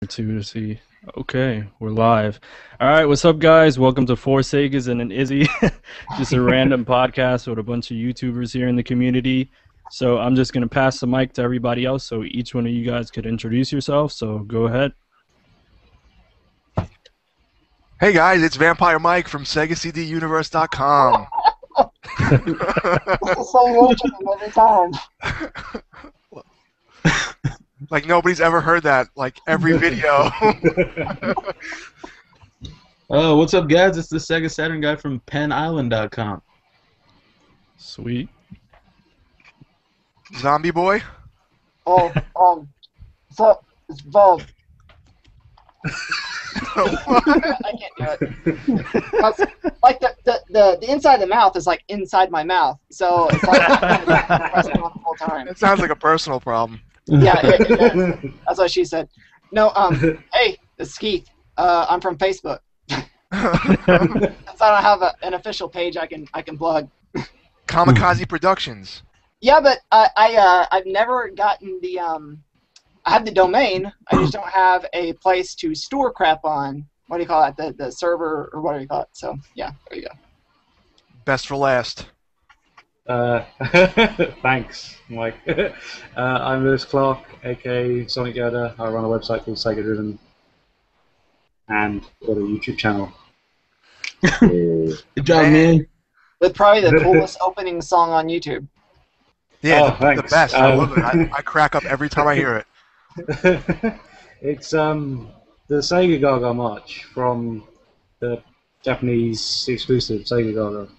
Two to see. Okay, we're live. All right, what's up, guys? Welcome to Four Segas and an Izzy. Just a random podcast with a bunch of YouTubers here in the community. So I'm just gonna pass the mic to everybody else, so each one of you guys could introduce yourself. So go ahead. Hey guys, it's Vampire Mike from SegaCDUniverse.com. It's the same opening every time. Like nobody's ever heard that, like every video. What's up, guys? It's the Sega Saturn guy from PennIsland.com. Sweet. Zombie Boy? Oh, what's up? It's Bob. I can't do it. That's, like the inside of the mouth is like inside my mouth, so it's like pressing on the whole time. It sounds like a personal problem. Yeah, it is. That's what she said. No, hey, this is Keith. I'm from Facebook. Since I don't have an official page, I can plug. Kamikaze Productions. Yeah, but I've never gotten the I have the domain. I just don't have a place to store crap on. What do you call that? The server, or what do you call it? So yeah, there you go. Best for last. Thanks, Mike. I'm Lewis Clark, aka Sonic Yoda. I run a website called Sega Driven, and got a YouTube channel. Good job, man. With probably the coolest opening song on YouTube. Yeah, the thanks. best. I love it. I crack up every time I hear it. It's the Sega Gaga March from the Japanese exclusive Sega Gaga.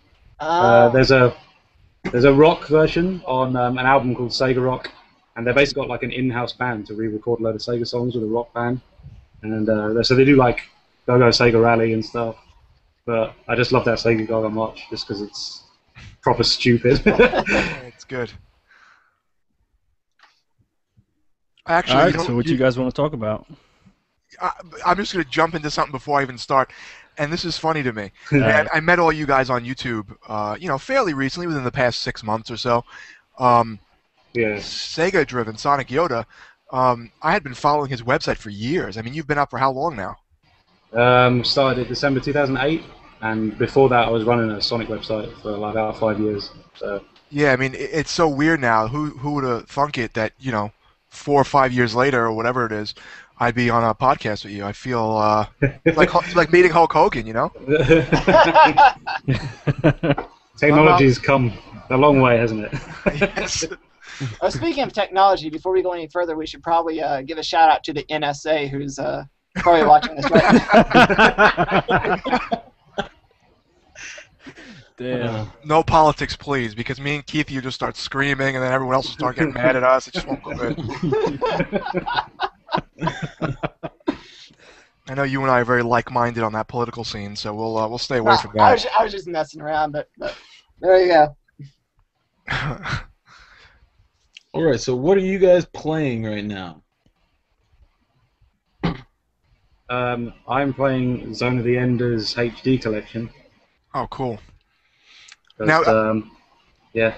There's a rock version on an album called Sega Rock, and they basically got like an in-house band to re-record a load of Sega songs with a rock band, and so they do like Go-Go Sega Rally and stuff. But I just love that Sega Gaga March just because it's proper stupid. It's good. Actually, All right. So what you guys want to talk about? I'm just going to jump into something before I even start, and this is funny to me. And I met all you guys on YouTube, fairly recently, within the past 6 months or so. Yeah. Sega Driven, Sonic Yoda. I had been following his website for years. I mean, you've been up for how long now? Started December 2008, and before that I was running a Sonic website for like about 5 years. So. Yeah, I mean, it's so weird now. Who would have thunk it that 4 or 5 years later or whatever it is, I'd be on a podcast with you. I feel like meeting Hulk Hogan, Technology's come a long way, hasn't it? Yes. Speaking of technology, before we go any further, we should probably give a shout out to the NSA, who's probably watching this right now. Damn. No politics, please, because me and Keith, you just start screaming, and then everyone else will start getting mad at us. It just won't go good. I know you and I are very like-minded on that political scene, so we'll stay away from that. I was just messing around, but there you go. Alright, so what are you guys playing right now? I'm playing Zone of the Enders HD collection. Oh, cool. Now, yeah.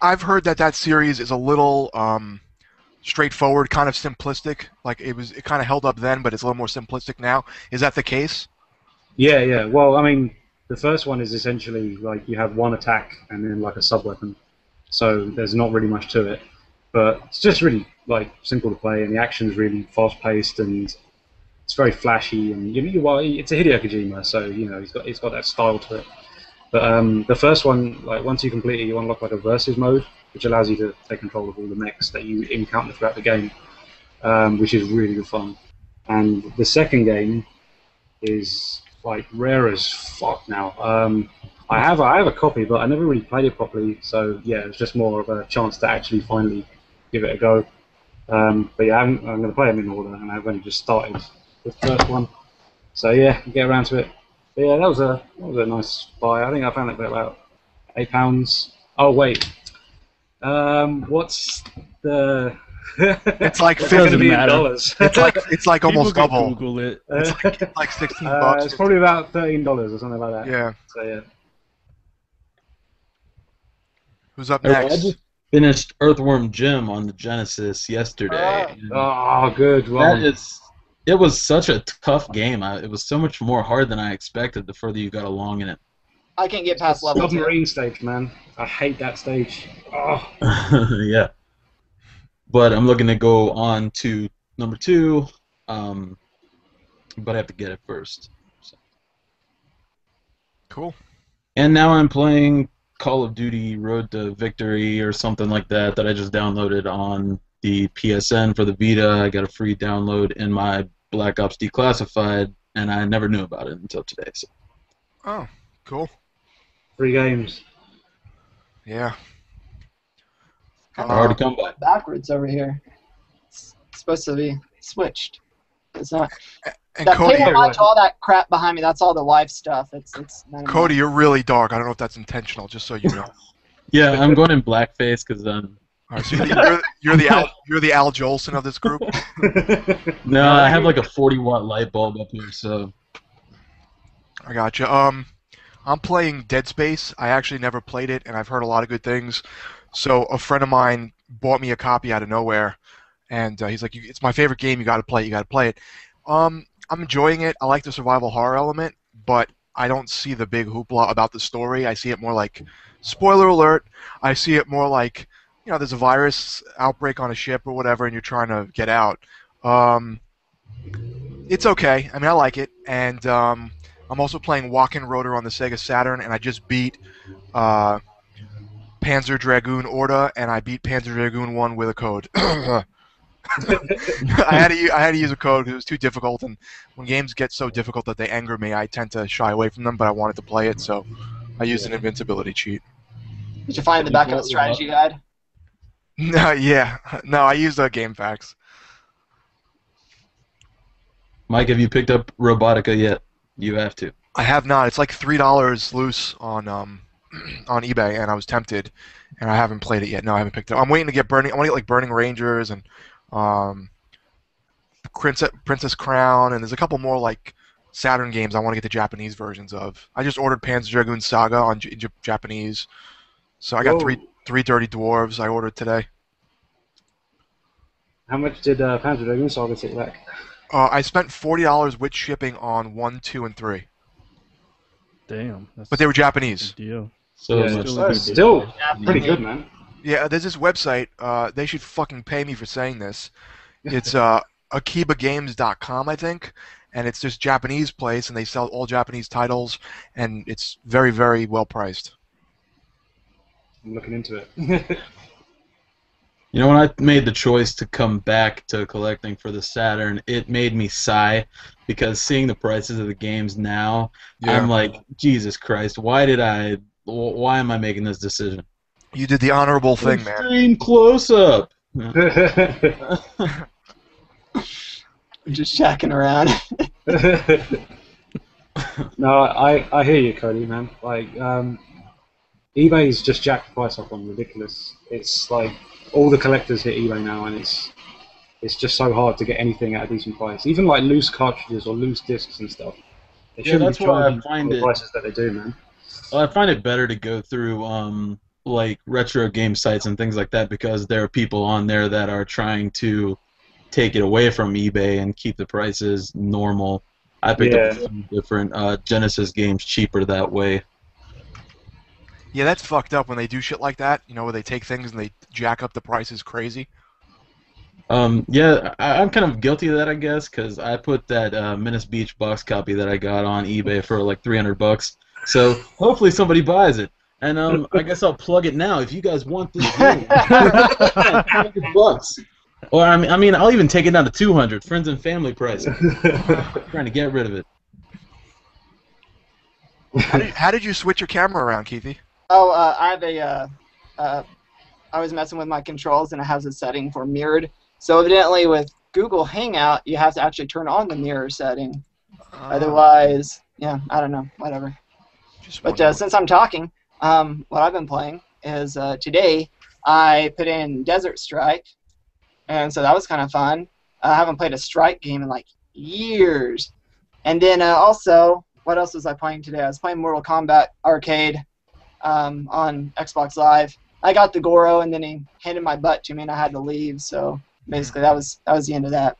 I've heard that series is a little straightforward, kind of simplistic. Like it kind of held up then, but it's a little more simplistic now. Is that the case? Yeah. Well, I mean, the first one is essentially like you have one attack and then like a sub-weapon. So there's not really much to it, but it's just really like simple to play, and the action's really fast-paced, and it's very flashy, and it's a Hideo Kojima, so he's got that style to it. But the first one, like once you complete it, you unlock like a versus mode, which allows you to take control of all the mechs that you encounter throughout the game, which is really good fun. And the second game is like rare as fuck now. I have a copy, but I never really played it properly, so yeah, it was just more of a chance to actually finally give it a go. But yeah, I'm going to play them in order, and I've only just started the first one, so yeah, get around to it. But yeah, that was a nice buy. I think I found it for about £8. Oh wait, what's the? It's like $50. It's like almost People double. can Google it. It's like $16. It's probably about $13 or something like that. Yeah. So yeah. Who's up I next? just finished Earthworm Jim on the Genesis yesterday. Oh, good one. It was such a tough game. It was so much more hard than I expected the further you got along in it. I can't get past level 2. Submarine stage, man. I hate that stage. Oh. Yeah. But I'm looking to go on to number 2, but I have to get it first. So. Cool. And now I'm playing Call of Duty Road to Victory or something like that I just downloaded on the PSN for the Vita. I got a free download in my Black Ops Declassified, and I never knew about it until today. So. Oh, cool. Free games. Yeah. Hard to come by. Backwards over here. It's supposed to be switched. It's not. And That Cody, table watch, all that crap behind me, that's all the live stuff. It's Cody, you're really dark. I don't know if that's intentional, just so you know. Yeah, I'm going in blackface because All right, so you're the Al Jolson of this group. No, I have like a 40-watt light bulb up here, so. I gotcha. I'm playing Dead Space. I actually never played it, and I've heard a lot of good things. So a friend of mine bought me a copy out of nowhere, and he's like, "It's my favorite game. You got to play it. You got to play it." I'm enjoying it. I like the survival horror element, but I don't see the big hoopla about the story. I see it more like, spoiler alert, I see it more like, there's a virus outbreak on a ship or whatever, and you're trying to get out. It's okay. I mean, I like it, and I'm also playing Walking Rotor on the Sega Saturn, and I just beat Panzer Dragoon Orta, and I beat Panzer Dragoon 1 with a code. I had to use a code because it was too difficult, and when games get so difficult that they anger me, I tend to shy away from them, but I wanted to play it, so I used an invincibility cheat. Did you find the backup strategy guide? No, yeah. No, I used GameFAQs. Mike, have you picked up Robotica yet? You have to. I have not. It's like $3 loose on eBay, and I was tempted, and I haven't played it yet. No, I haven't picked it up. I'm waiting to get Burning. I want to get like Burning Rangers and Princess Crown, and there's a couple more like Saturn games I want to get the Japanese versions of. I just ordered Panzer Dragoon Saga on Japanese, so I got three Dirty Dwarves I ordered today. How much did Panzer Dragoon Saga take back? I spent $40 with shipping on 1, 2, and 3. Damn. But they were Japanese. Good deal. So Yeah, much. still pretty good, man. Yeah, there's this website. They should fucking pay me for saying this. It's akibagames.com, I think, and it's just Japanese place, and they sell all Japanese titles, and it's very, very well priced. I'm looking into it. You know, when I made the choice to come back to collecting for the Saturn, it made me sigh because seeing the prices of the games now, Yeah. I'm like, Jesus Christ, why am I making this decision? You did the honorable thing, man. Extreme close-up. Just shacking around. No, I hear you, Cody, man. Like, eBay's just jacked the price up on ridiculous. It's like all the collectors hit eBay now, and it's just so hard to get anything at a decent price. Even like loose cartridges or loose discs and stuff. They shouldn't that's be why I charging find the it- prices that they do, man. Well, I find it better to go through like retro game sites and things like that because there are people on there that are trying to take it away from eBay and keep the prices normal. I picked up a few different Genesis games cheaper that way. Yeah, that's fucked up when they do shit like that, where they take things and they jack up the prices crazy. Yeah, I'm kind of guilty of that, I guess, because I put that Menace Beach box copy that I got on eBay for like $300. So hopefully somebody buys it. And I guess I'll plug it now. If you guys want this game, $100. Or I mean, I'll even take it down to 200. Friends and family price. Trying to get rid of it. How did you switch your camera around, Keithy? Oh, I have I was messing with my controls, and it has a setting for mirrored. So evidently with Google Hangout, you have to actually turn on the mirror setting. Otherwise, yeah, I don't know, whatever. But since I'm talking, what I've been playing is today I put in Desert Strike, and so that was kind of fun. I haven't played a Strike game in like years. And then also, what else was I playing today? I was playing Mortal Kombat Arcade on Xbox Live. I got the Goro, and then he handed my butt to me, and I had to leave. So basically, that was the end of that.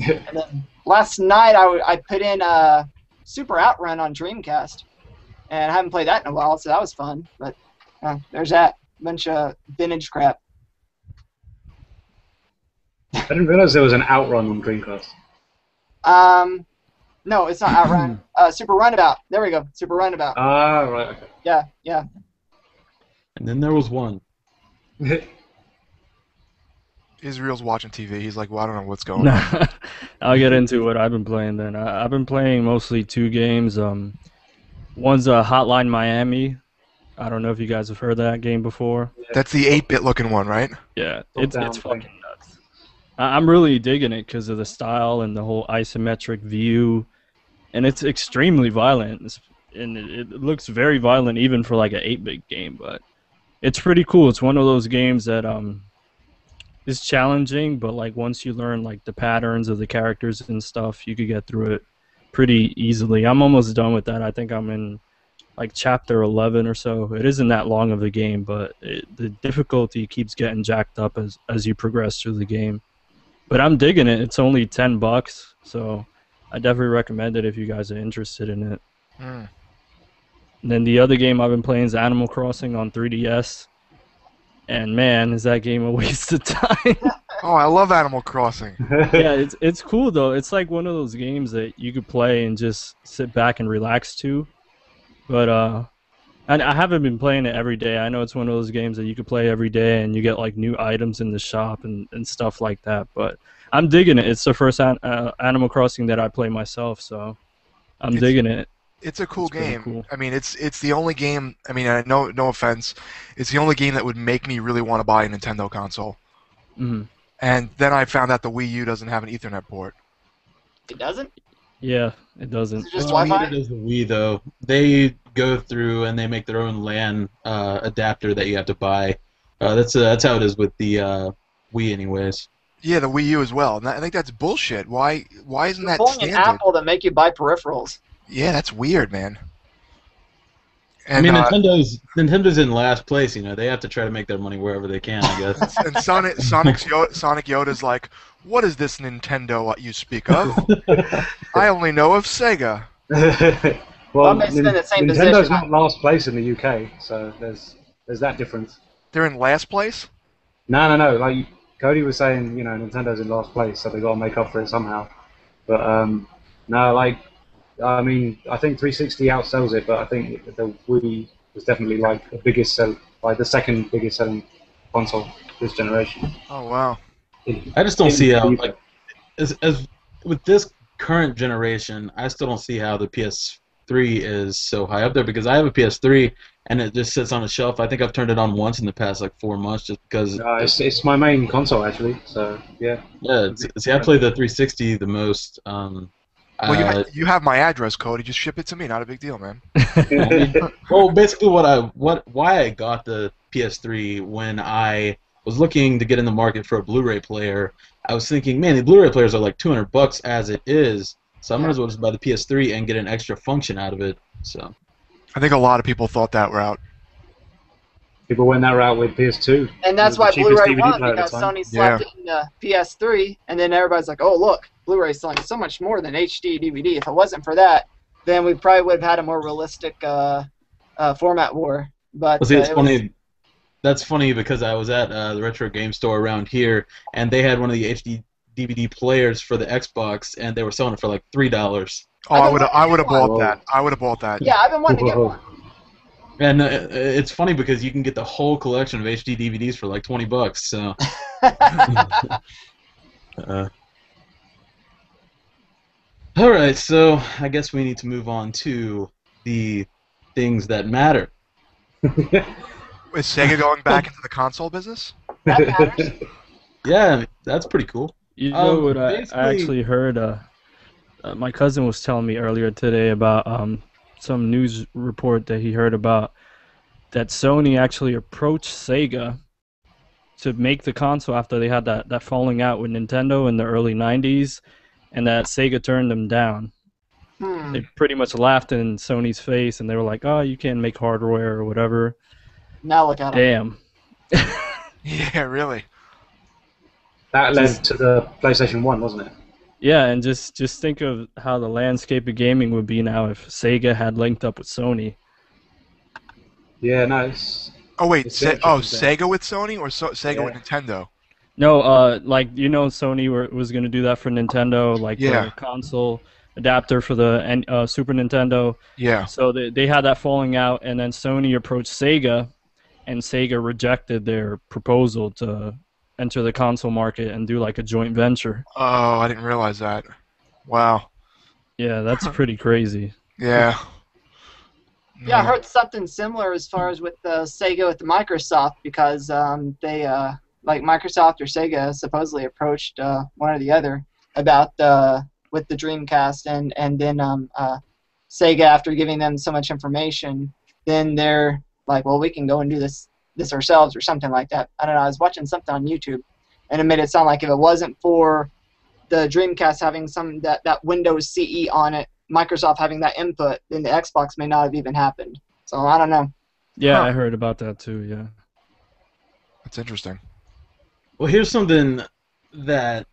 And then last night I put in Super Outrun on Dreamcast, and I haven't played that in a while, so that was fun. But there's that bunch of vintage crap. I didn't realize there was an Outrun on Dreamcast. No, it's not Outrun. Super Runabout. There we go. Super Runabout. Ah, right. Okay. Yeah. And then there was one. Israel's watching TV. He's like, well, I don't know what's going on. I'll get into what I've been playing then. I've been playing mostly 2 games. One's Hotline Miami. I don't know if you guys have heard of that game before. That's the 8-bit looking one, right? Yeah, Top-down it's thing. fucking nuts. I'm really digging it because of the style and the whole isometric view, and it's extremely violent. And it looks very violent even for like an 8-bit game, but it's pretty cool. It's one of those games that is challenging, but like once you learn like the patterns of the characters and stuff, you could get through it pretty easily. I'm almost done with that. I think I'm in like chapter 11 or so. It isn't that long of a game, but the difficulty keeps getting jacked up as you progress through the game. But I'm digging it. It's only $10, so I definitely recommend it if you guys are interested in it. Mm. And then the other game I've been playing is Animal Crossing on 3DS. And man, is that game a waste of time. Oh, I love Animal Crossing. Yeah, it's cool though. It's like one of those games that you could play and just sit back and relax to. But and I haven't been playing it every day. I know it's one of those games that you could play every day and you get like new items in the shop and stuff like that. But I'm digging it. It's the first Animal Crossing that I play myself, so I'm digging it. It's a cool It's pretty game. cool. I mean, it's the only game. I mean, no offense, it's the only game that would make me really want to buy a Nintendo console. Hmm. And then I found out the Wii U doesn't have an Ethernet port. It doesn't? Yeah, it doesn't. Is it just It's Wi-Fi? weird as the Wii, though. They go through and they make their own LAN adapter that you have to buy. That's how it is with the Wii, anyways. Yeah, the Wii U as well. And I think that's bullshit. Why isn't You're that pulling an standard? Apple to make you buy peripherals. Yeah, that's weird, man. I And, mean, Nintendo's in last place. You know, they have to try to make their money wherever they can, I guess. and Sonic Yoda's like, what is this Nintendo what you speak of? I only know of Sega. Well, I'm basically in the same Nintendo's position. not last place in the UK, so there's that difference. They're in last place? No. Like Cody was saying, you know, Nintendo's in last place, so they got to make up for it somehow. But no, like, I mean, I think 360 outsells it, but I think the Wii was definitely like the biggest sell, like the second biggest selling console this generation. Oh, wow. I just don't see how, like, as with this current generation, I still don't see how the PS3 is so high up there, because I have a PS3 and it just sits on a shelf. I think I've turned it on once in the past like 4 months just because. It's my main console actually, so yeah. Yeah, see, I play the 360 the most. Well, you have my address, Cody. Just ship it to me. Not a big deal, man. I mean, well, basically, why I got the PS3 when I was looking to get in the market for a Blu-ray player, I was thinking, man, the Blu-ray players are like $200 as it is, so I might as well just buy the PS3 and get an extra function out of it. So. I think a lot of people thought that route. People went that route with PS2. And that's It was why the cheapest Blu-ray DVD won, player at the because time. Sony slapped it in the PS3, and then everybody's like, oh, look, Blu-ray's selling so much more than HD DVD. If it wasn't for that, then we probably would have had a more realistic format war. But Well, see, it's it funny. That's funny because I was at the retro game store around here, and they had one of the HD DVD players for the Xbox, and they were selling it for like $3. Oh, I would have bought that. I would have bought that. Yeah, I've been wanting to get Whoa. one. And it's funny because you can get the whole collection of HD DVDs for like $20. So. All right, so I guess we need to move on to the things that matter. Is Sega going back into the console business? That matters. Yeah, that's pretty cool. You know what I basically- actually heard? My cousin was telling me earlier today about some news report that he heard about that Sony actually approached Sega to make the console after they had that falling out with Nintendo in the early 90s, and that Sega turned them down. They pretty much laughed in Sony's face, and they were like, oh, you can't make hardware or whatever. Now look at them. Damn. Yeah, really. That led to the PlayStation 1, wasn't it? Yeah, and just think of how the landscape of gaming would be now if Sega had linked up with Sony. Yeah, no, it's Oh wait, it's interesting thing. Sega with Sony or Sega with Yeah. Nintendo? No, like Sony was going to do that for Nintendo, like Yeah, the console adapter for the Super Nintendo. yeah. So they had that falling out, and then Sony approached Sega, and Sega rejected their proposal to enter the console market and do like a joint venture. Oh, I didn't realize that. Wow. Yeah, that's pretty crazy. Yeah. Yeah, I heard something similar as far as with Sega with Microsoft because they like Microsoft or Sega supposedly approached one or the other about with the Dreamcast and then Sega after giving them so much information, then they're like, well, we can go and do this ourselves or something like that. I don't know. I was watching something on YouTube, and it made it sound like if it wasn't for the Dreamcast having some that Windows CE on it, Microsoft having that input, then the Xbox may not have even happened. So I don't know. Yeah, Huh. I heard about that too. Yeah. That's interesting. Well, here's something that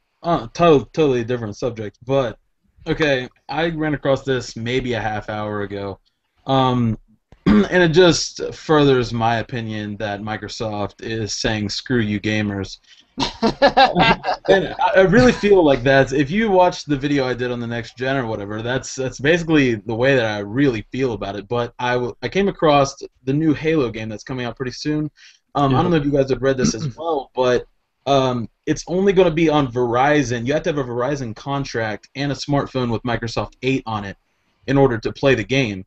totally different subject, but okay, I ran across this maybe a half hour ago, and it just furthers my opinion that Microsoft is saying "screw you, gamers." And I really feel like that's if you watch the video I did on the next gen or whatever, that's basically the way that I really feel about it. But I came across the new Halo game that's coming out pretty soon. I don't know if you guys have read this as well, but it's only going to be on Verizon. You have to have a Verizon contract and a smartphone with Microsoft 8 on it in order to play the game.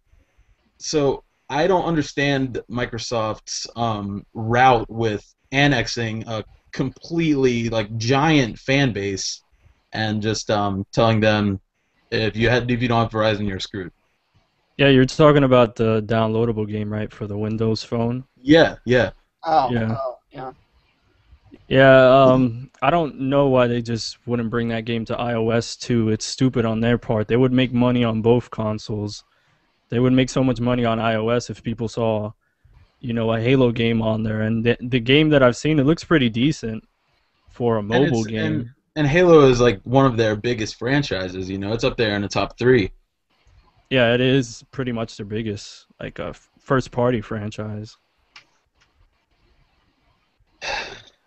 So I don't understand Microsoft's route with annexing a completely like giant fan base and just telling them if you don't have Verizon, you're screwed. Yeah, you're talking about the downloadable game, right, for the Windows Phone? Yeah, yeah. Oh, Yeah. yeah. Yeah, I don't know why they just wouldn't bring that game to iOS too. It's stupid on their part. They would make money on both consoles. They would make so much money on iOS if people saw, a Halo game on there. And the game that I've seen, it looks pretty decent for a And mobile it's game. and Halo is like one of their biggest franchises. It's up there in the top 3. Yeah, it is pretty much their biggest, like a first-party franchise.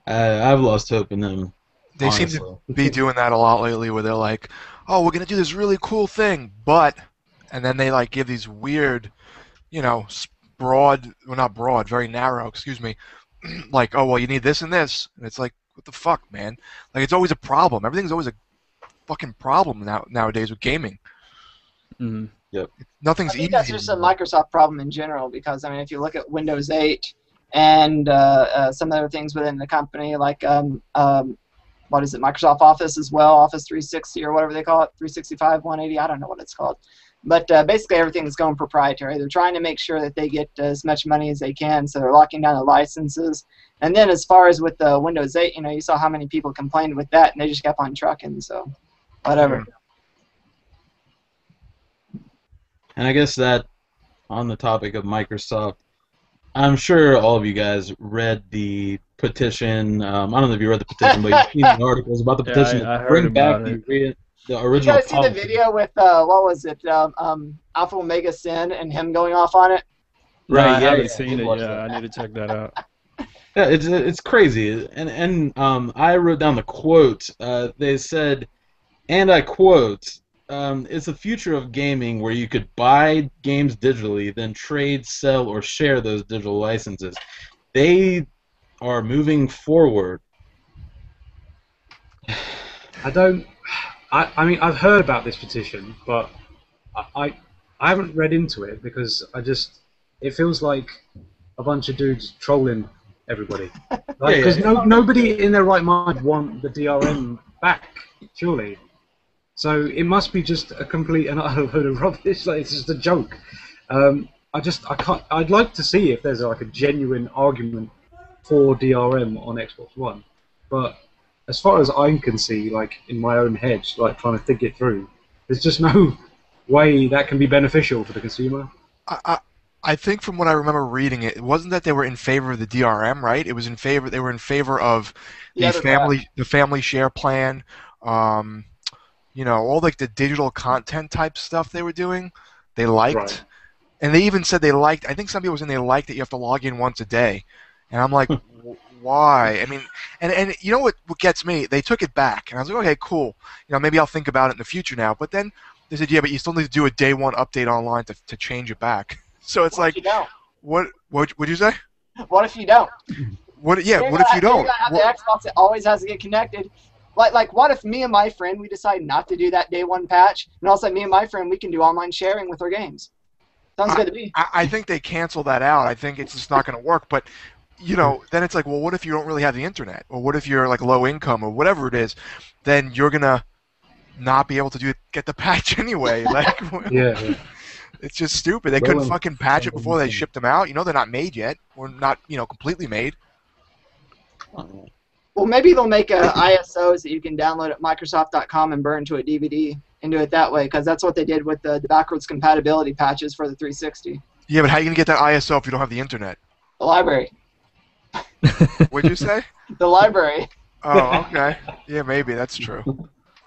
I've lost hope in them. They seem honestly. to be doing that a lot lately, where they're like, "Oh, we're gonna do this really cool thing," and then they like give these weird, broad, well, not broad, very narrow, excuse me, like, "Oh, well, you need this and this," and it's like, what the fuck, man? Like, it's always a problem. Everything's always a fucking problem nowadays with gaming. Mhm. Nothing's I think easy. that's just a Microsoft problem in general because I mean, if you look at Windows 8 and some other things within the company, like what is it, Microsoft Office as well, Office 360 or whatever they call it, 365, 180, I don't know what it's called. But basically everything's going proprietary. They're trying to make sure that they get as much money as they can, so they're locking down the licenses. And then as far as with the Windows 8, you saw how many people complained with that, and they just kept on trucking, so whatever. And I guess that on the topic of Microsoft, I'm sure all of you guys read the petition. I don't know if you read the petition, but you've seen the articles about the Yeah, petition I to heard bring back about it. the You original guys see the policy. video with, what was it, Alpha Omega Sin and him going off on it? No, Right, I yeah, haven't yeah, I seen did it watch yet. that. I need to check that out. Yeah, it's crazy. And I wrote down the quote. They said, and I quote, it's the future of gaming where you could buy games digitally, then trade, sell, or share those digital licenses. They are moving forward. I mean, I've heard about this petition, but I haven't read into it because it feels like a bunch of dudes trolling everybody. Like, Yeah, because yeah. nobody in their right mind want the DRM back, surely. So it must be just a complete and utter load of rubbish. Like, it's just a joke. I can't. I'd like to see if there's like a genuine argument for DRM on Xbox One, but as far as I can see, like in my own head, like trying to think it through, there's just no way that can be beneficial for the consumer. I think from what I remember reading it wasn't that they were in favor of the DRM, right? It was they were in favor of The other the family share plan, all like the digital content type stuff they were doing, they liked. Right. And they even said they liked, I think some people were saying they liked that you have to log in once a day. And I'm like, why? I mean, and you know what gets me? They took it back. And I was like, okay, cool. Maybe I'll think about it in the future now. But then they said, yeah, but you still need to do a day one update online to change it back. So it's What if you don't? what would you say? What if you don't? What if you don't? You're gonna have the Xbox that always has to get connected. Like, what if me and my friend, we decide not to do that day one patch, and all of a sudden me and my friend, we can do online sharing with our games? Sounds good to me. I think they cancel that out. I think it's just not going to work. But, then it's like, well, what if you don't really have the internet? Or what if you're like low income or whatever it is? Then you're going to not be able to get the patch anyway. Like, Yeah. it's just stupid. They couldn't fucking patch it before they shipped them out. They're not made yet. Or not, completely made. Well, maybe they'll make ISOs that you can download at Microsoft.com and burn to a DVD and do it that way, because that's what they did with the backwards compatibility patches for the 360. Yeah, but how are you going to get that ISO if you don't have the internet? The library. What'd you say? The library. Oh, okay. Yeah, maybe. That's true.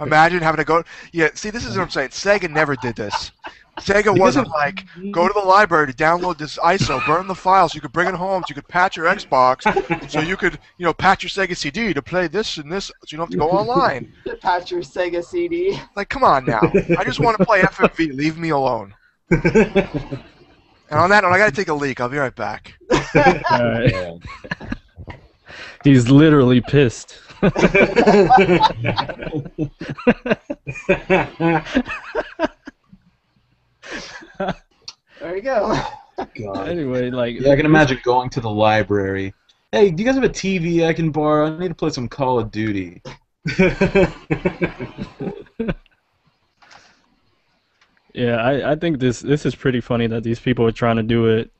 Imagine having to go... Yeah, see, this is what I'm saying. Sega never did this. Sega wasn't like, go to the library to download this ISO, burn the files, so you could bring it home, so you could patch your Xbox, so you could, patch your Sega CD to play this and this, so you don't have to go online. Patch your Sega CD. Like, come on now. I just want to play FMV. Leave me alone. And on that note, I got to take a leak. I'll be right back. All right. He's literally pissed. There you go. God. Anyway, like, Yeah, I can imagine going to the library. Hey, do you guys have a TV I can borrow? I need to play some Call of Duty. yeah, I think this is pretty funny that these people are trying to do it,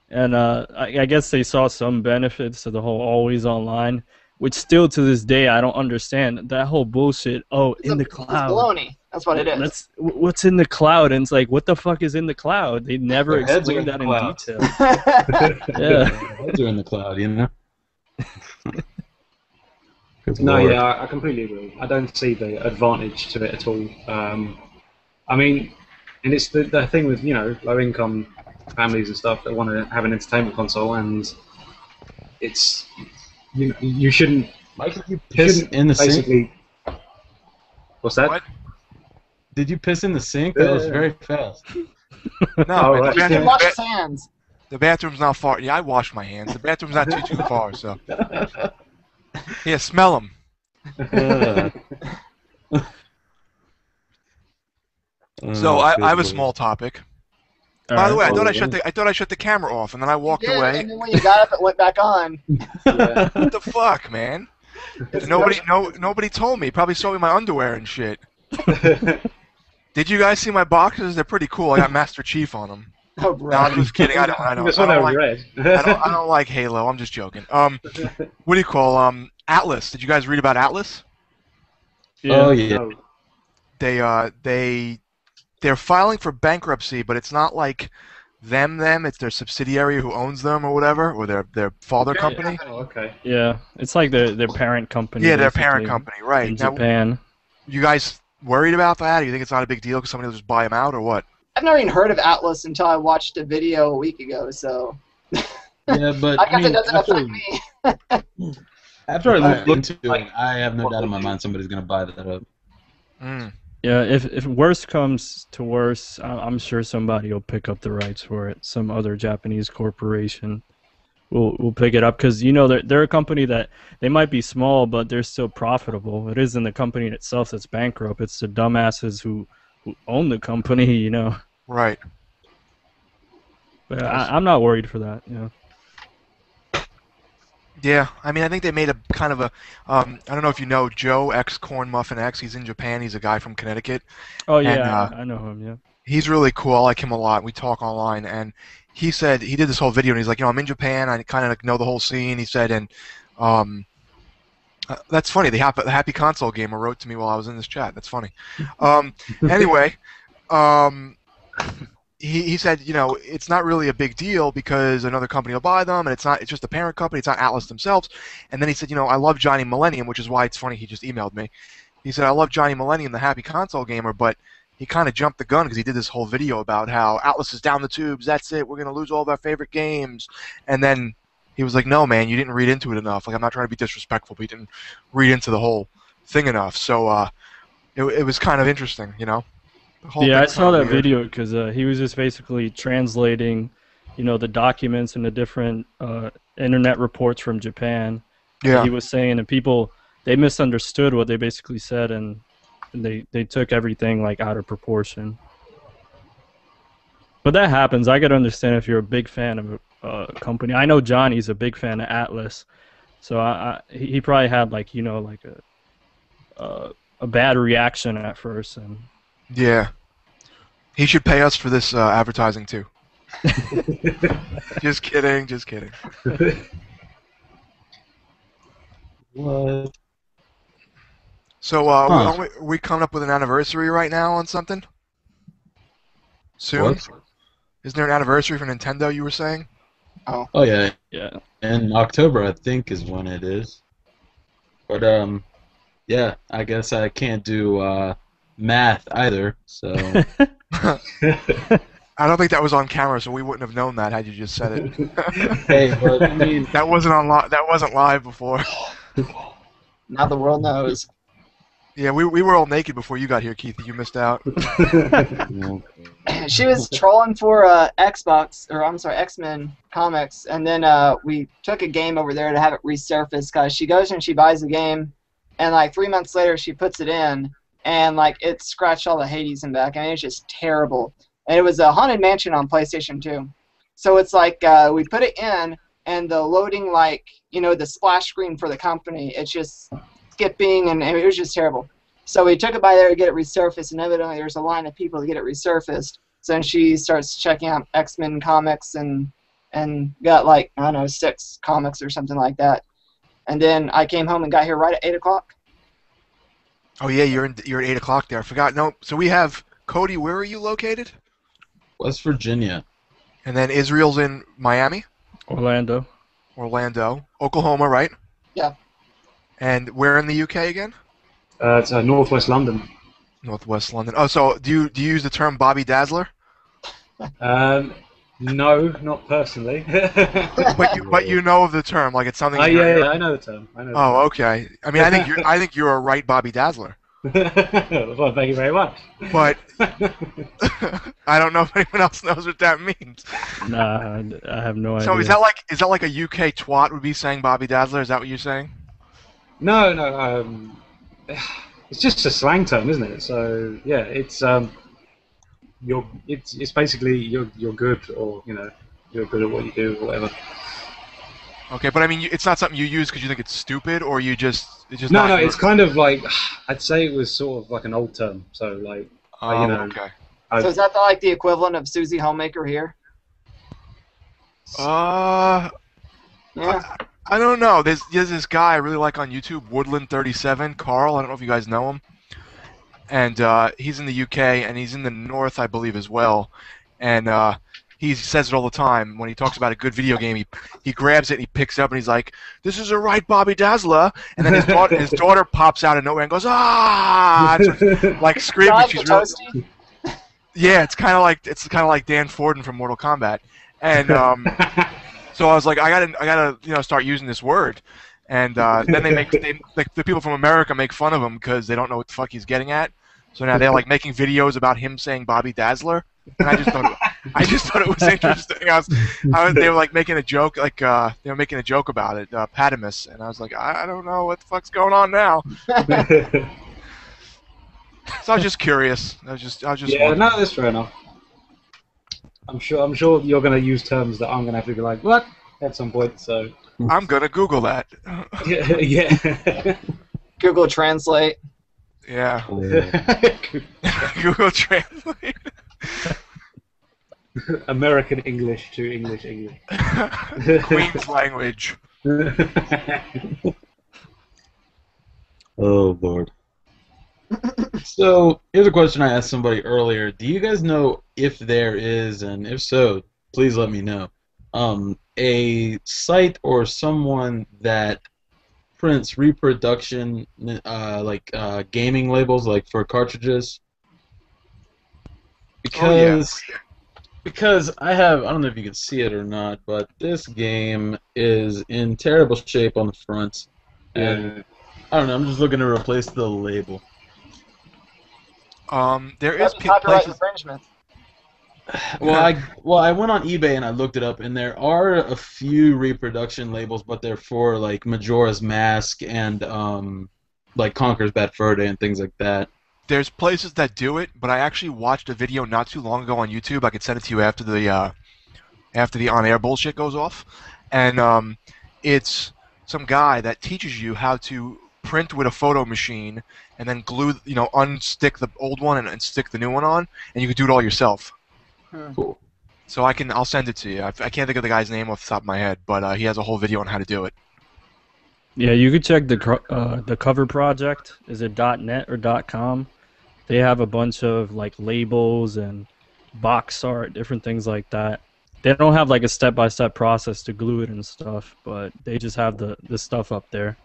and I guess they saw some benefits to the whole always online, which still to this day I don't understand that whole bullshit. Oh, in the cloud. It's baloney. That's what it is. What's in the cloud, and it's like, what the fuck is in the cloud? They never Their heads are explain in that the in cloud. detail. Yeah. Heads are in the cloud, Good No, Lord. yeah, I completely agree. I don't see the advantage to it at all. I mean, and it's the thing with, low-income families and stuff that want to have an entertainment console, and it's, you shouldn't... Mike, did you piss in the sink? basically... What's that? What? Did you piss in the sink? That was Yeah. very fast. No, Oh, right. He can wash his hands. the bathroom's not far. Yeah, I wash my hands. The bathroom's not too far, so. Yeah, smell them. So I have a small topic. By the way, I thought I shut the camera off, and then I walked You did, away. and then when you got up, it went back on. Yeah. What the fuck, man? Nobody told me. Probably saw me in my underwear and shit. Did you guys see my boxes? They're pretty cool. I got Master Chief on them. Oh, No, bro. I'm just kidding. I don't That's what I like. read. I don't like Halo. I'm just joking. What do you call Atlas? Did you guys read about Atlas? Oh, yeah. No. They're filing for bankruptcy, but it's not like them. It's their subsidiary who owns them or whatever, or their father company. Oh, okay. Yeah, it's like their parent company. Yeah, their parent basically, company, right? in Now, Japan. you guys worried about that? Do you think it's not a big deal because somebody will just buy them out, or what? I've never even heard of Atlas until I watched a video a week ago, so Yeah, but I guess it doesn't after, affect me. after I looked into it, I have no doubt in my mind somebody's going to buy that up. Mm. Yeah, if worse comes to worse, I'm sure somebody will pick up the rights for it. Some other Japanese corporation will pick it up because they're a company that they might be small, but they're still profitable. It isn't the company itself that's bankrupt. It's the dumbasses who own the company, Right. But I'm not worried for that. Yeah, I mean, I think they made a kind of a. I don't know if you know Joe X Corn Muffin X. He's in Japan. He's a guy from Connecticut. Oh yeah, I know him. Yeah. He's really cool. I like him a lot. We talk online, and he said he did this whole video, and he's like, I'm in Japan. I kind of know the whole scene. He said, and that's funny. The Happy Console Gamer wrote to me while I was in this chat. That's funny. Anyway, he said, it's not really a big deal because another company will buy them, and it's just the parent company. It's not Atlas themselves. And then he said, I love Johnny Millennium, which is why it's funny. He just emailed me. he said, I love Johnny Millennium, the happy console gamer, but he kind of jumped the gun because he did this whole video about how Atlas is down the tubes, that's it, we're going to lose all of our favorite games. And then he was like, no, man, you didn't read into it enough. Like, I'm not trying to be disrespectful, but you didn't read into the whole thing enough. So it was kind of interesting, you know? The whole Yeah, I thing's saw kinda that weird. video because he was just basically translating, the documents and the different internet reports from Japan. And Yeah. he was saying, and people they misunderstood what they basically said, and they took everything like out of proportion. But that happens. I could understand if you're a big fan of a company. I know Johnny's a big fan of Atlas, so he probably had like a bad reaction at first, and Yeah. He should pay us for this advertising, too. Just kidding, just kidding. What? So, Huh. are we coming up with an anniversary right now on something? Soon? What? Isn't there an anniversary for Nintendo, you were saying? Oh yeah, yeah. in October I think is when it is. But yeah, I guess I can't do math either. So I don't think that was on camera, so we wouldn't have known that had you just said it. hey, but I mean, That wasn't live before. Now the world knows. Yeah, we were all naked before you got here, Keith. You missed out. She was trolling for Xbox, or I'm sorry, X-Men comics, and then we took a game over there to have it resurface because she goes and she buys the game, and like 3 months later she puts it in, and like it scratched all the Hades and back, and it's just terrible. And it was a Haunted Mansion on PlayStation 2, so it's like we put it in, and the loading the splash screen for the company, it's just skipping, and it was just terrible. So we took it by there to get it resurfaced, and evidently there's a line of people to get it resurfaced. So then she starts checking out X-Men comics and got I don't know, 6 comics or something like that. And then I came home and got here right at 8 o'clock. Oh yeah, you're at 8 o'clock there. I forgot. No, so we have Cody. Where are you located? West Virginia. And then Israel's in Miami, Orlando. Orlando, Oklahoma, right? Yeah. And where in the UK again? It's northwest London. Northwest London. Oh, so do you use the term Bobby Dazzler? No, not personally. But you know of the term, like it's something. Yeah, I know the term. Oh, okay. I mean, I think you're a right Bobby Dazzler. Well, thank you very much. But I don't know if anyone else knows what that means. Nah, I have no idea. So is that like a UK twat would be saying Bobby Dazzler? Is that what you're saying? No. It's just a slang term, isn't it? So yeah, it's it's basically you're good, or you're good at what you do, or whatever. Okay, but I mean, it's not something you use because you think it's stupid, or it's just No, not it's kind of like I'd say it was sort of like an old term. So like okay. So is that the equivalent of Susie Homemaker here? Yeah. I don't know. There's this guy I really like on YouTube, Woodland37, Carl. I don't know if you guys know him. And he's in the UK, and he's in the North, I believe, as well. And he says it all the time. When he talks about a good video game, he grabs it and he picks it up and he's like, "This is a right Bobby Dazzler." And then his daughter pops out of nowhere and goes, "Ah!" And sort of, like screaming. Like She's the really, Toasty? yeah, it's kind of like Dan Forden from Mortal Kombat. And so I was like, I gotta start using this word. And then the people from America make fun of him because they don't know what the fuck he's getting at. So now they're like making videos about him saying Bobby Dazzler, and I just thought it was interesting. They were like making a joke, they were making a joke about it, Patamus, and I was like, I don't know what the fuck's going on now. So I was just curious. I was just yeah, wondering. no, that's fair enough. I'm sure you're going to use terms that I'm going to have to be like, what, at some point. So I'm gonna Google that. yeah. Google Translate. Yeah. Google Translate. American English to English English. Queen's language. Oh Lord. So here's a question I asked somebody earlier. Do you guys know if there is, and if so, please let me know, a site or someone that prints reproduction gaming labels like for cartridges Oh yeah. because I don't know if you can see it or not, but this game is in terrible shape on the front, and Yeah. I don't know. I'm just looking to replace the label. There is That's copyright places. infringement. I went on eBay and I looked it up, and there are a few reproduction labels, but they're for like Majora's Mask and like Conker's Bad Fur Day and things like that. There's places that do it, but I actually watched a video not too long ago on YouTube. I could send it to you after the on-air bullshit goes off, and it's some guy that teaches you how to print with a photo machine and then glue, unstick the old one and stick the new one on, and you can do it all yourself. Cool. So I'll send it to you. I can't think of the guy's name off the top of my head, but he has a whole video on how to do it. Yeah, you could check the cover project. Is it .net or .com? They have a bunch of like labels and box art, different things like that. They don't have like a step-by-step process to glue it and stuff, but they just have the stuff up there.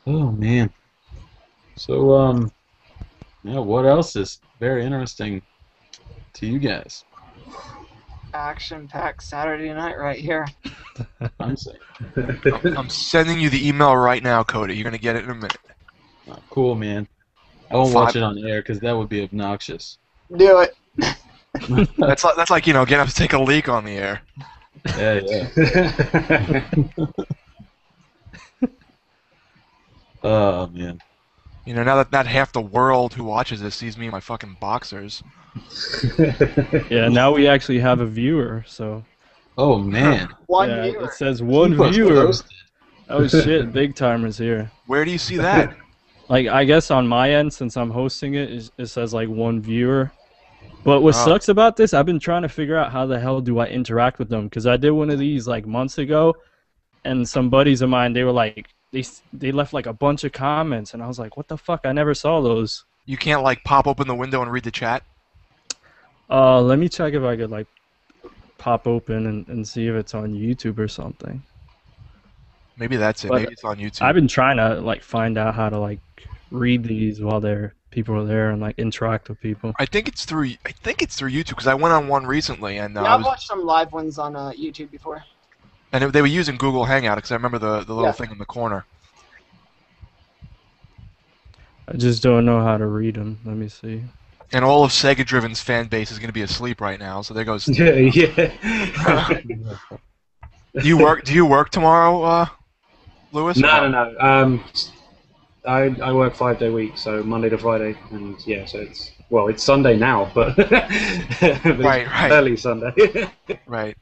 Oh man. So yeah, what else is very interesting to you guys? Action-packed Saturday night right here. I'm saying. I'm sending you the email right now, Cody. You're gonna get it in a minute. Oh, cool, man. I won't watch it on air because that would be obnoxious. Do it. That's like getting up to take a leak on the air. Yeah, yeah. Oh man. Now that half the world who watches this sees me in my fucking boxers. Yeah, now we actually have a viewer, so Oh man. One yeah, viewer. it says one Keep us viewer. posted. Oh shit, big timers here. Where do you see that? Like, I guess on my end, since I'm hosting it, it says like one viewer. But what Oh. sucks about this, I've been trying to figure out how the hell do I interact with them, because I did one of these like months ago, and some buddies of mine, they were like, they left like a bunch of comments, and I was like, what the fuck? I never saw those. You can't like pop open the window and read the chat? Let me check if I could like pop open and see if it's on YouTube or something. Maybe that's it. But Maybe it's on YouTube. I've been trying to like find out how to like read these while people are there and like interact with people. I think it's through YouTube because I went on one recently and Yeah, I've watched some live ones on YouTube before. they were using Google Hangout because I remember the little Yeah. thing in the corner. I just don't know how to read them. Let me see. And all of Sega Driven's fan base is going to be asleep right now. So there goes. Yeah. Do you work tomorrow, Lewis? No. I work 5-day week, so Monday to Friday, and yeah, so it's Sunday now, but, but Right. it's early Sunday. Right.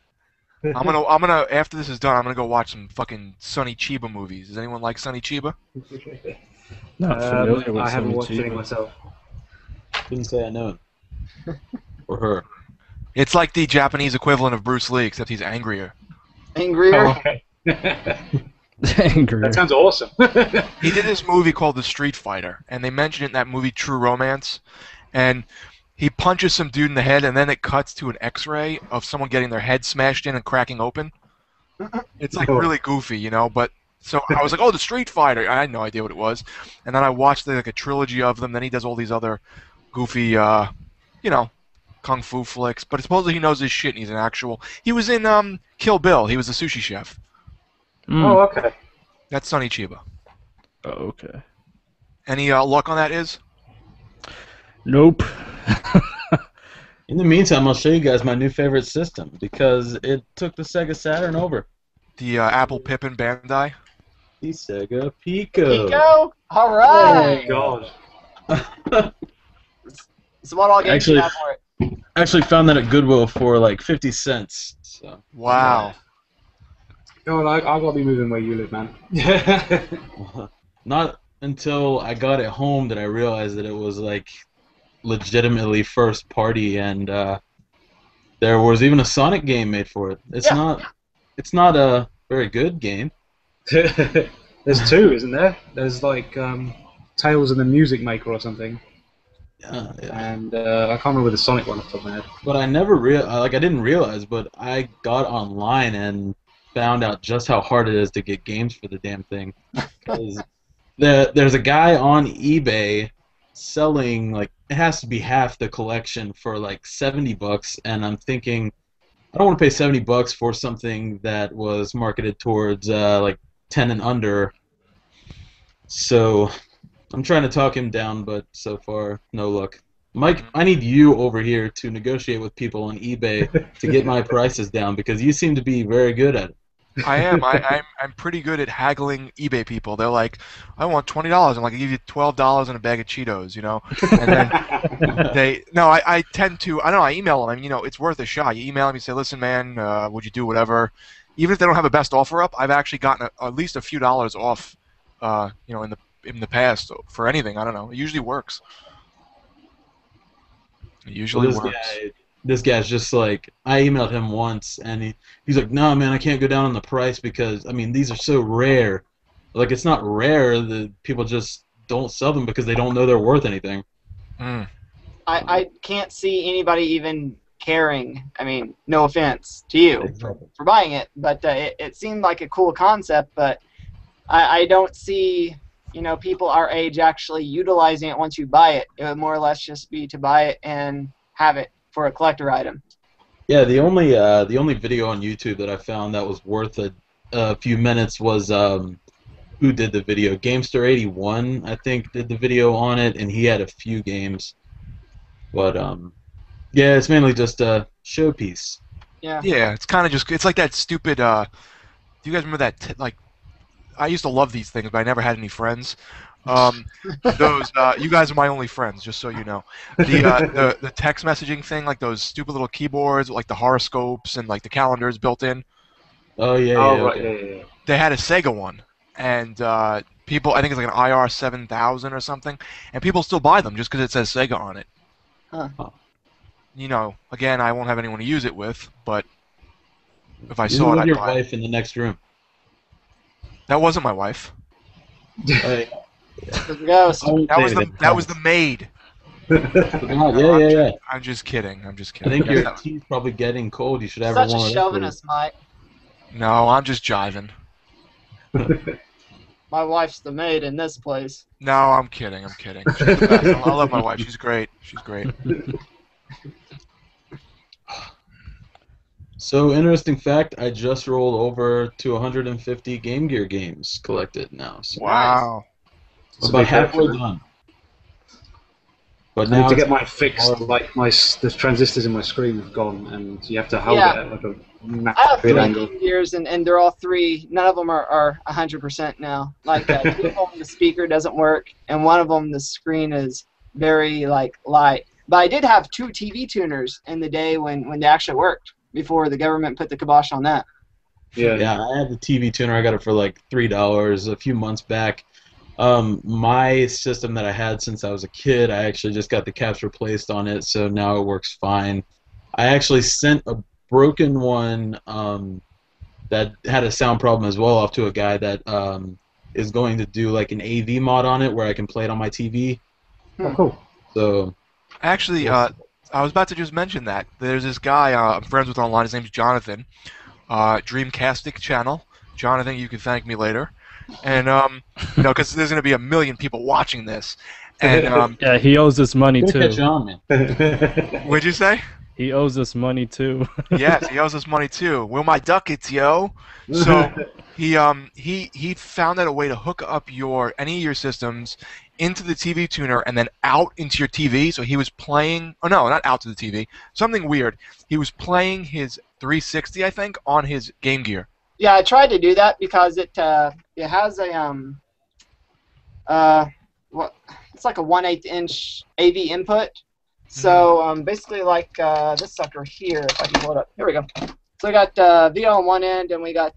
I'm gonna after this is done, I'm gonna go watch some fucking Sonny Chiba movies. Does anyone like Sonny Chiba? Not familiar with I haven't Sonny watched any Chiba. myself. Couldn't say I know him. Or her. It's like the Japanese equivalent of Bruce Lee, except he's angrier. Angrier. Oh, okay. Angry. That sounds awesome. He did this movie called The Street Fighter, and they mentioned it in that movie True Romance, and he punches some dude in the head, and then it cuts to an X-ray of someone getting their head smashed in and cracking open. It's like really goofy, but so I was like, oh, The Street Fighter. I had no idea what it was, and then I watched like a trilogy of them. Then he does all these other goofy, kung fu flicks. But supposedly he knows his shit, and he's an actual. He was in Kill Bill. He was a sushi chef. Oh, okay. That's Sonny Chiba. Oh, okay. Any luck on that, Is? Nope. In the meantime, I'll show you guys my new favorite system because it took the Sega Saturn over. The Apple Pippin Bandai. The Sega Pico. Pico. All Oh right. my god. So what all games Actually- you have for it? I actually found that at Goodwill for like 50 cents. So Wow. God, I gotta be moving where you live, man. not until I got it home did I realize that it was like legitimately first party, and there was even a Sonic game made for it. It's not a very good game. There's two, isn't there? There's like Tales of the Music Maker or something, Yeah. and I can't remember the Sonic one off the top of my head. But I never I didn't realize, but I got online and found out just how hard it is to get games for the damn thing. 'Cause there's a guy on eBay selling, like, it has to be half the collection for like $70, and I'm thinking I don't want to pay $70 for something that was marketed towards like 10 and under. So I'm trying to talk him down, but so far no luck. Mike, I need you over here to negotiate with people on eBay to get my prices down because you seem to be very good at it. I am. I'm pretty good at haggling eBay people. They're like, I want $20. I'm like, I give you $12 and a bag of Cheetos, you know. And then I tend to, I don't know. I email them. You know, it's worth a shot. You email them. You say, listen, man, would you do whatever? Even if they don't have a best offer up, I've actually gotten at least a few dollars off. You know, in the past for anything. I don't know. It usually works. It usually works. This guy's just like, I emailed him once, and he's like, no, man, I can't go down on the price because, I mean, these are so rare. Like, it's not rare. The people just don't sell them because they don't know they're worth anything. Mm. I can't see anybody even caring. I mean, no offense to you for buying it, but it seemed like a cool concept, but I don't see, you know, people our age actually utilizing it once you buy it. It would more or less just be to buy it and have it for a collector item. Yeah, the only video on YouTube that I found that was worth a few minutes was who did the video? Gamester81, I think, did the video on it, and he had a few games. But yeah, it's mainly just a showpiece. Yeah. Yeah, it's kind of just, it's like that stupid. Do you guys remember that? Like, I used to love these things, but I never had any friends. Those you guys are my only friends, just so you know. The text messaging thing, like those stupid little keyboards, like the horoscopes and like the calendars built in. Oh yeah, Oh yeah, right, okay. yeah. They had a Sega one, and people, I think it's like an IR 7000 or something, and people still buy them just because it says Sega on it. Huh. You know, again, I won't have anyone to use it with, but if I You saw it, with I'd your buy it. wife in the next room. That wasn't my wife. Hey, Ghost. I won't That say was anything. that was the maid. Yeah. I'm just kidding. I'm just I kidding. think your That's not- tea's probably getting cold. You should have Such her a one of chauvinist, Mike. No, I'm just jiving. My wife's the maid in this place. No, I'm kidding. I'm kidding. She's the best. I love my wife. She's great. She's great. So, interesting fact, I just rolled over to 150 Game Gear games collected now. So Wow. I'm about halfway done. But I need now to it's get mine fixed. Like the transistors in my screen have gone, and you have to hold Yeah. it at like a I have max 3 angle. Game Gears, and they're all 3. None of them are 100% now. Like 2 of them, the speaker doesn't work, and one of them, the screen is very like light. But I did have 2 TV tuners in the day when they actually worked before the government put the kibosh on that. Yeah. Yeah, I had the TV tuner. I got it for like $3 a few months back. My system that I had since I was a kid, I actually just got the caps replaced on it, so now it works fine. I actually sent a broken one that had a sound problem as well off to a guy that is going to do like an AV mod on it where I can play it on my TV. Oh, cool. So Actually, I was about to just mention that. There's this guy I'm friends with online. His name's Jonathan. Dreamcastic channel. Jonathan, you can thank me later. And you know, because there's going to be a million people watching this. And Yeah, he owes us money good catch too. on, man. what'd you say? He owes us money too. Yes, he owes us money too. Will my ducats, yo? So he found out a way to hook up any of your systems into the TV tuner and then out into your TV. So he was playing, oh no, not out to the TV. Something weird. He was playing his 360, I think, on his Game Gear. Yeah, I tried to do that because it has a it's like a 1/8 inch AV input. So basically like this sucker here, if I can pull it up. Here we go. So we got video on one end and we got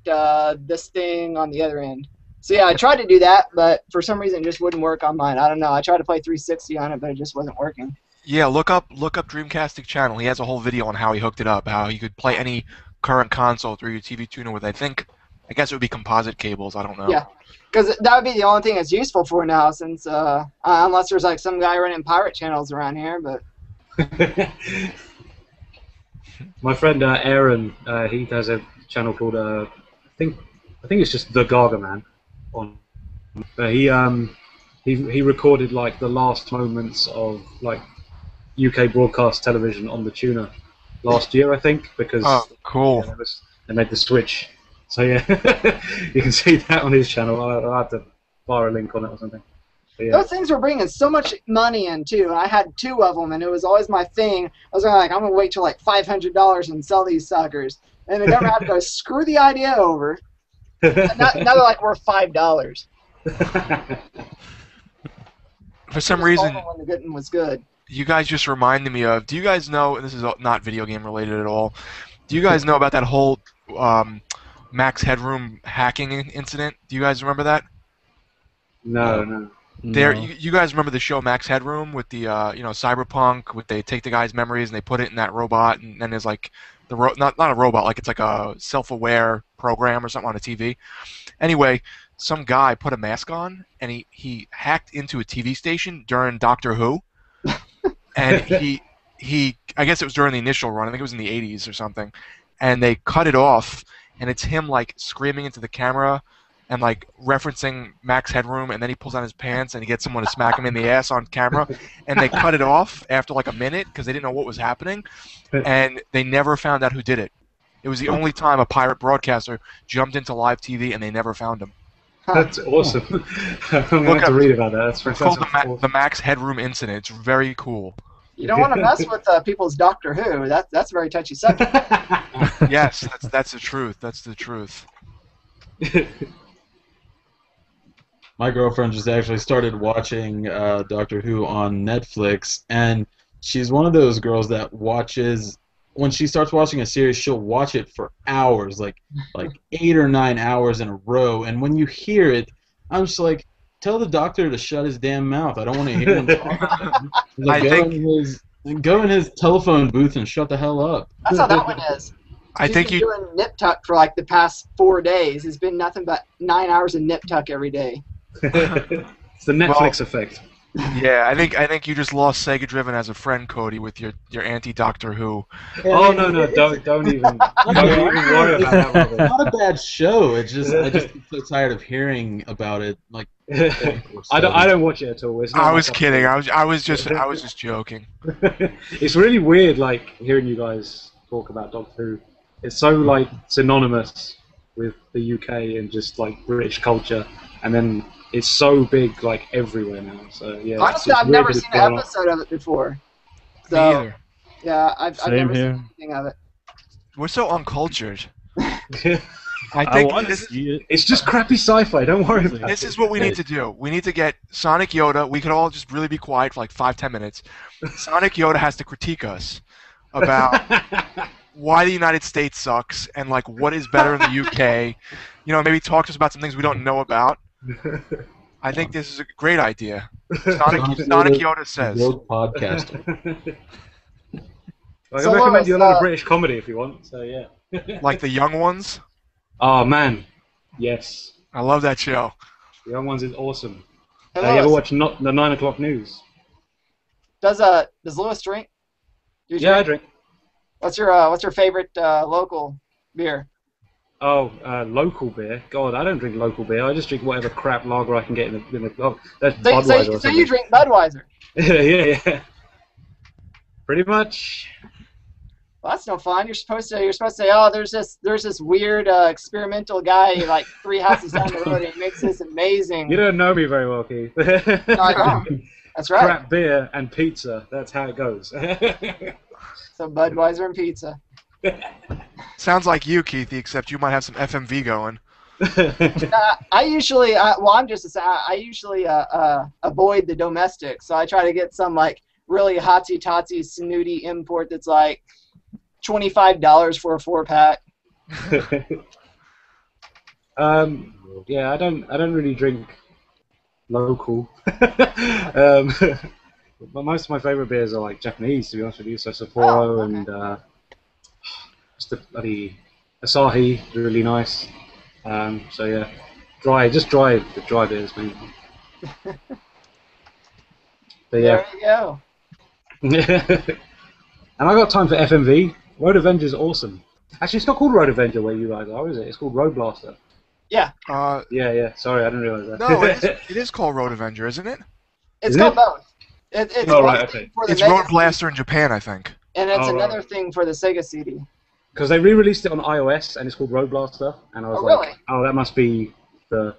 this thing on the other end. So yeah, I tried to do that, but for some reason it just wouldn't work on mine. I don't know. I tried to play 360 on it, but it just wasn't working. Yeah, look up Dreamcastic channel. He has a whole video on how he hooked it up, how you could play any current console through your TV tuner with, I guess it would be composite cables. I don't know. Yeah, because that would be the only thing it's useful for now, since unless there's like some guy running pirate channels around here, but. My friend Aaron, he has a channel called think it's just the Gaga Man. But he recorded like the last moments of like UK broadcast television on the tuner last year, I think, because cool. yeah, they made the switch. So yeah, you can see that on his channel. I'll have to fire a link on it or something. Yeah. Those things were bringing so much money in too, and I had 2 of them, and it was always my thing. I was like, I'm gonna wait till like $500 and sell these suckers, and the government had to go screw the idea over. Now they're like worth $5. For some reason, when the good one was good. You guys just reminded me of. Do you guys know? And this is not video game related at all. Do you guys know about that whole Max Headroom hacking incident? Do you guys remember that? No. There, you guys remember the show Max Headroom with the Cyberpunk? With they take the guy's memories and they put it in that robot, and then there's like not a robot, like it's like a self-aware program or something on a TV. Anyway, some guy put a mask on and he hacked into a TV station during Doctor Who, and he I guess it was during the initial run. I think it was in the 80s or something, and they cut it off, and it's him like screaming into the camera and like referencing Max Headroom, and then he pulls down his pants and he gets someone to smack him in the ass on camera, and they cut it off after like a minute because they didn't know what was happening, and they never found out who did it. It was the only time a pirate broadcaster jumped into live TV and they never found him. That's awesome. I'm going to have to read about that. That's it's called the Max Headroom incident. It's very cool. You don't want to mess with people's Doctor Who. That's a very touchy subject. Yes, that's the truth. That's the truth. My girlfriend just actually started watching Doctor Who on Netflix, and she's one of those girls that watches. When she starts watching a series, she'll watch it for hours, like 8 or 9 hours in a row. And when you hear it, I'm just like, tell the doctor to shut his damn mouth. I don't want to hear him talk. Like, go in his telephone booth and shut the hell up. That's how that one is. She's been doing nip tuck for like the past 4 days. It's been nothing but 9 hours of nip tuck every day. It's the Netflix effect. Yeah, I think you just lost Sega Driven as a friend, Cody, with your anti-Doctor Who. Oh no, don't even worry about that, Robert. It's not a bad show. It's just I just get so tired of hearing about it. Like I don't watch it at all. I was kidding. I was just joking. It's really weird, like hearing you guys talk about Doctor Who. It's so like synonymous with the UK and just like British culture, and then it's so big like everywhere now. So yeah. Honestly, I've never seen an episode of it before. So, Me either. Yeah, I've never seen anything of it. We're so uncultured. I think want to see it. It's just crappy sci-fi. Don't worry about it. This is what we need to do. We need to get Sonic Yoda. We could all just really be quiet for like 5-10 minutes. Sonic Yoda has to critique us about why the United States sucks and like what is better in the UK. You know, maybe talk to us about some things we don't know about. I think this is a great idea. Sonic Yoda says. Podcaster. I recommend you a lot of British comedy if you want. So yeah. Like the Young Ones. Oh man, yes. I love that show. The Young Ones is awesome. Hey, You ever watch the 9 o'clock news? Does Lewis drink? I drink. What's your favorite local beer? Oh, local beer. God, I don't drink local beer. I just drink whatever crap lager I can get in the that's Budweiser. So you drink Budweiser? yeah. Pretty much. Well, that's no fun. You're supposed to say, oh, there's this weird experimental guy like 3 houses down the road, and he makes this amazing. You don't know me very well, Keith. No, I don't. That's right. Crap beer and pizza. That's how it goes. So Budweiser and pizza. Sounds like you, Keithy, except you might have some FMV going. I usually, I'm just I usually avoid the domestic, so I try to get some like really hotsy-totsy, snooty import that's like $25 for a 4-pack. Yeah, I don't really drink local. But most of my favorite beers are like Japanese, to be honest with you. So Sapporo and just the bloody Asahi, really nice. So yeah, the dry beers, man. But yeah. There you go. And I got time for FMV. Road Avengers is awesome. Actually, it's not called Road Avenger where you guys are, is it? It's called Road Blaster. Yeah, Yeah. Sorry, I didn't realize that. No, it is called Road Avenger, isn't it? it's Isn't called it? both. It's Oh, one right, thing okay. for the It's Mega Road CD, Blaster in Japan, I think. and it's Oh, another right. thing for the Sega CD. Because they re-released it on iOS and it's called Road Blaster, and I was Oh, like, really? oh, that must be the.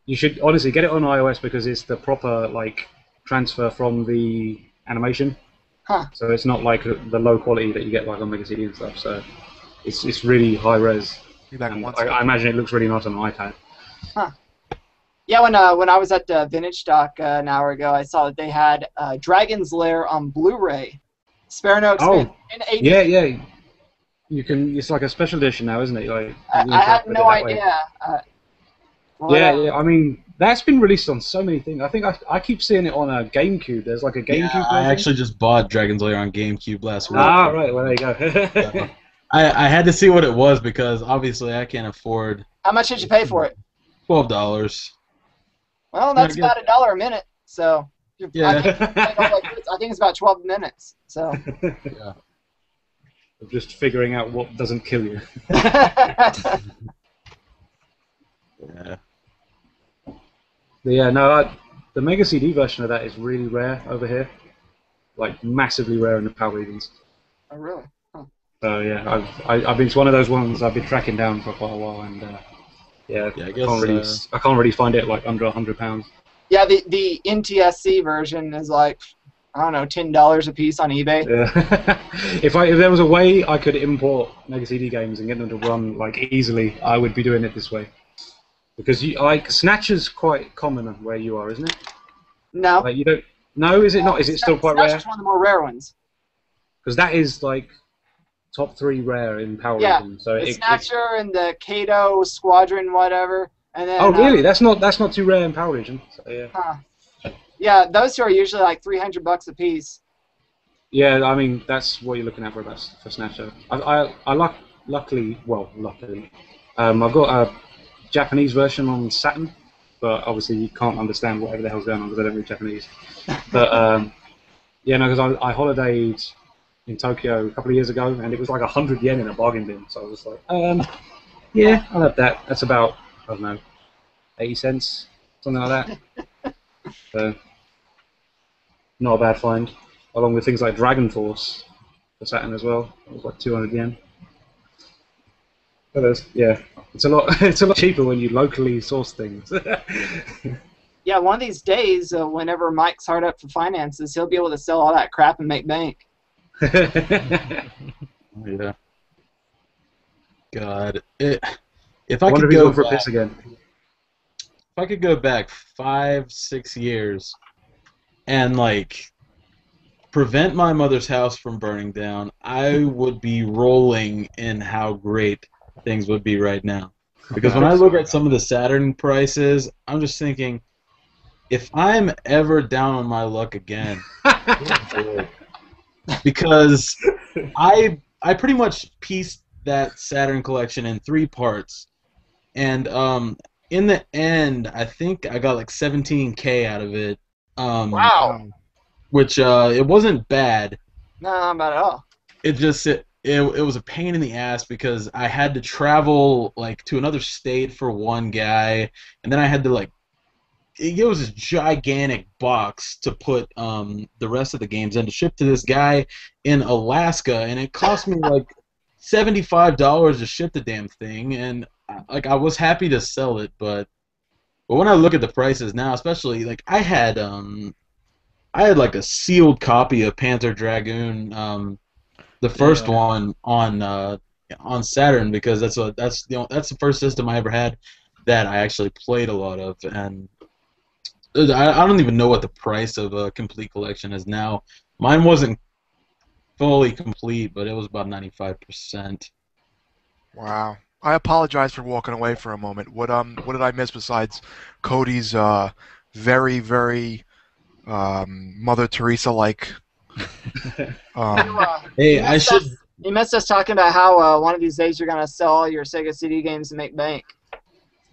You should honestly get it on iOS because it's the proper like transfer from the animation. Huh. So it's not like the low quality that you get like on Mega CD and stuff. So it's really high res. Be back in And one I second. imagine it looks really nice on an iPad. Yeah, when I was at the Vintage Stock an hour ago, I saw that they had Dragon's Lair on Blu-ray. Spare no expense. In 80. Yeah. You can. It's like a special edition now, isn't it? Like I had no idea. Yeah. I mean, that's been released on so many things. I think I keep seeing it on a GameCube. There's like a GameCube Yeah, I version. actually just bought Dragon's Lair on GameCube last week. Ah, right. Well, there you go. I had to see what it was because obviously I can't afford How much did you pay for it? $12. Well, that's Not about $1 a minute. So Yeah. I think it's about 12 minutes. So Yeah. Just figuring out what doesn't kill you. Yeah. But yeah, no, the Mega CD version of that is really rare over here. Like, massively rare in the PAL regions. Oh, really? Huh. So yeah, I've been, it's one of those ones I've been tracking down for quite a while, and Yeah, I I guess, can't really find it like under £100. Yeah, the NTSC version is like, I don't know, $10 a piece on eBay. Yeah. If there was a way I could import Mega CD games and get them to run like easily, I would be doing it this way. Because Snatcher's quite common where you are, isn't it? No. Like you don't. No, is it not? Is it still quite rare? Snatcher's one of the more rare ones. Because that is like top 3 rare in Power Yeah, Region. So the Snatcher and the Kato Squadron, whatever. And then, oh really? That's not too rare in Power Region. So, yeah. Yeah, those two are usually like $300 a piece. Yeah, I mean that's what you're looking at for Snatcher. Luckily, I've got a Japanese version on Saturn, but obviously you can't understand whatever the hell's going on because I don't read Japanese. But yeah, no, because I holidayed in Tokyo a couple of years ago, and it was like 100 yen in a bargain bin. So I was like, yeah, I'll have that. That's about, I don't know, 80 cents, something like that. So not a bad find, along with things like Dragon Force for Saturn as well. It was like 200 yen. But yeah, it's a lot cheaper when you locally source things. Yeah, one of these days, whenever Mike's hard up for finances, he'll be able to sell all that crap and make bank. Yeah. God, if I I wonder could if he's go going for a back, piss again. if I could go back 5-6 years and like prevent my mother's house from burning down, I would be rolling in how great things would be right now. Because when I look at some of the Saturn prices, I'm just thinking, if I'm ever down on my luck again, because I pretty much pieced that Saturn collection in 3 parts, and in the end, I think I got like 17K out of it. Wow. Which it wasn't bad. No, not bad at all. It just it was a pain in the ass because I had to travel like to another state for one guy, and then I had to like it was this gigantic box to put the rest of the games in to ship to this guy in Alaska, and it cost me like $75 to ship the damn thing, and like I was happy to sell it, but when I look at the prices now, especially like I had like a sealed copy of Panzer Dragoon, the first one on Saturn, because that's the first system I ever had that I actually played a lot of, and I don't even know what the price of a complete collection is now. Mine wasn't fully complete, but it was about 95%. Wow. I apologize for walking away for a moment. What did I miss besides Cody's very, very Mother Teresa-like? Hey, I should. You missed us talking about how one of these days you're going to sell all your Sega CD games and make bank.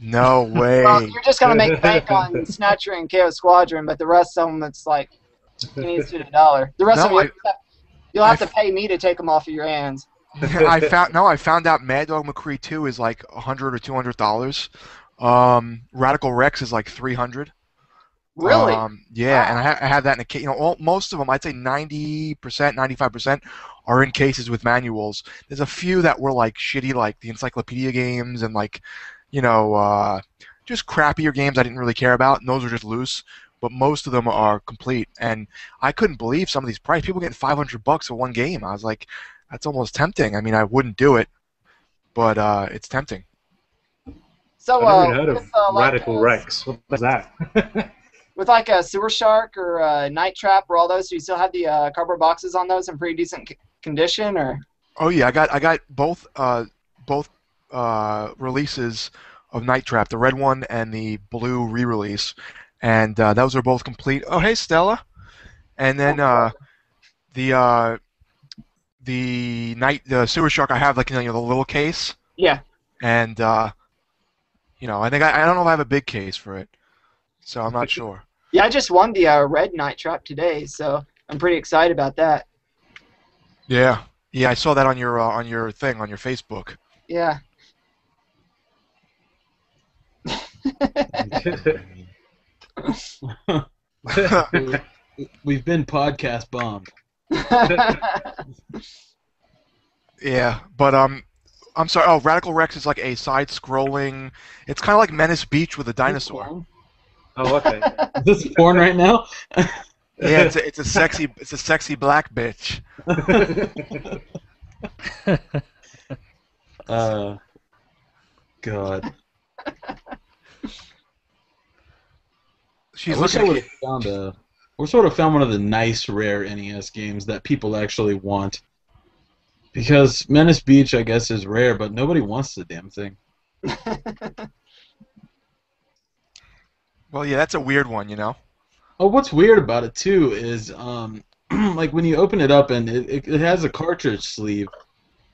No way. Well, you're just going to make bank on Snatcher and KO Squadron, but the rest of them, it's like, you need to $1. The rest of them, you'll have to pay me to take them off of your hands. I found out Mad Dog McCree 2 is like $100 or $200. Radical Rex is like 300. Really? Yeah, and Wow. I have that in a case. Most of them, I'd say 90%, 95% are in cases with manuals. There's a few that were like shitty, like the encyclopedia games and like, you know, just crappier games I didn't really care about, and those are just loose. But most of them are complete, and I couldn't believe some of these prices. People getting $500 for one game. I was like, that's almost tempting. I mean, I wouldn't do it, but it's tempting. So, I never even heard of with Radical Rex. What was that? with like a Sewer Shark or a Night Trap or all those, do you still have the cardboard boxes on those in pretty decent condition, or? Oh yeah, I got both releases of Night Trap, the red one and the blue re-release, and those are both complete. Oh hey Stella, and then the the Sewer Shark I have like the little case, Yeah. and I think I don't know if I have a big case for it, so I'm not sure. Yeah, I just won the red Night Trap today, so I'm pretty excited about that. Yeah, yeah, I saw that on your thing on your Facebook. Yeah. We've been podcast bombed. Yeah, but I'm sorry. Oh, Radical Rex is like a side-scrolling. It's kind of like Menace Beach with a dinosaur. Oh, okay. Is this porn right now? Yeah, it's a sexy black bitch. God. She's I wish I looking would at have found or sort of found one of the nice rare NES games that people actually want. Because Menace Beach, I guess, is rare, but nobody wants the damn thing. Well, yeah, that's a weird one, you know. Oh, what's weird about it too is, like when you open it up and it has a cartridge sleeve,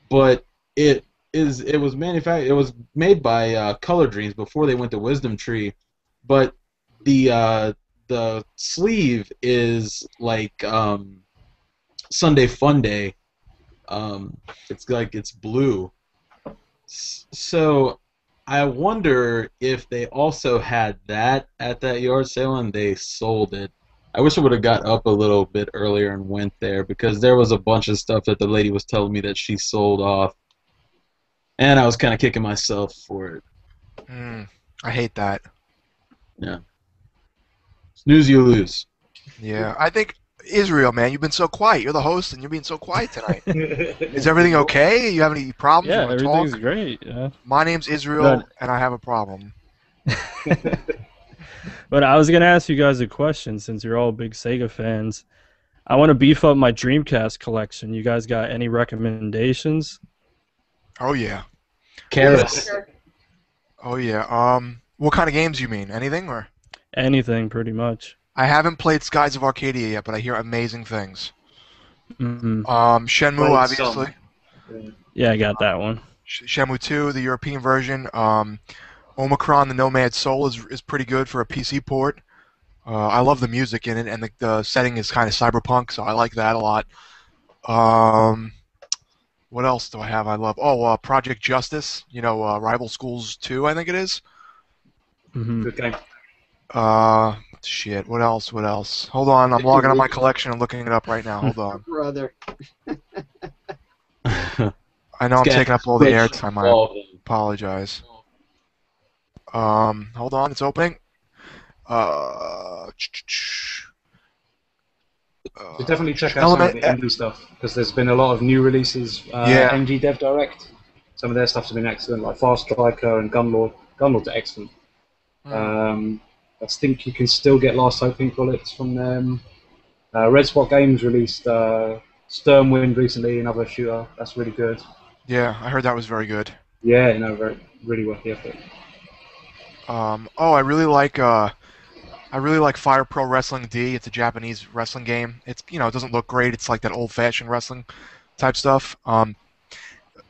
but it was made by Color Dreams before they went to Wisdom Tree, but the sleeve is like Sunday Fun Day. It's like it's blue. So I wonder if they also had that at that yard sale and they sold it. I wish I would have got up a little bit earlier and went there because there was a bunch of stuff that the lady was telling me that she sold off. And I was kind of kicking myself for it. I hate that. Yeah. Snooze, you lose. Yeah, I think Israel, man, you've been so quiet. You're the host, and you're being so quiet tonight. Is everything okay? You have any problems? Yeah, You want to everything's talk? great. Yeah. My name's Israel, Good. and I have a problem. But I was gonna ask you guys a question since you're all big Sega fans. I want to beef up my Dreamcast collection. You guys got any recommendations? Oh yeah. Karis. Oh yeah. What kind of games you mean? Anything or? Anything, pretty much. I haven't played Skies of Arcadia yet, but I hear amazing things. Mm-hmm. Shenmue, Played obviously. some. Yeah, I got that one. Shenmue 2, the European version. Omicron, the Nomad Soul is pretty good for a PC port. I love the music in it, and the setting is kind of cyberpunk, so I like that a lot. What else do I have I love? Oh, Project Justice, Rival Schools 2, I think it is. Mm-hmm. Good game. Shit, what else? Hold on, I'm logging on my collection and looking it up right now. Hold on. Brother. I know I'm taking up all the airtime. I apologize. Hold on, it's opening. So definitely check out some of the indie stuff because there's been a lot of new releases. MG Dev Direct. Some of their stuff's been excellent, like Fast Striker and Gunlord. Gunlord's are excellent. I think you can still get Last Hope Pink Bullets from them. Red Spot Games released Sternwind recently, another shooter. That's really good. Yeah, I heard that was very good. Yeah, really worth the effort. I really like Fire Pro Wrestling D. It's a Japanese wrestling game. It doesn't look great. It's like that old-fashioned wrestling type stuff.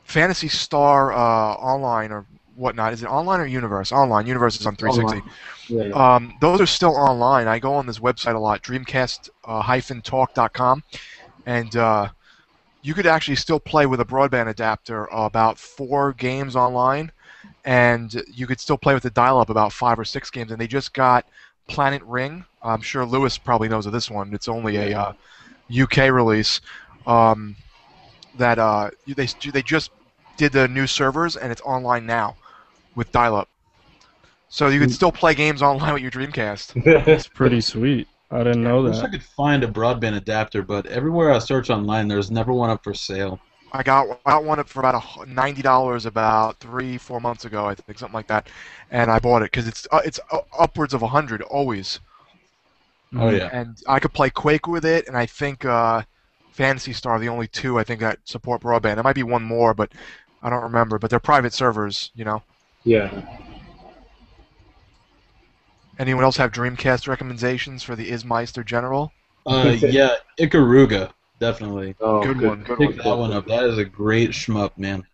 Phantasy Star Online or whatnot. Is it online or Universe? Online. Universe is on 360. Online. Yeah. Those are still online. I go on this website a lot, Dreamcast-talk.com, and you could actually still play with a broadband adapter about 4 games online, and you could still play with the dial-up about 5 or 6 games. And they just got Planet Ring. I'm sure Lewis probably knows of this one. It's only a UK release. They just did the new servers, and it's online now with dial-up. So you can still play games online with your Dreamcast. It's pretty sweet. I didn't know I wish I that. could find a broadband adapter, but everywhere I search online, there's never one up for sale. I got one for about $90 about 3-4 months ago, I think, something like that, and I bought it because it's upwards of 100 always. Oh yeah. And I could play Quake with it, and I think Phantasy Star are the only 2 I think that support broadband. There might be one more, but I don't remember. But they're private servers, you know. Yeah. Anyone else have Dreamcast recommendations for the Ismeister General? Yeah, Ikaruga, definitely. Oh, Good one, good Pick that one up. That is a great shmup, man.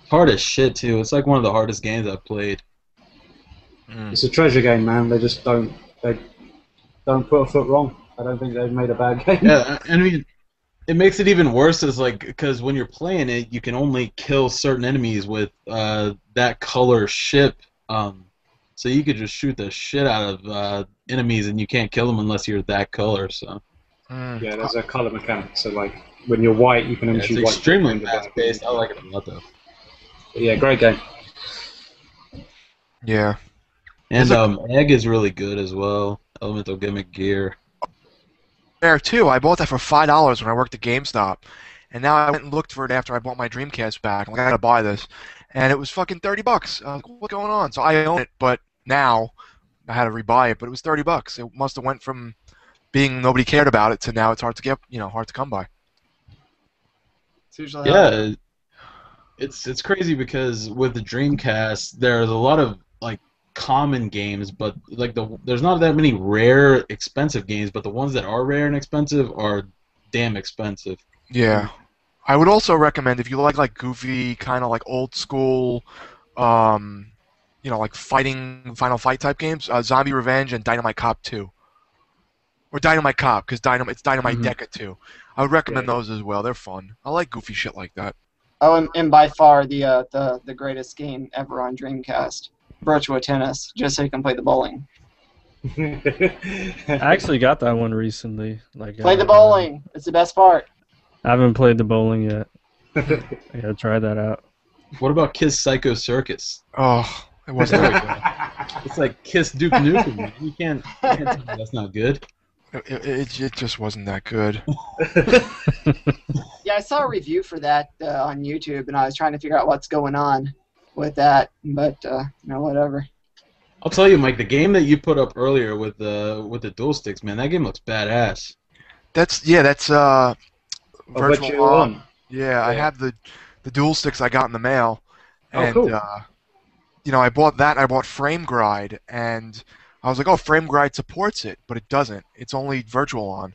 Hard as shit too. It's like one of the hardest games I've played. It's a treasure game, man. They just don't put a foot wrong. I don't think they've made a bad game. Yeah, I mean, it makes it even worse is like because when you're playing it, you can only kill certain enemies with that color ship. So you could just shoot the shit out of enemies, and you can't kill them unless you're that color. So Yeah, there's a color mechanic. So like when you're white, you can only it's shoot white. extremely fast-paced. I like it a lot, though. But yeah, great game. Yeah. And Egg is really good as well. Elemental Gimmick Gear. There too. I bought that for $5 when I worked at GameStop, and now I went and looked for it after I bought my Dreamcast back. I'm like, I gotta buy this, and it was fucking $30. I was like, what's going on? So I own it, but now I had to rebuy it. But it was $30. It must have went from being nobody cared about it to now it's hard to get, hard to come by. It's usually Yeah, it's crazy because with the Dreamcast, there's a lot of like common games, but like there's not that many rare, expensive games. But the ones that are rare and expensive are damn expensive. Yeah. I would also recommend if you like goofy, kind of like old school, like fighting Final Fight type games, Zombie Revenge and Dynamite Cop 2. Or Dynamite Cop, because it's Dynamite Deca 2. I would recommend those as well. They're fun. I like goofy shit like that. Oh, and by far the greatest game ever on Dreamcast, Virtua Tennis, just so you can play the bowling. I actually got that one recently. Play the bowling. It's the best part. I haven't played the bowling yet. I gotta try that out. What about Kiss Psycho Circus? Oh, it wasn't There we good. go. It's like Kiss Duke Nukem. You can't tell me that's not good. It just wasn't that good. Yeah, I saw a review for that on YouTube, and I was trying to figure out what's going on with that, but whatever. I'll tell you, Mike, the game that you put up earlier with the dual sticks, man, that game looks badass. That's Virtual On. Yeah, I have the dual sticks I got in the mail, and cool. I bought that. I bought Frame Gride, and I was like, oh, Frame Gride supports it, but it doesn't. It's only Virtual On.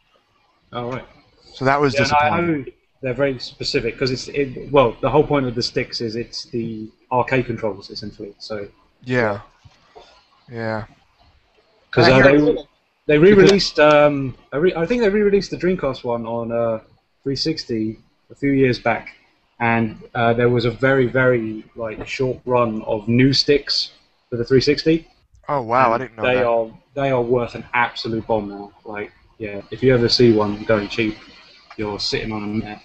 Oh right. So that was disappointing. I know they're very specific because the whole point of the sticks is it's the arcade controls essentially. So Yeah. because they re-released I think they re-released the Dreamcast one on 360 a few years back, and there was a very very short run of new sticks for the 360. Oh wow, I didn't know that. They are worth an absolute bomb now. If you ever see one going cheap, you're sitting on a net.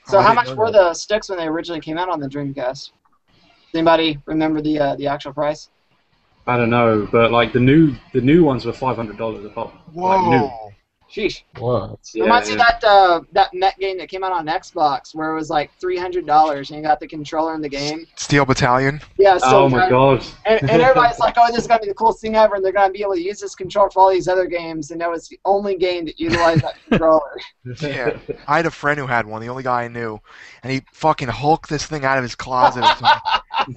So I how didn't much know were that. the sticks when they originally came out on the Dreamcast? Does anybody remember the actual price? I don't know, but the new ones were $500 a pop. Whoa. New. Sheesh. What? Reminds me of that Met game that came out on Xbox where it was like $300 and you got the controller in the game. Steel Battalion. Yeah. So Oh my god. And everybody's like, oh, this is going to be the coolest thing ever, and they're going to be able to use this controller for all these other games, and that was the only game that utilized that controller. Yeah. I had a friend who had one, the only guy I knew, and he fucking hulked this thing out of his closet or something.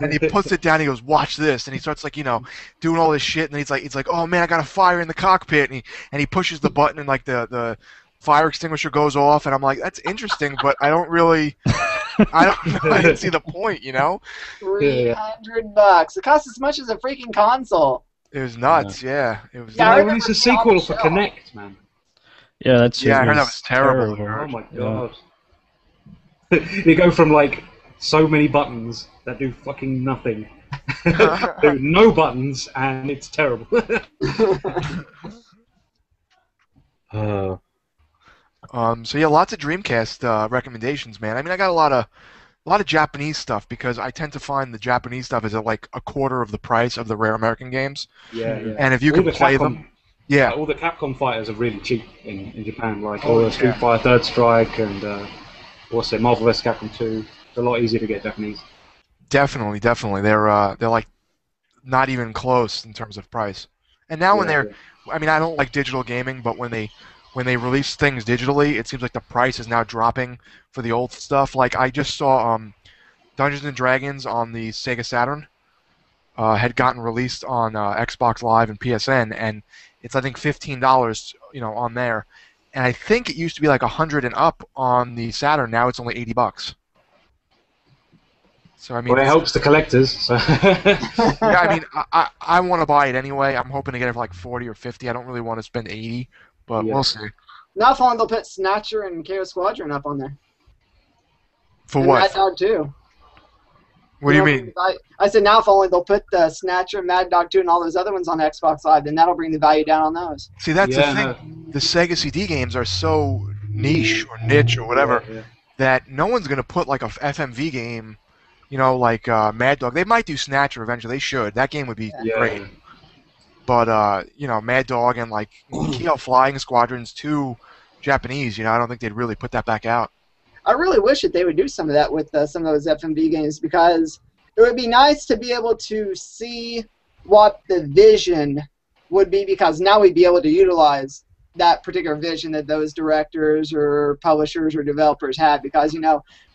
And he puts it down, he goes, watch this, and he starts doing all this shit, and he's like, oh man, I got a fire in the cockpit, and he pushes the button, and the fire extinguisher goes off, and I'm like, that's interesting, but I don't know, I didn't see the point, $300. It costs as much as a freaking console. It was nuts, yeah. It was. Yeah, I They remember released a seeing all sequel the for show. Connect, man. Yeah, that shit Yeah, I heard that was was terrible. Oh my Yeah. god. You go from like so many buttons that do fucking nothing to no buttons, and it's terrible. Uh, So yeah, lots of Dreamcast recommendations, man. I mean, I got a lot of Japanese stuff because I tend to find the Japanese stuff is at like a quarter of the price of the rare American games. Yeah, yeah. And if you All can the play Capcom, them, yeah, all the Capcom fighters are really cheap in Japan. Like Oh, all the Street yeah. Fighter Third Strike and what's it, Marvel vs. Capcom 2. It's a lot easier to get Japanese. definitely, definitely. They're like not even close in terms of price. And now when Yeah, they're, I mean, I don't like digital gaming, but when they release things digitally, it seems like the price is now dropping for the old stuff. Like I just saw Dungeons and Dragons on the Sega Saturn had gotten released on Xbox Live and PSN, and it's I think $15, on there. And I think it used to be like 100 and up on the Saturn. Now it's only $80. So I mean, well, it helps the collectors. So. yeah, I mean, I want to buy it anyway. I'm hoping to get it for like 40 or 50. I don't really want to spend 80, but Yeah. we'll see. Now, if only they'll put Snatcher and KO Squadron up on there. For And what? Mad Dog 2. What do you mean? I said now if only they'll put the Snatcher, Mad Dog 2, and all those other ones on Xbox Live, then that'll bring the value down on those. See, that's Yeah, the thing. The Sega CD games are so niche or niche or whatever Yeah. that no one's going to put like a FMV game, like Mad Dog. They might do Snatcher eventually. They should. That game would be Yeah. great. But, Mad Dog and like KO Flying Squadrons 2 Japanese, I don't think they'd really put that back out. I really wish that they would do some of that with some of those FMV games because it would be nice to be able to see what the vision would be because now we'd be able to utilize that particular vision that those directors or publishers or developers had because,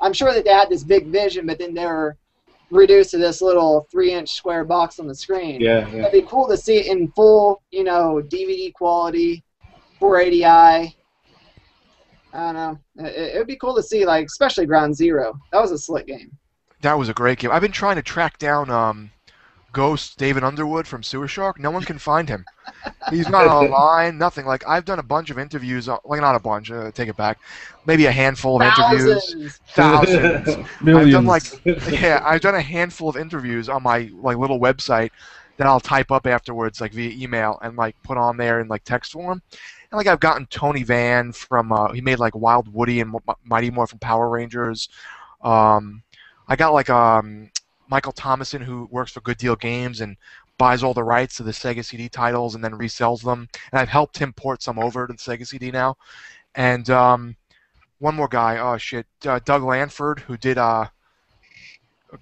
I'm sure that they had this big vision, but then they were reduced to this little 3-inch square box on the screen. Yeah. It'd be cool to see it in full, DVD quality, 480i. I don't know. It would be cool to see, like, especially Ground Zero. That was a slick game. That was a great game. I've been trying to track down Ghost David Underwood from Sewer Shark. No one can find him. He's not online, nothing. Like, I've done a bunch of interviews. Like, not a bunch. Take it back. Maybe a handful of interviews. Thousands. Millions. I've done a handful of interviews on my, little website that I'll type up afterwards, via email and, put on there in, text form. And, I've gotten Tony Van from, he made, Wild Woody and Mighty Morphin Power Rangers. I got, Michael Thomason, who works for Good Deal Games and buys all the rights to the Sega CD titles and then resells them. And I've helped him port some over to the Sega CD now. And one more guy, Doug Lanford, who did,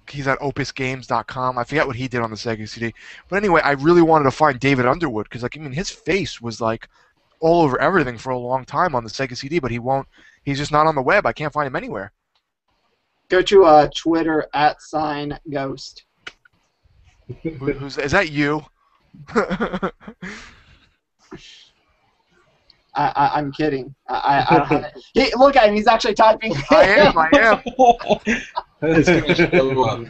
he's at opusgames.com. I forget what he did on the Sega CD. But anyway, I really wanted to find David Underwood because, his face was, all over everything for a long time on the Sega CD, but he's just not on the web. I can't find him anywhere. Go to Twitter @Ghost. Is that you? I'm kidding. I don't have it. Look at him. He's actually typing. I am. it's gonna show up.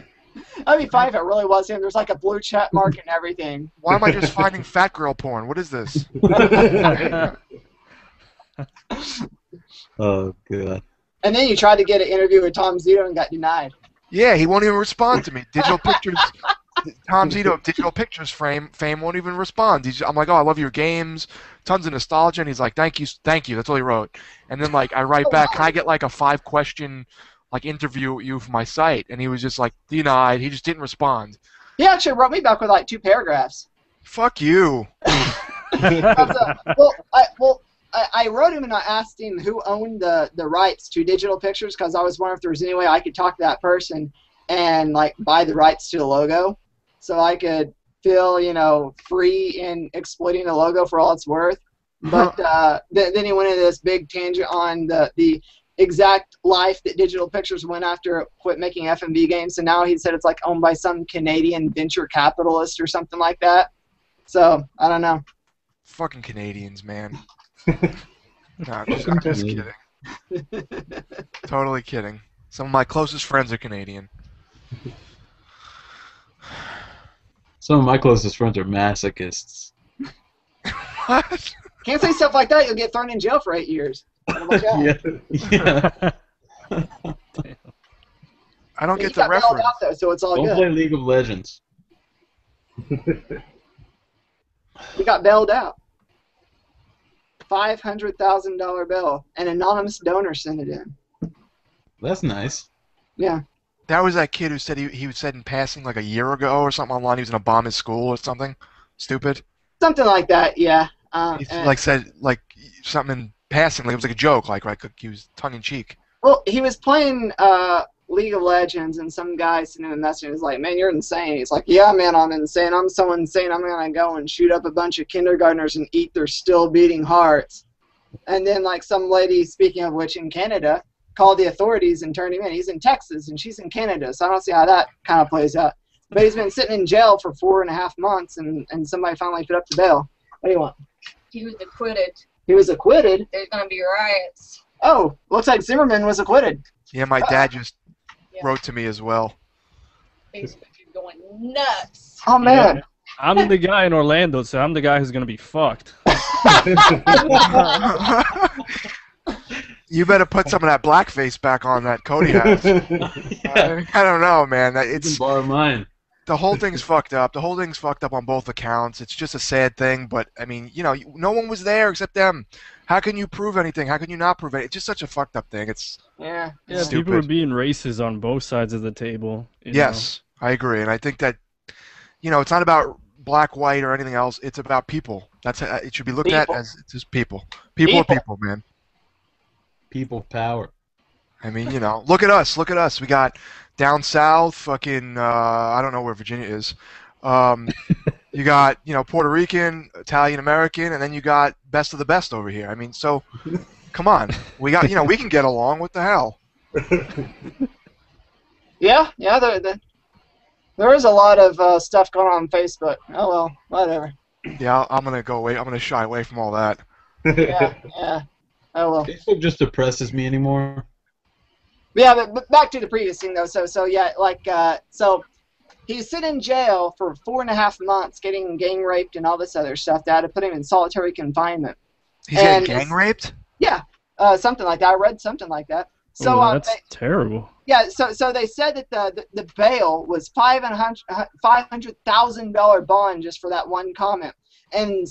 That'd be fine if it really was him. There's a blue chat mark and everything. Why am I just finding fat girl porn? What is this? Oh god. And then you tried to get an interview with Tom Zito and got denied. Yeah, he won't even respond to me. Digital Pictures, Tom Zito, Digital Pictures fame won't even respond. I'm like, oh, I love your games, tons of nostalgia, and he's like, thank you. That's all he wrote. And then I write back, can I get a 5-question interview with you for my site? And he was just denied. He just didn't respond. He actually wrote me back with 2 paragraphs. Fuck you. I wrote him and I asked him who owned the rights to Digital Pictures because I was wondering if there was any way I could talk to that person and buy the rights to the logo so I could feel free in exploiting the logo for all it's worth. But then he went into this big tangent on the exact life that Digital Pictures went after it quit making FMV games. And now he said it's owned by some Canadian venture capitalist or something like that. So I don't know. Fucking Canadians, man. No, I'm just kidding. Totally kidding. Some of my closest friends are Canadian. Some of my closest friends are masochists. What? Can't say stuff like that. You'll get thrown in jail for 8 years. Watch out. Yeah. I don't He get the got bailed reference. out though, so it's all Don't good. play League of Legends. He got bailed out. $500,000 bail. An anonymous donor sent it in. That's nice. Yeah. That was that kid who said he said in passing like a year ago or something online he was going to bomb his school or something stupid. Something like that, yeah. He like said like something in passing, like it was like a joke, like he was tongue in cheek. Well, he was playing League of Legends, and some guy sent him a message. He's like, "Man, you're insane." He's like, "Yeah, man, I'm insane. I'm so insane. I'm gonna go and shoot up a bunch of kindergartners and eat their still beating hearts." And then, like, some lady, speaking of which, in Canada, called the authorities and turned him in. He's in Texas, and she's in Canada, so I don't see how that kind of plays out. But he's been sitting in jail for 4.5 months, and somebody finally put up the bail. What do you want? He was acquitted. He was acquitted. There's gonna be riots. Oh, looks like Zimmerman was acquitted. Yeah, my dad just Yeah. wrote to me as well. Facebook is going nuts. Oh man. I'm the guy in Orlando, so I'm the guy who's gonna be fucked. You better put some of that blackface back on that Cody has. Yeah. I don't know, man. You can It's borrow mine. the whole thing's fucked up. The whole thing's fucked up on both accounts. It's just a sad thing, but I mean, you know, no one was there except them. How can you prove anything? How can you not prove it? It's just such a fucked up thing. It's Yeah. Yeah, Stupid. people are being racist on both sides of the table. you know. yes, I agree, and I think that it's not about black, white, or anything else. It's about people. That's how it should be looked at People. as it's just people. People are People. people, man. People power. I mean, look at us. Look at us. We got down south, fucking, I don't know where Virginia is. You got, Puerto Rican, Italian American, and then you got best of the best over here. I mean, so, come on. We got, we can get along. What the hell? Yeah. There is a lot of stuff going on Facebook. Oh well, whatever. Yeah, I'm gonna go away. I'm gonna shy away from all that. Yeah. Oh well. Facebook just depresses me anymore. Yeah, but back to the previous thing though. So yeah, so he's sitting in jail for 4.5 months, getting gang raped and all this other stuff. They had to put him in solitary confinement. He's And getting gang raped? Yeah, something like that. I read something like that. So Oh, that's terrible. yeah, so they said that the bail was $500,000 bond just for that one comment, and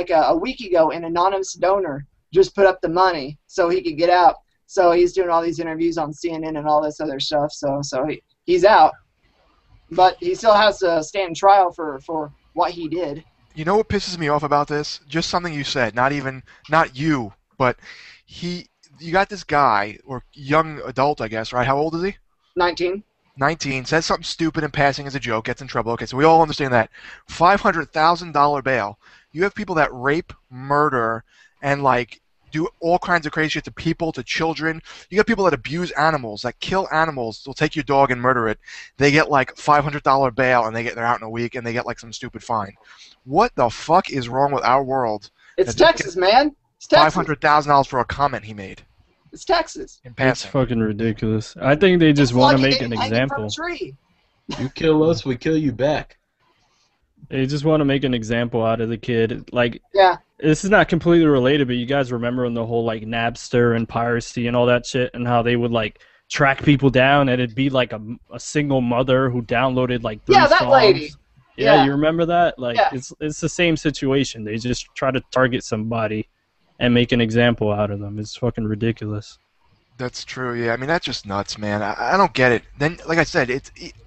a week ago, an anonymous donor just put up the money so he could get out. So he's doing all these interviews on CNN and all this other stuff. So he's out, but he still has to stand trial for what he did. You know what pisses me off about this? Just something you said. Not you, but you got this guy, or young adult, I guess, right? How old is he? 19. 19, says something stupid in passing as a joke, gets in trouble. Okay, so we all understand that. $500,000 bail. You have people that rape, murder, and, do all kinds of crazy shit to people, to children. You got people that abuse animals, that kill animals. They'll take your dog and murder it. They get, $500 bail, and they're out in a week, and they get, some stupid fine. What the fuck is wrong with our world? It's That Texas, man. It's Texas. $500,000 for a comment he made It's Texas. in It's passing. fucking ridiculous. I think they just It's want to like make it an didn't hang it from example. a tree. You kill us, we kill you back. They just want to make an example out of the kid. Yeah. This is not completely related, but you guys remember when the whole Napster and piracy and all that shit, and how they would track people down, and it'd be a single mother who downloaded 3 Yeah, that songs. lady. Yeah, Yeah. you remember that? Yeah. It's the same situation. They just try to target somebody and make an example out of them. It's fucking ridiculous. That's true. Yeah, I mean that's just nuts, man. I don't get it. Then, like I said,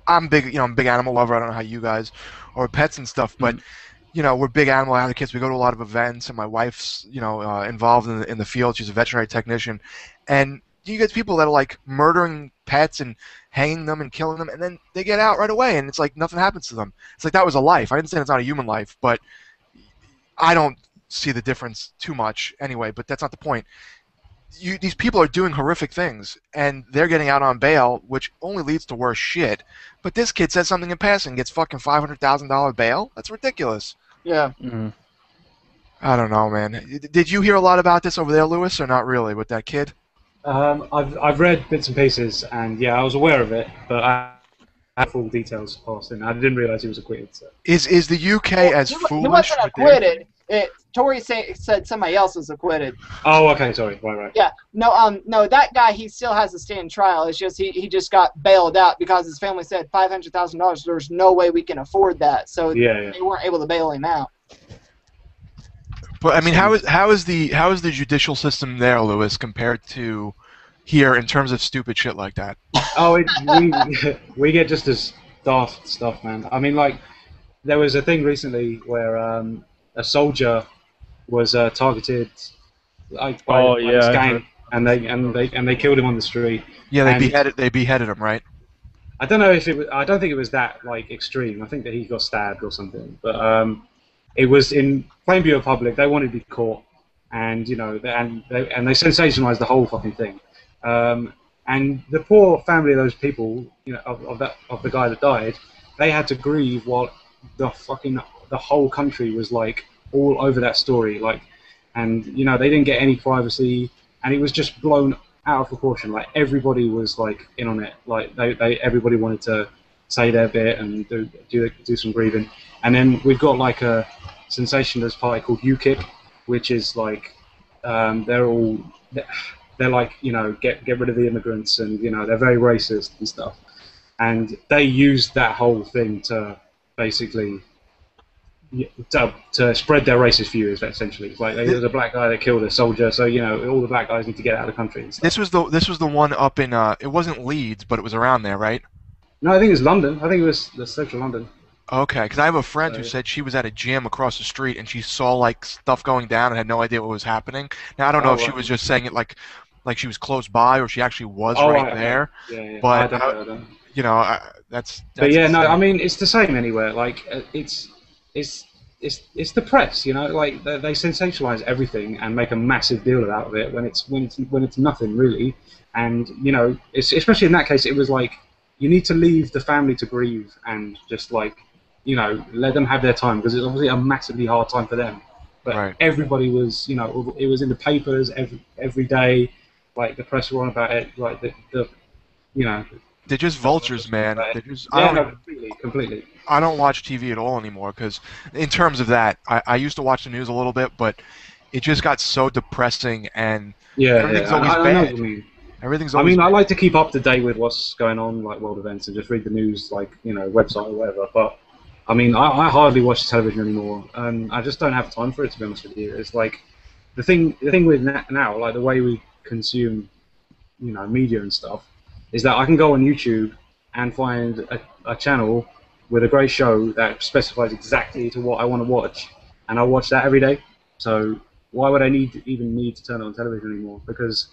I'm big. I'm a big animal lover. I don't know how you guys or pets and stuff, but we're big animal advocates. We go to a lot of events, and my wife's involved in the field. She's a veterinary technician, and you get people that are murdering pets and hanging them and killing them, and then they get out right away, and it's nothing happens to them. It's that was a life. I understand it's not a human life, but I don't see the difference too much anyway. But that's not the point. These people are doing horrific things, and they're getting out on bail, which only leads to worse shit. But this kid says something in passing, gets fucking $500,000 bail? That's ridiculous. Yeah. Mhm. I don't know, man. Did you hear a lot about this over there, Lewis, or not really with that kid? I've read bits and pieces, and yeah, I was aware of it, but I had full details passed in. I didn't realise he was acquitted. So. Is the UK as He foolish? wasn't with their- acquitted. Tori said somebody else was acquitted. Oh, okay, sorry. Right. Yeah, no, that guy, he still has to stand trial. It's just he just got bailed out because his family said $500,000. There's no way we can afford that, so Yeah. they weren't able to bail him out. But I mean, how is the judicial system there, Lewis, compared to here in terms of stupid shit like that? Oh, we get just as daft stuff, man. I mean, like, there was a thing recently where a soldier was targeted like by this gang, and they killed him on the street. Yeah, they beheaded him, right? I don't know if it was. I don't think it was that like extreme. I think that he got stabbed or something. But it was in plain view of public. They wanted to be caught, and they sensationalized the whole fucking thing. And the poor family of those people, of the guy that died, they had to grieve while the whole country was like all over that story, like, and they didn't get any privacy, and it was just blown out of proportion. Like, everybody was like in on it. Like, everybody wanted to say their bit and do some grieving. And then we've got like a sensationalist party called UKIP, which is like they're like, get rid of the immigrants, and they're very racist and stuff. And they used that whole thing to basically to spread their racist views, essentially. It's like, there's a black guy that killed a soldier, so all the black guys need to get out of the country and stuff. This was the one up in it wasn't Leeds, but it was around there, right? No, I think it was London. I think it was the central London. Okay, because I have a friend who said she was at a gym across the street and she saw like stuff going down and had no idea what was happening. Now I don't know if she was just saying it like she was close by or she actually was right there. Yeah. But I don't. That's But yeah, no, insane. I mean, it's the same anywhere. Like, it's the press, like they sensationalize everything and make a massive deal out of it when it's nothing really. And especially in that case, it was like, you need to leave the family to grieve and just like let them have their time, because it's obviously a massively hard time for them. But everybody was, it was in the papers every day. Like, the press were on about it. Like they're just vultures, man. They're just, completely. I don't watch TV at all anymore because, in terms of that, I used to watch the news a little bit, but it just got so depressing and everything's always bad. I know what you mean. Everything's always I like to keep up to date with what's going on, like world events, and just read the news, like website or whatever. But I mean, I hardly watch television anymore, and I just don't have time for it, to be honest with you. It's like the thing with now, like the way we consume, media and stuff, is that I can go on YouTube and find a channel with a great show that specifies exactly to what I want to watch, and I watch that every day. So why would I even need to turn it on television anymore? Because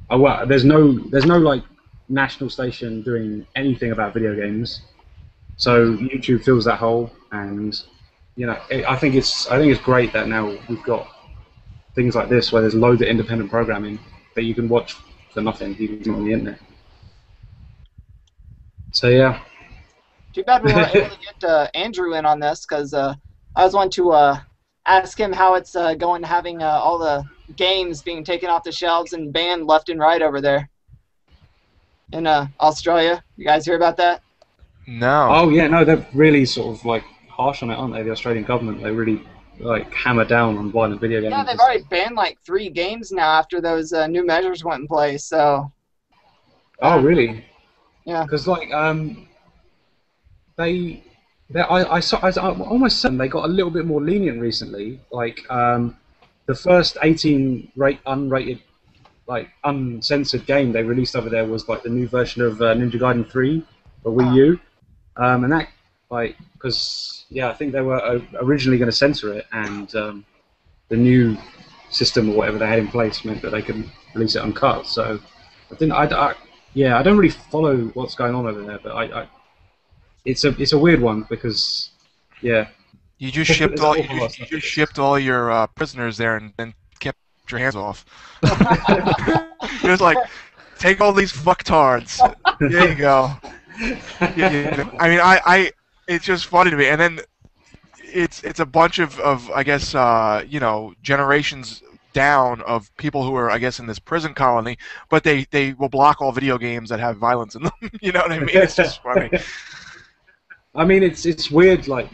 there's no like national station doing anything about video games, so YouTube fills that hole. And I think it's great that now we've got things like this where there's loads of independent programming that you can watch for nothing, even on the internet. So yeah. Too bad we weren't able to get Andrew in on this, because I was wanting to ask him how it's going, having all the games being taken off the shelves and banned left and right over there in Australia. You guys hear about that? No. Oh yeah, no, they're really sort of like harsh on it, aren't they? The Australian government, they really like hammer down on violent video games. Yeah, they've already banned like 3 games now after those new measures went in place. So. Oh really? Yeah. Because like I almost certain they got a little bit more lenient recently. Like the first 18 unrated, like uncensored game they released over there was like the new version of Ninja Gaiden 3 for Wii U, and that because I think they were originally going to censor it, and the new system or whatever they had in place meant that they could release it uncut. So I don't really follow what's going on over there, but it's a weird one because you just shipped all your prisoners there and then kept your hands off. It was like, take all these fucktards. There you go. I mean, it's just funny to me, and then it's a bunch of I guess generations down of people who are, I guess, in this prison colony, but they will block all video games that have violence in them. You know what I mean? It's just funny. I mean, it's weird. Like,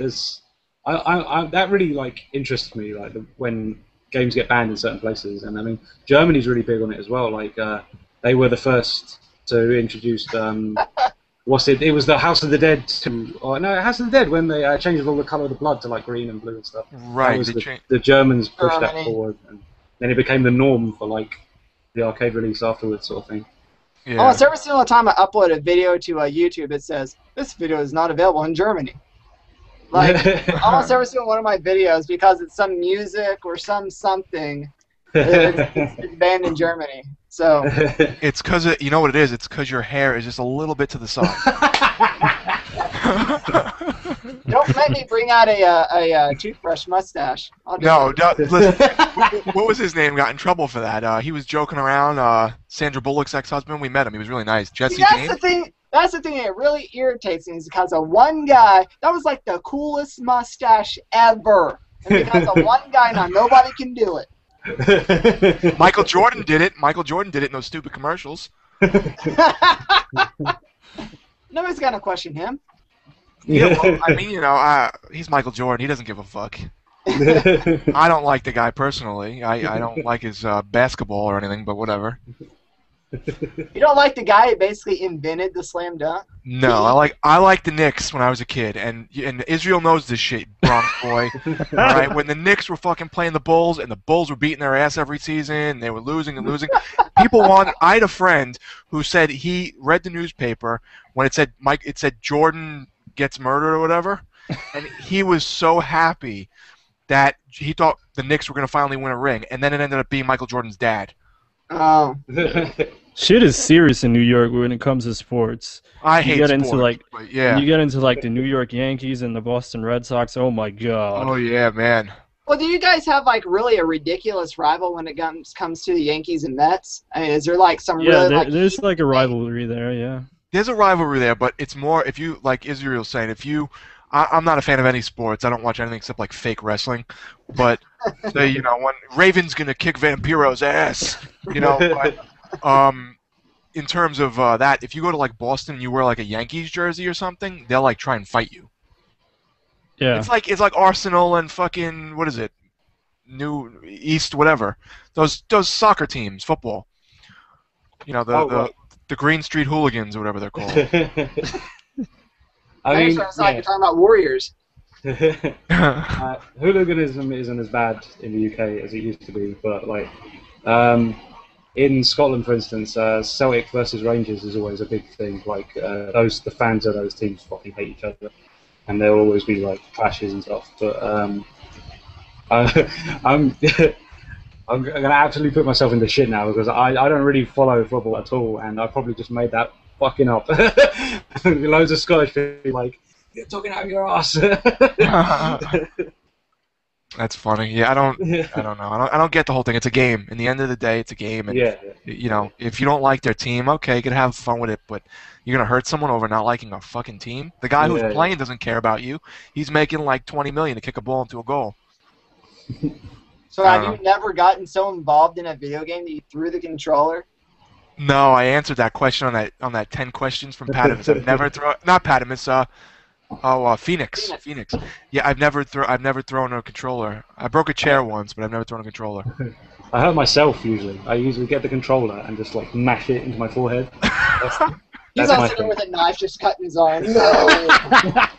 that really like interests me, like when games get banned in certain places, and I mean Germany's really big on it as well. Like they were the first to introduce what's it? It was the House of the Dead House of the Dead when they changed all the color of the blood to like green and blue and stuff. Right. That was the Germans pushed that forward, and then it became the norm for like the arcade release afterwards, sort of thing. Yeah. Almost every single time I upload a video to YouTube, it says this video is not available in Germany. Like almost every single one of my videos, because it's some music or something, it's banned in Germany. So It's because you know what it is. It's because your hair is just a little bit to the side. don't make me bring out a toothbrush mustache. I'll do No, it. listen, what was his name? Got in trouble for that. He was joking around. Sandra Bullock's ex-husband. We met him. He was really nice. Jesse See, that's James. the thing. That's the thing that really irritates me, is because of one guy. That was like the coolest mustache ever. And because of one guy, now nobody can do it. Michael Jordan did it. Michael Jordan did it in those stupid commercials. Nobody's gonna question him. Yeah, well, I mean, he's Michael Jordan. He doesn't give a fuck. I don't like the guy personally. I don't like his basketball or anything, but whatever. You don't like the guy who basically invented the slam dunk? No, I like the Knicks when I was a kid, and Israel knows this shit, Bronx boy. All right, when the Knicks were fucking playing the Bulls, and the Bulls were beating their ass every season, and they were losing and losing. I had a friend who said he read the newspaper when it said Jordan gets murdered or whatever, and he was so happy that he thought the Knicks were going to finally win a ring, and then it ended up being Michael Jordan's dad. Oh. Shit is serious in New York when it comes to sports. I hate get sports, into like but yeah. You get into like the New York Yankees and the Boston Red Sox. Oh my god. Oh yeah, man. Well, do you guys have like really a ridiculous rival when it comes to the Yankees and Mets? I mean, is there like some really there's like a rivalry there, yeah. There's a rivalry there, but it's more if you like Israel's saying. I'm not a fan of any sports. I don't watch anything except like fake wrestling. But say, when Raven's gonna kick Vampiro's ass, but, in terms of that, if you go to like Boston and you wear like a Yankees jersey or something, they'll like try and fight you. Yeah. It's like Arsenal and fucking what is it? New East whatever. Those soccer teams, football. The Green Street Hooligans or whatever they're called. I mean, it's like you're talking about Warriors. Hooliganism isn't as bad in the UK as it used to be, but like in Scotland, for instance, Celtic versus Rangers is always a big thing. Like the fans of those teams fucking hate each other, and there'll always be like clashes and stuff. But I'm gonna absolutely put myself into shit now because I don't really follow football at all, and I probably just made that fucking up. Loads of Scottish people like, you're talking out of your ass. That's funny. Yeah, I don't know. I don't get the whole thing. It's a game. In the end of the day, it's a game. And, if you don't like their team, okay, you can have fun with it, but you're gonna hurt someone over not liking a fucking team. The guy who's playing doesn't care about you. He's making like $20 million to kick a ball into a goal. So have you never gotten so involved in a video game that you threw the controller? No, I answered that question on that 10 questions from Patimus. I've never not Patimus. Phoenix. Yeah, I've never thrown a controller. I broke a chair once, but I've never thrown a controller. I hurt myself usually. I usually get the controller and just like mash it into my forehead. He's not sitting with a knife just cutting his arm. No.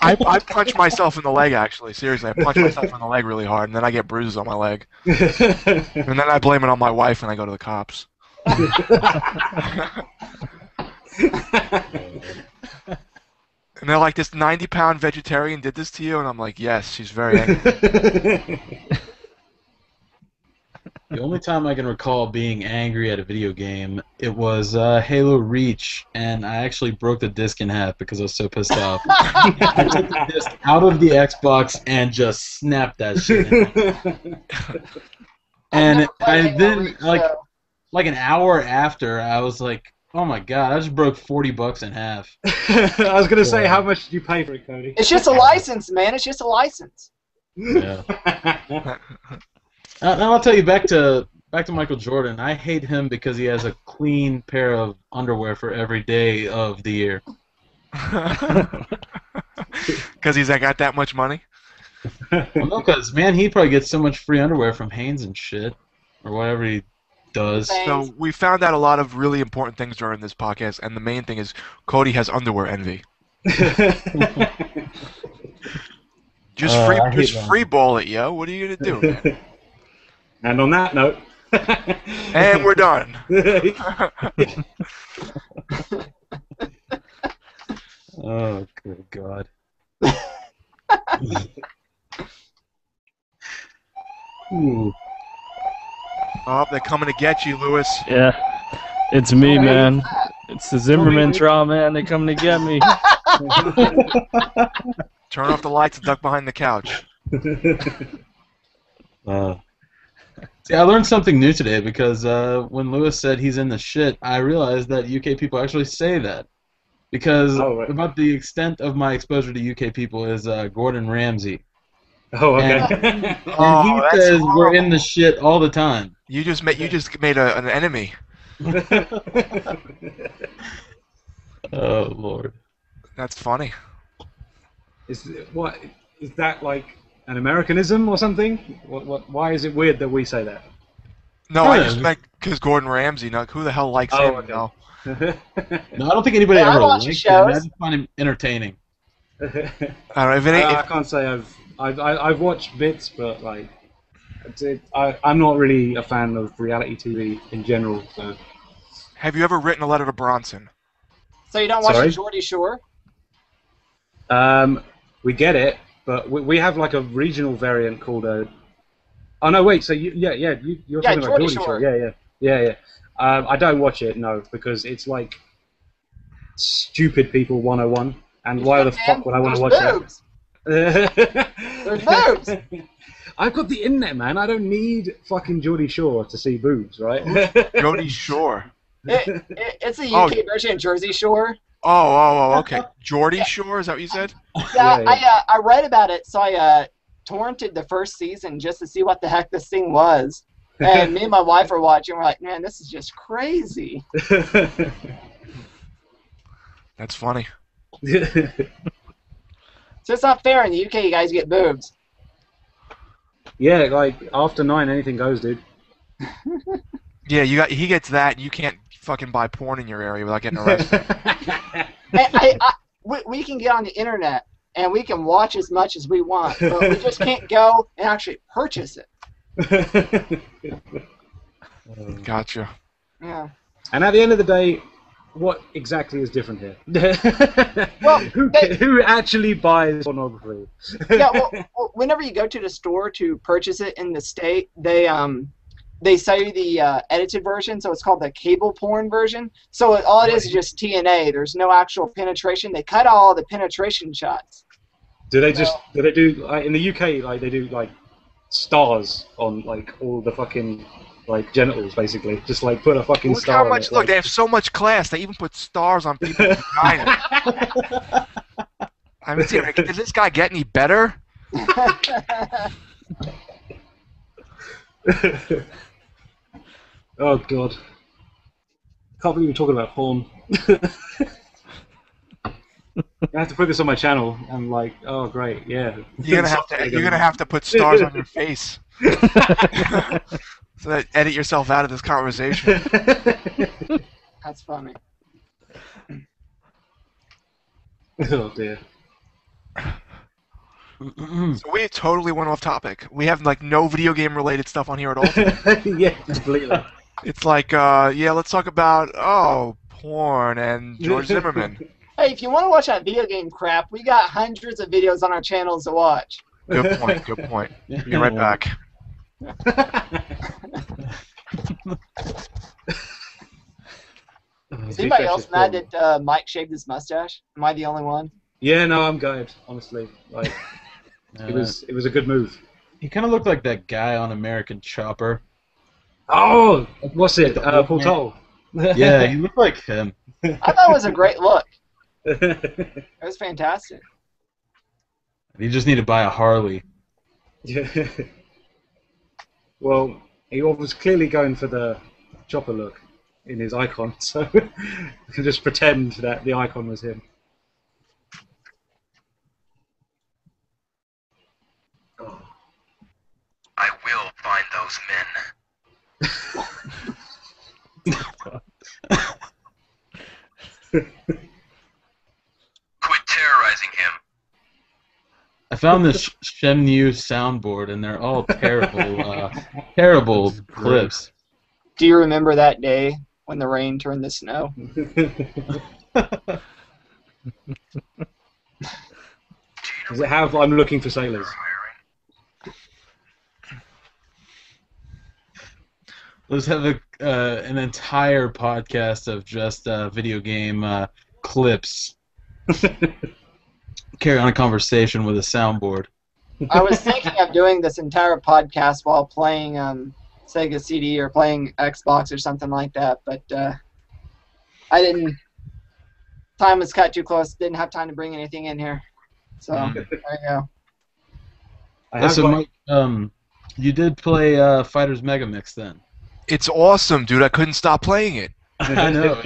I punch myself in the leg, actually. Seriously, I punch myself in the leg really hard, and then I get bruises on my leg. And then I blame it on my wife when I go to the cops. And they're like, this 90-pound vegetarian did this to you? And I'm like, yes, she's very angry. The only time I can recall being angry at a video game, it was Halo Reach, and I actually broke the disc in half because I was so pissed off. I took the disc out of the Xbox and just snapped that shit in half. And then, like an hour after, I was like, oh my god, I just broke $40 in half. I was going to say, how much did you pay for it, Cody? It's just a license, man. It's just a license. Yeah. Now I'll tell you, back to Michael Jordan. I hate him because he has a clean pair of underwear for every day of the year. Because he's got that much money? Well, no, because man, he probably gets so much free underwear from Hanes and shit, or whatever he does. Thanks. So we found out a lot of really important things during this podcast, and the main thing is Cody has underwear envy. Just I hate just that. free ball it, yo. What are you gonna do, man? And on that note, And we're done. Oh, good God. Ooh. Oh, they're coming to get you, Lewis. Yeah, it's me, Hey. man. It's the Zimmerman trial, man. They're coming to get me. Turn off the lights and duck behind the couch. See, I learned something new today because when Lewis said he's in the shit, I realized that UK people actually say that. Because Oh, right. about the extent of my exposure to UK people is Gordon Ramsay. Oh, okay. And Oh, he that's says we're in horrible. the shit all the time. You just made an enemy. Oh, Lord. That's funny. Is that like an Americanism or something? Why is it weird that we say that? No, Oh, I yeah. just meant because Gordon Ramsay. No, who the hell likes Oh, him? okay. No. No, I don't think anybody Yeah, I ever watch likes his him. I shows. just find him entertaining. I don't know if it ain't. I can't say I've watched bits, but like I'm not really a fan of reality TV in general. So Have you ever written a letter to Bronson? So you don't watch Sorry? the Geordie Shore? we get it, but we have like a regional variant called a. Oh no, wait. So you're Yeah, talking about Geordie Geordie Shore. Shore? Yeah. I don't watch it, no, because it's like stupid people 101, and why the fuck would I want to watch boobs. that? There's boobs. I've got the internet, man. I don't need fucking Geordie Shore to see boobs, right? Jody Shore. It's a Oh. UK version of Jersey Shore. Oh, okay. Geordie Shore, is that what you said? Yeah, Yeah. I read about it, so I torrented the first season just to see what the heck this thing was. And me and my wife were watching. We're like, man, this is just crazy. That's funny. So it's not fair in the UK. You guys get boobs. Yeah, like after 9, anything goes, dude. Yeah, he gets that, and you can't fucking buy porn in your area without getting arrested. And we can get on the internet and we can watch as much as we want, but we just can't go and actually purchase it. Gotcha. Yeah. And at the end of the day, what exactly is different here? Well, who actually buys pornography? Yeah. Well, whenever you go to the store to purchase it in the state, they sell you the edited version, so it's called the cable porn version. So all it is just TNA. There's no actual penetration. They cut all the penetration shots. Do they do like, in the UK, like they do like stars on like all the fucking like genitals, basically, just like put a fucking Look star how on much. it, Look, like... they have so much class. They even put stars on people's vaginas. I mean, see, did this guy get any better? Oh god, can't believe we're talking about porn. I have to put this on my channel. I'm like, oh great, yeah. You're gonna have to put stars on your face. So that edit yourself out of this conversation. That's funny. Oh dear. So we totally went off topic. We have like no video game related stuff on here at all. Yeah, completely. It's like, yeah, let's talk about porn and George Zimmerman. Hey, if you want to watch that video game crap, we got hundreds of videos on our channels to watch. Good point. Good point. Be right back. Is anybody else mad that Mike shaved his mustache? Am I the only one? Yeah, no, I'm gutted, honestly. Like, it was a good move. He kind of looked like that guy on American Chopper. Oh, what's it? The Paul man. Toll. Yeah, he looked like him. I thought it was a great look. It was fantastic. He just need to buy a Harley. Yeah. Well, he was clearly going for the chopper look in his icon, so we can just pretend that the icon was him. those men. Quit terrorizing him. I found this Shenmue soundboard, and they're all terrible, terrible clips. Do you remember that day when the rain turned to snow? Does it have I'm looking for sailors? Let's have an entire podcast of just video game clips. Carry on a conversation with a soundboard. I was thinking of doing this entire podcast while playing Sega CD or playing Xbox or something like that, but I didn't. Time was cut too close. Didn't have time to bring anything in here. So there you go. Mike, you did play Fighters Megamix then. It's awesome, dude. I couldn't stop playing it. I know.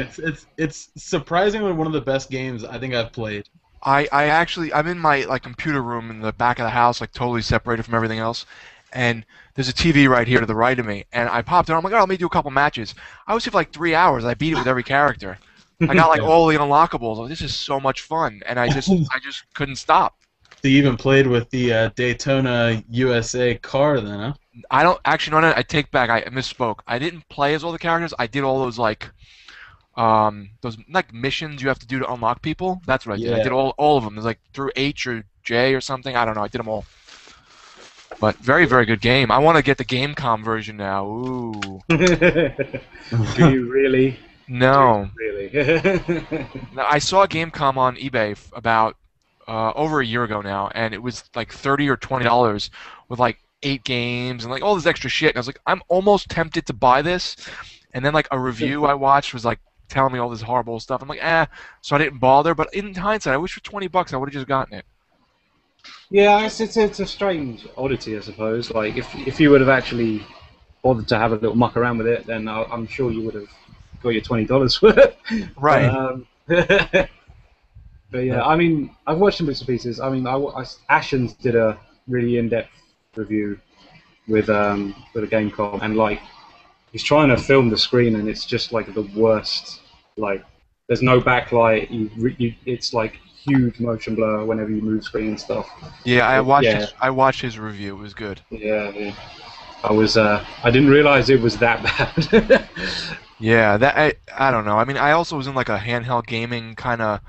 It's surprisingly one of the best games I think I've played. I'm in my computer room in the back of the house, totally separated from everything else, and there's a TV right here to the right of me, and I popped it on. I'm like, oh, let me do a couple matches. I was here for 3 hours. I beat it with every character. I got all the unlockables. This is so much fun, and I just couldn't stop. So you even played with the Daytona USA car then, huh? I don't actually know. I take back. I misspoke. I didn't play as all the characters. I did all those missions you have to do to unlock people. That's what I did. Yeah. I did all of them. There's through H or J or something. I don't know. I did them all. But very, very good game. I want to get the Gamecom version now. Ooh. Do you really? No. Do you really? Now, I saw Gamecom on eBay about over a year ago now, and it was $30 or $20 with 8 games and all this extra shit. And I was like, I'm almost tempted to buy this. And then a review I watched was telling me all this horrible stuff. I'm like, so I didn't bother. But in hindsight, I wish for $20 I would have just gotten it. Yeah, it's a strange oddity, I suppose. If you would have actually bothered to have a little muck around with it, then I'm sure you would have got your $20 worth. Right. But yeah, I mean, I've watched some bits and pieces. I mean, Ashens did a really in-depth review with a Gamecom, and he's trying to film the screen, and it's just the worst. There's no backlight. It's huge motion blur whenever you move screen and stuff. Yeah, I watched his review. It was good. Yeah. I didn't realize it was that bad. Yeah, I don't know. I mean, I also was in a handheld gaming kind of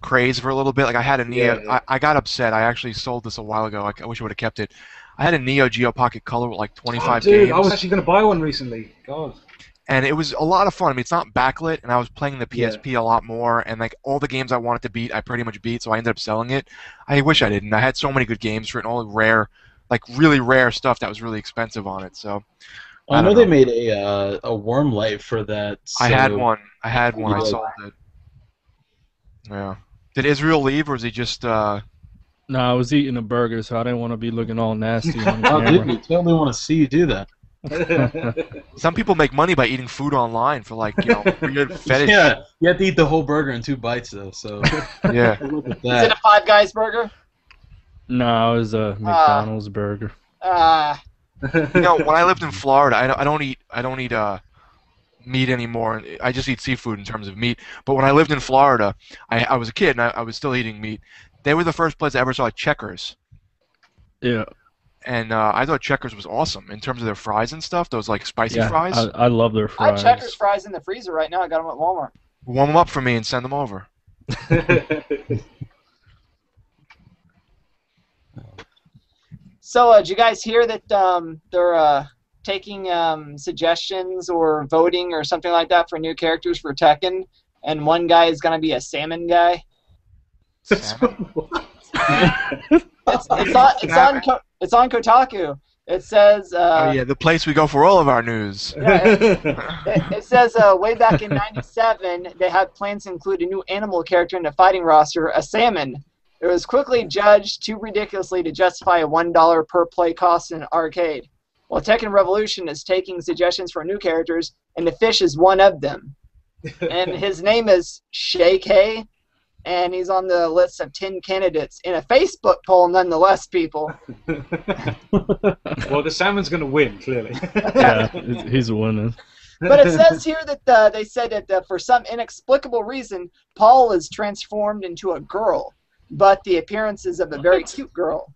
craze for a little bit. I had a Neo. Yeah. I got upset. I actually sold this a while ago. I wish I would have kept it. I had a Neo Geo Pocket Color with 25 Dude, games. I was actually going to buy one recently. God. And it was a lot of fun. I mean, it's not backlit, and I was playing the PSP a lot more, and all the games I wanted to beat, I pretty much beat, so I ended up selling it. I wish I didn't. I had so many good games for it, and all the rare, really rare stuff that was really expensive on it. So I know they made a worm light for that. So I had one. I sold it. Yeah. Did Israel leave, or was he just? No, I was eating a burger, so I didn't want to be looking all nasty on Oh, camera. dude, we totally want to see you do that. Some people make money by eating food online for weird fetish. Yeah, you have to eat the whole burger in 2 bites though. So Yeah. look at Is it that. a Five Guys burger? No, it was a McDonald's burger. Uh, When I lived in Florida, I don't eat meat anymore. I just eat seafood in terms of meat. But when I lived in Florida, I was a kid and I was still eating meat. They were the first place I ever saw Checkers. Yeah. And I thought Checkers was awesome in terms of their fries and stuff. Those spicy Yeah, fries. I love their I have fries. Checkers fries in the freezer right now. I got them at Walmart. Warm them up for me and send them over. So, did you guys hear that they're taking suggestions or voting or something like that for new characters for Tekken? And one guy is going to be a salmon guy. Salmon? It's on Kotaku. It says. Oh yeah, the place we go for all of our news. Yeah, it says way back in '97 they had plans to include a new animal character in the fighting roster, a salmon. It was quickly judged too ridiculously to justify a $1 per play cost in an arcade. Well, Tekken Revolution is taking suggestions for new characters, and the fish is one of them. And his name is Shay K. and he's on the list of 10 candidates in a Facebook poll, nonetheless, people. Well, the salmon's going to win, clearly. Yeah, he's winning. But it says here that they said that for some inexplicable reason, Paul is transformed into a girl, but the appearance is of a very cute girl.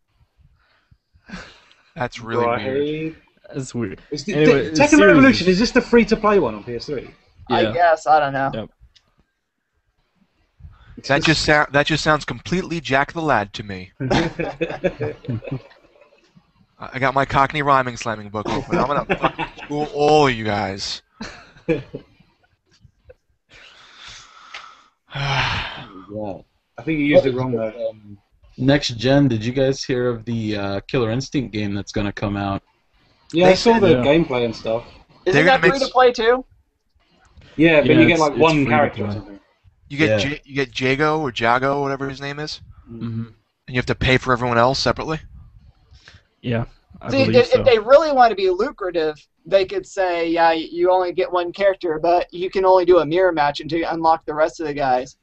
That's really weird. That's weird. Anyway, Tekken Revolution, is this the free-to-play one on PS3? Yeah. I guess. I don't know. Yep. That just sounds completely Jack the Lad to me. I got my Cockney rhyming slamming book open. I'm gonna fucking school all of you guys. Yeah. I think you used it wrong though. Next gen, did you guys hear of the Killer Instinct game that's going to come out? Yeah, I saw the Yeah. gameplay and stuff. Isn't that free to play too? Yeah, but Yeah, you get like it's one free to character or play. something. You get Yeah. you get Jago or Jago, whatever his name is, Mm-hmm. and you have to pay for everyone else separately. Yeah, I See, believe so. if they really want to be lucrative, they could say, yeah, you only get one character, but you can only do a mirror match until you unlock the rest of the guys.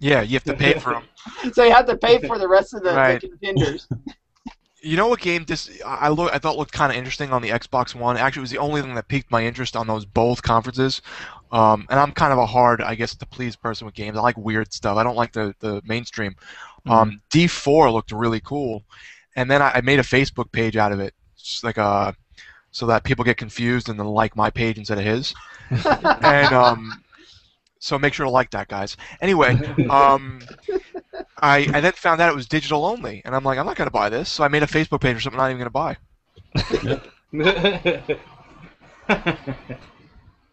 Yeah, you have to pay for them. So you have to pay for the rest of the Right. contenders. You know what game I thought looked kind of interesting on the Xbox One. Actually, it was the only thing that piqued my interest on those both conferences. And I'm kind of a hard, I guess, to please person with games. I like weird stuff. I don't like the mainstream. D4 looked really cool, and then I made a Facebook page out of it, just like so that people get confused and then like my page instead of his. And so make sure to like that, guys. Anyway, I then found out it was digital only, and I'm like, I'm not gonna buy this. So I made a Facebook page for something I'm not even gonna buy.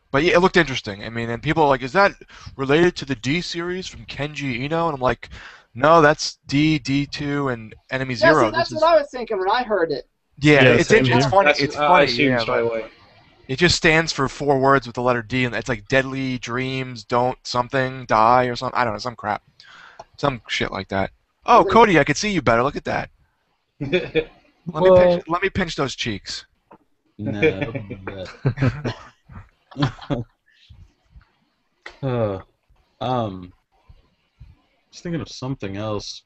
But yeah, it looked interesting. I mean, and people are like, is that related to the D series from Kenji Ino? And I'm like, no, that's D2, and Enemy Yeah, Zero. see, that's This what is, I was thinking when I heard it. yeah, Yeah, it's same it's here. funny. That's- It's I funny. assumed Yeah, straight but away. it just stands for 4 words with the letter D, and it's like deadly dreams don't something die or something. I don't know, some crap, some shit like that. Oh, Cody, I can see you better. Look at that. Let me pinch those cheeks. No. don't do that. Just thinking of something else.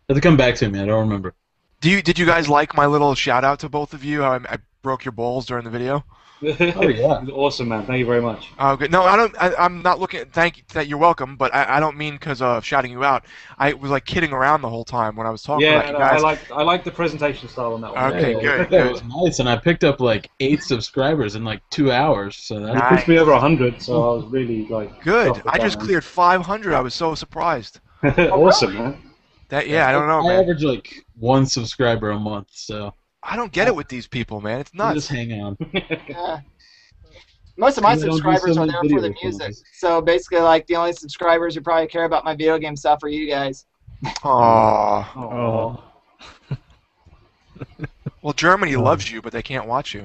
Have to come back to me. I don't remember. Did you guys like my little shout out to both of you? How I broke your balls during the video? Oh yeah. Awesome, man. Thank you very much. Oh, good. No, I don't. I'm not looking. Thank you. That you're welcome. But I don't mean because of shouting you out. I was like kidding around the whole time when I was talking about Yeah, you no, guys. I like the presentation style on that one. Okay, Yeah, good, It was nice, and I picked up like 8 subscribers in like 2 hours. So that's Nice. It pushed me over 100, so I was really like. Good. chuffed with I that just one. cleared 500. I was so surprised. Awesome, man. That I don't know, I man. average like 1 subscriber a month, so I don't get it with these people, man. It's you nuts. just hang on. Yeah. Most of my They don't do subscribers so are many there for the video music. calls. So basically, like, the only subscribers who probably care about my video game stuff are you guys. Aww. Oh. Well, Germany loves you, but they can't watch you.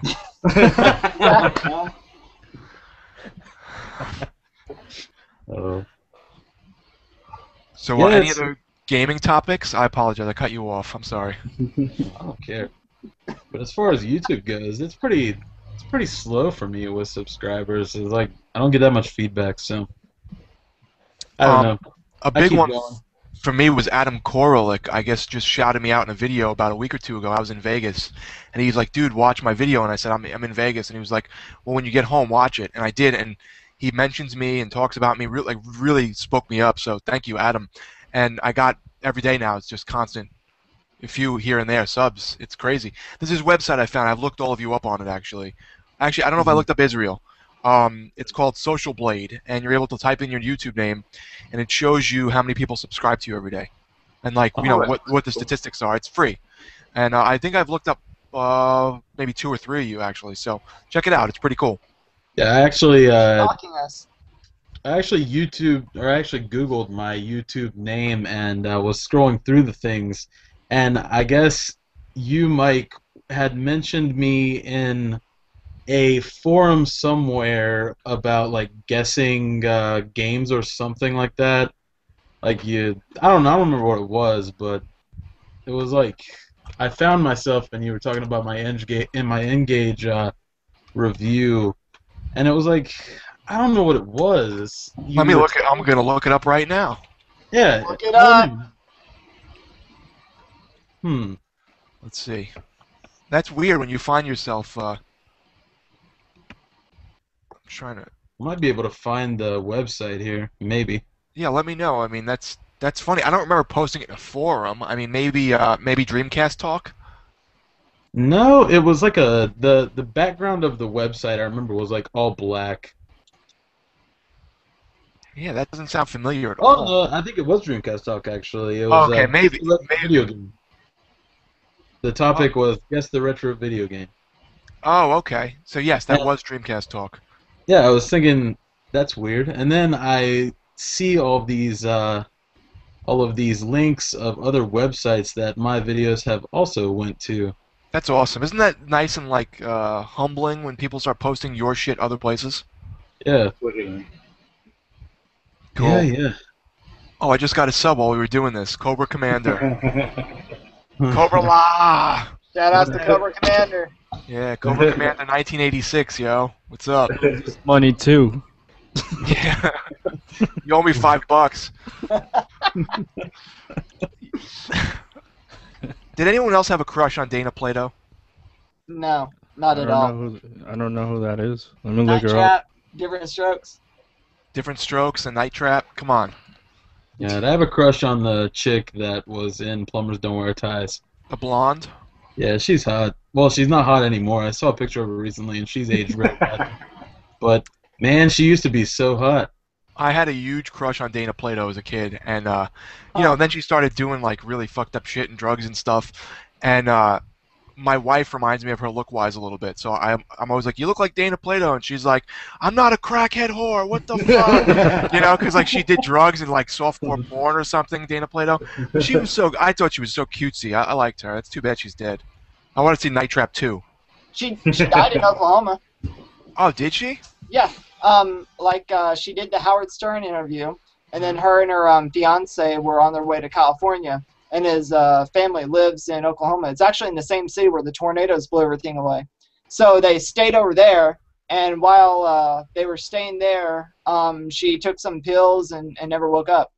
Yeah. So, Yeah, any it's- other gaming topics? I apologize. I cut you off. I'm sorry. I don't care. But as far as YouTube goes, it's pretty slow for me with subscribers. It's like I don't get that much feedback, so I don't know. A I big keep one going. for me was Adam Koralik. I guess just shouted me out in a video about a week or two ago. I was in Vegas, and he's like, "Dude, watch my video." And I said, "I'm in Vegas," and he was like, "Well, when you get home, watch it." And I did, and he mentions me and talks about me. Really spoke me up. So thank you, Adam. And I got every day now. It's just constant. A few here and there subs. It's crazy. This is website I found. I've looked all of you up on it actually. I don't know if I looked up Israel. It's called Social Blade, and you're able to type in your YouTube name, and it shows you how many people subscribe to you every day, and what the statistics are. It's free, and I think I've looked up maybe 2 or 3 of you actually. So check it out. It's pretty cool. Yeah, I actually Stalking us. Googled my YouTube name and was scrolling through the things, and I guess you, Mike, had mentioned me in a forum somewhere about like guessing games or something like that. Like I don't know, I don't remember what it was, but it was like I found myself and you were talking about my Engage review, and it was like I don't know what it was. Let me look it. I'm gonna look it up right now. Yeah. Look it up. Let's see. That's weird when you find yourself. I'm trying to. I might be able to find the website here. Maybe. Yeah, let me know. I mean, that's funny. I don't remember posting it in a forum. I mean, maybe Dreamcast Talk. No, it was like the background of the website I remember was like all black. Yeah, that doesn't sound familiar at all. Oh, I think it was Dreamcast Talk actually. It was Okay, maybe. video game. The topic was guess the retro video game. Oh, okay. So yes, that Yeah. was Dreamcast Talk. Yeah, I was thinking that's weird, and then I see all of these links of other websites that my videos have also went to. That's awesome. Isn't that nice and like humbling when people start posting your shit other places? Yeah. Cool. Yeah. Oh, I just got a sub while we were doing this. Cobra Commander. Cobra La! Shout out to Cobra Commander. Yeah, Cobra Commander 1986, yo. What's up? Money too. Yeah. You owe me $5. Did anyone else have a crush on Dana Plato? No, not at all. I don't know who that is. Let me Night look her up. Trap, Different Strokes. Different Strokes and Night Trap? Come on. Yeah, I have a crush on the chick that was in Plumbers Don't Wear Ties. The blonde? Yeah, she's hot. Well, she's not hot anymore. I saw a picture of her recently, and she's aged real bad. But, man, she used to be so hot. I had a huge crush on Dana Plato as a kid, and you know, then she started doing like really fucked up shit and drugs and stuff, and my wife reminds me of her look-wise a little bit, so I'm always like, you look like Dana Plato, and she's like, I'm not a crackhead whore, what the fuck, you know, because like she did drugs and like softcore porn or something, Dana Plato. But she was I thought she was so cutesy. I liked her. It's too bad she's dead. I want to see Night Trap 2. She died in Oklahoma. Oh, did she? Yeah. She did the Howard Stern interview, and then her and her fiance were on their way to California, and his family lives in Oklahoma. It's actually in the same city where the tornadoes blew everything away. So they stayed over there, and while they were staying there, she took some pills and never woke up.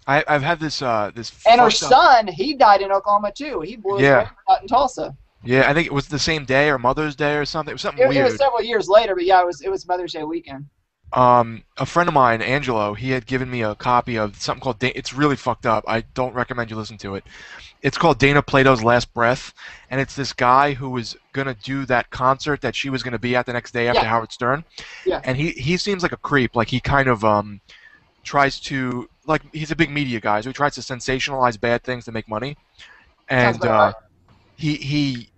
I've had this this. And her fucked up- son, he died in Oklahoma too. He blew his brains out in Tulsa. Yeah, I think it was the same day or Mother's Day or something. It was something It weird. was several years later, but yeah, it was Mother's Day weekend. A friend of mine, Angelo, he had given me a copy of something called. It's really fucked up. I don't recommend you listen to it. It's called Dana Plato's Last Breath, and it's this guy who was gonna do that concert that she was gonna be at the next day after Yeah. Howard Stern. Yeah. And he seems like a creep. Like he kind of tries to he's a big media guy, so he tries to sensationalize bad things to make money. Sounds And about right. he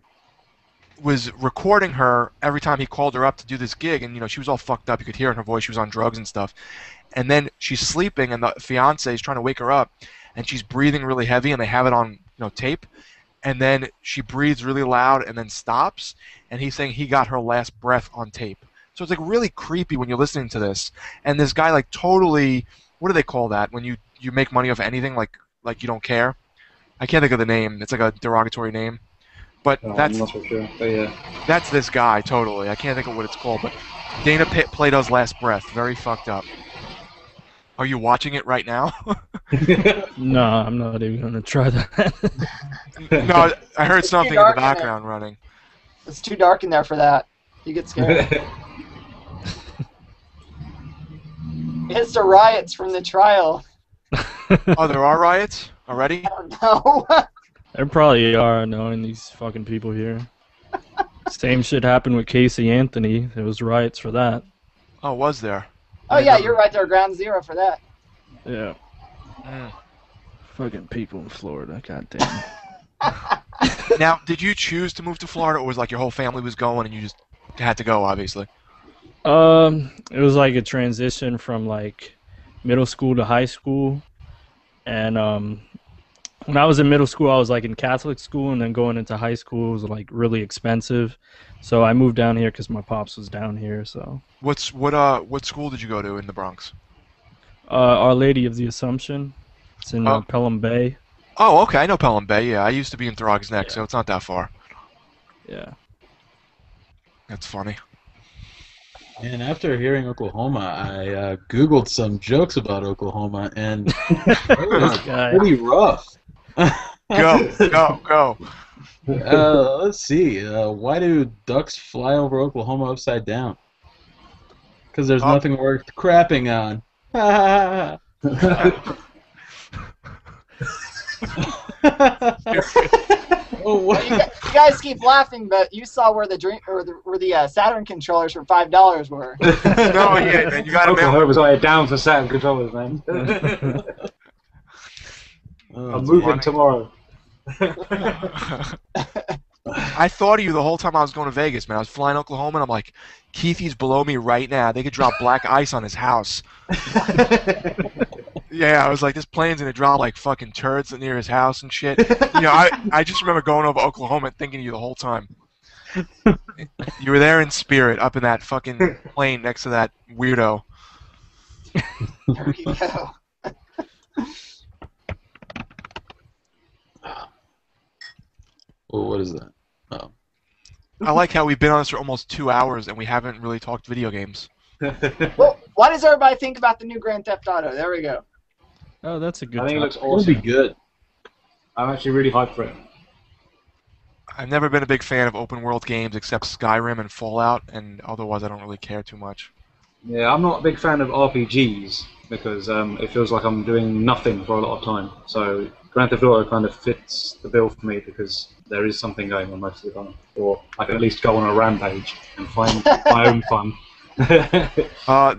was recording her every time he called her up to do this gig, and you know she was all fucked up. You could hear in her voice she was on drugs and stuff. And then she's sleeping, and the fiance is trying to wake her up, and she's breathing really heavy, and they have it on tape. And then she breathes really loud, and then stops. And he's saying he got her last breath on tape. So it's like really creepy when you're listening to this. And this guy like totally, what do they call that when you make money off anything like you don't care? I can't think of the name. It's like a derogatory name. But that's I'm not so sure. But yeah. that's this guy, totally. I can't think of what it's called, but Dana Plato's Last Breath. Very fucked up. Are you watching it right now? No, I'm not even gonna try that. No, I heard something in the dark in there. background running. It's too dark in there for that. You get scared. It's the riots from the trial. Oh, there are riots already? I don't know. There probably are, knowing these fucking people here. Same shit happened with Casey Anthony. There was riots for that. Oh, was there? Oh yeah, you're right there, ground zero for that. Yeah. Mm. Fucking people in Florida, goddamn. Now, did you choose to move to Florida, or was like your whole family was going and you just had to go, obviously? It was like a transition from like middle school to high school, and when I was in middle school, I was like in Catholic school, and then going into high school was like really expensive, so I moved down here because my pops was down here. So What school did you go to in the Bronx? Our Lady of the Assumption, it's in Oh. Pelham Bay. Oh, okay, I know Pelham Bay. Yeah, I used to be in Throgs Neck, so it's not that far. Yeah. That's funny. And after hearing Oklahoma, I Googled some jokes about Oklahoma, and it was This guy. pretty rough. Go. Let's see. Why do ducks fly over Oklahoma upside down? Because there's Oh. nothing worth crapping on. Oh, Well, you guys keep laughing, but you saw where the Saturn controllers for $5 were. No, yeah, man, you got to Oklahoma's like down for Saturn controllers, man. I'm moving tomorrow. I thought of you the whole time I was going to Vegas, man. I was flying Oklahoma, and I'm like, Keithy's below me right now. They could drop black ice on his house. Yeah, I was like, this plane's gonna drop like fucking turds near his house and shit. You know, I just remember going over Oklahoma and thinking of you the whole time. You were there in spirit, up in that fucking plane next to that weirdo. There you go. Oh, what is that? Oh. I like how we've been on this for almost 2 hours and we haven't really talked video games. Well, what does everybody think about the new Grand Theft Auto? There we go. Oh, that's a good I think it looks topic. It'll be awesome. good. I'm actually really hyped for it. I've never been a big fan of open world games except Skyrim and Fallout, and otherwise I don't really care too much. Yeah, I'm not a big fan of RPGs because it feels like I'm doing nothing for a lot of time. So Grand Theft Auto kind of fits the bill for me because there is something going on most of the time, or I can at least go on a rampage and find my own fun.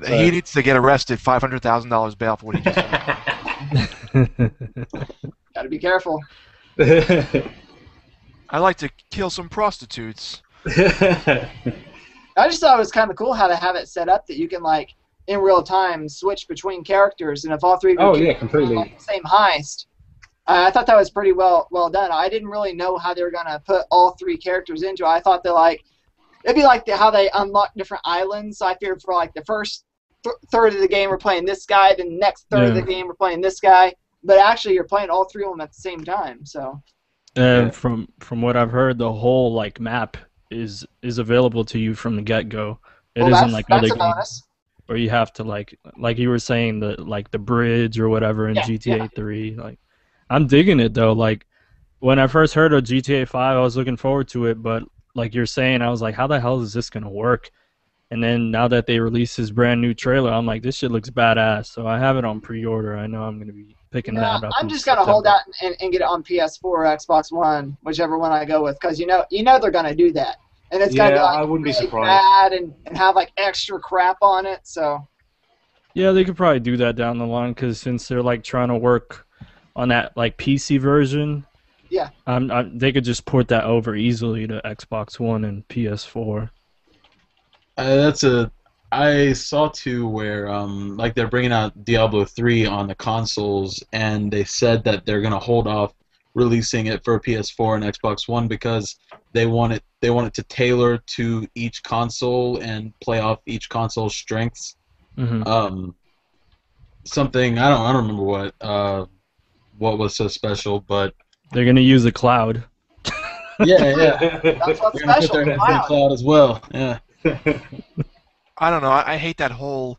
He needs to get arrested, $500,000 bail for what he just did. Gotta be careful. I like to kill some prostitutes. I just thought it was kind of cool how they have it set up that you can, like, in real time switch between characters, and if all three of Oh, your yeah, characters are on, completely. like, the same heist. I thought that was pretty well done. I didn't really know how they were gonna put all three characters into it. I thought that, like, it'd be like how they unlock different islands. So I figured for like the first third of the game we're playing this guy, then the next third of the game we're playing this guy. But actually, you're playing all three of them at the same time. So. And Yeah. from what I've heard, the whole like map is available to you from the get go. It Well, isn't like other that's a games bonus. where you have to like you were saying the bridge or whatever in Yeah, GTA yeah. 3. Like, I'm digging it though. Like, when I first heard of GTA 5, I was looking forward to it, but like you're saying, I was like, how the hell is this gonna work? And then now that they released this brand new trailer, I'm like, this shit looks badass. So I have it on pre-order. I know I'm gonna be picking that up. I'm in just gonna hold September. out and get it on PS4 or Xbox One, whichever one I go with, because you know they're gonna do that, and it's gonna be Yeah, like I wouldn't be really surprised. bad and have like extra crap on it. So Yeah, they could probably do that down the line because since they're like trying to work on that like PC version, yeah, they could just port that over easily to Xbox One and PS4. I saw too where like they're bringing out Diablo 3 on the consoles, and they said that they're gonna hold off releasing it for PS4 and Xbox One because they want it to tailor to each console and play off each console's strengths. Mm-hmm. Something I don't remember what was so special, but They're gonna use the cloud. yeah, that's what's they're gonna put special. their heads in the Wow. cloud as well. Yeah. I don't know. I hate that whole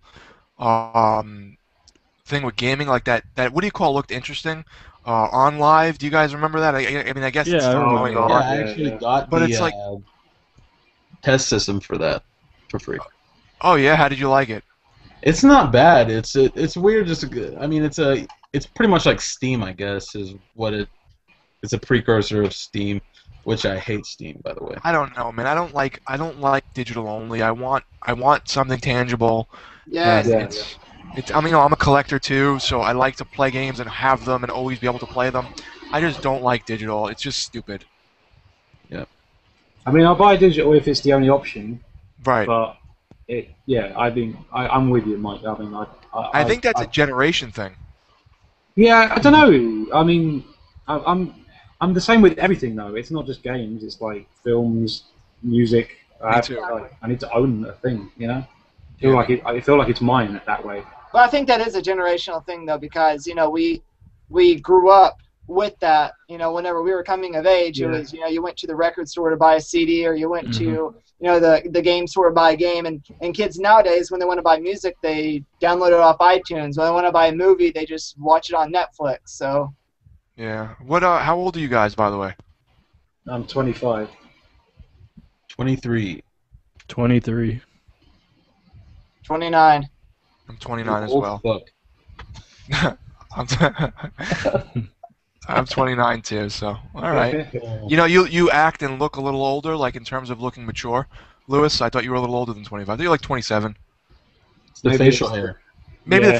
thing with gaming like that. That what do you call looked interesting? On live. Do you guys remember that? I mean, I guess Yeah, it's I still remember going that. on. Yeah, I actually got But the it's like- test system for that for free. Oh yeah, how did you like it? It's not bad. It's weird. I mean, it's pretty much like Steam, I guess, is what it's a precursor of Steam, which I hate Steam, by the way. I don't know, man. I don't like digital only. I want something tangible. Yes. And Yeah. it's I mean, I'm a collector too, so I like to play games and have them and always be able to play them. I just don't like digital. It's just stupid. I mean, I'll buy digital if it's the only option, Right. but I'm with you, Mike. I mean, I think that's a generation thing. Yeah, I don't know. I mean, I'm the same with everything though. It's not just games. It's like films, music. I need to own a thing. You know, I feel like it's mine that way. But I think that is a generational thing, though, because we grew up with that, whenever we were coming of age, it Yeah. was, you went to the record store to buy a CD, or you went to, the game store to buy a game. And kids nowadays, when they want to buy music, they download it off iTunes. When they want to buy a movie, they just watch it on Netflix. So. Yeah. What? How old are you guys, by the way? I'm 25. 23. 23. 29. I'm 29 as Old well. fuck. I'm 29 too. So all right. You act and look a little older, like in terms of looking mature. Lewis, I thought you were a little older than 25. I think you're like 27. It's the Maybe facial it's- hair. Maybe Yeah. the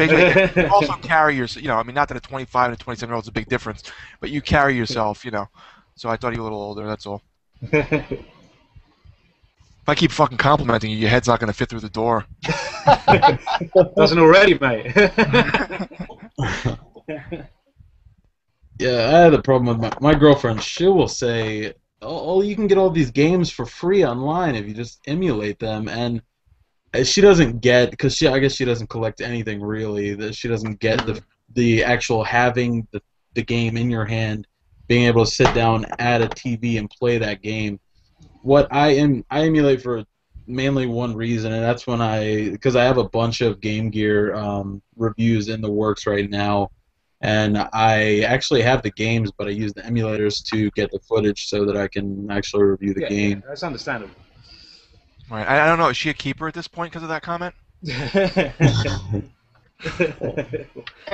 facial. You also carry yourself. I mean, not that a 25 and a 27-year-old is a big difference, but you carry yourself. So I thought you were a little older. That's all. If I keep fucking complimenting you, your head's not gonna fit through the door. Doesn't already, mate. Yeah, I had a problem with my girlfriend. She will say, "Oh, you can get all these games for free online if you just emulate them." And she doesn't get, because I guess she doesn't collect anything really. That she doesn't get the actual having the game in your hand, being able to sit down at a TV and play that game. What I emulate for mainly one reason, and that's because I have a bunch of Game Gear reviews in the works right now. And I actually have the games, but I use the emulators to get the footage so that I can actually review the game. Yeah, that's understandable. Right. I don't know. Is she a keeper at this point because of that comment? I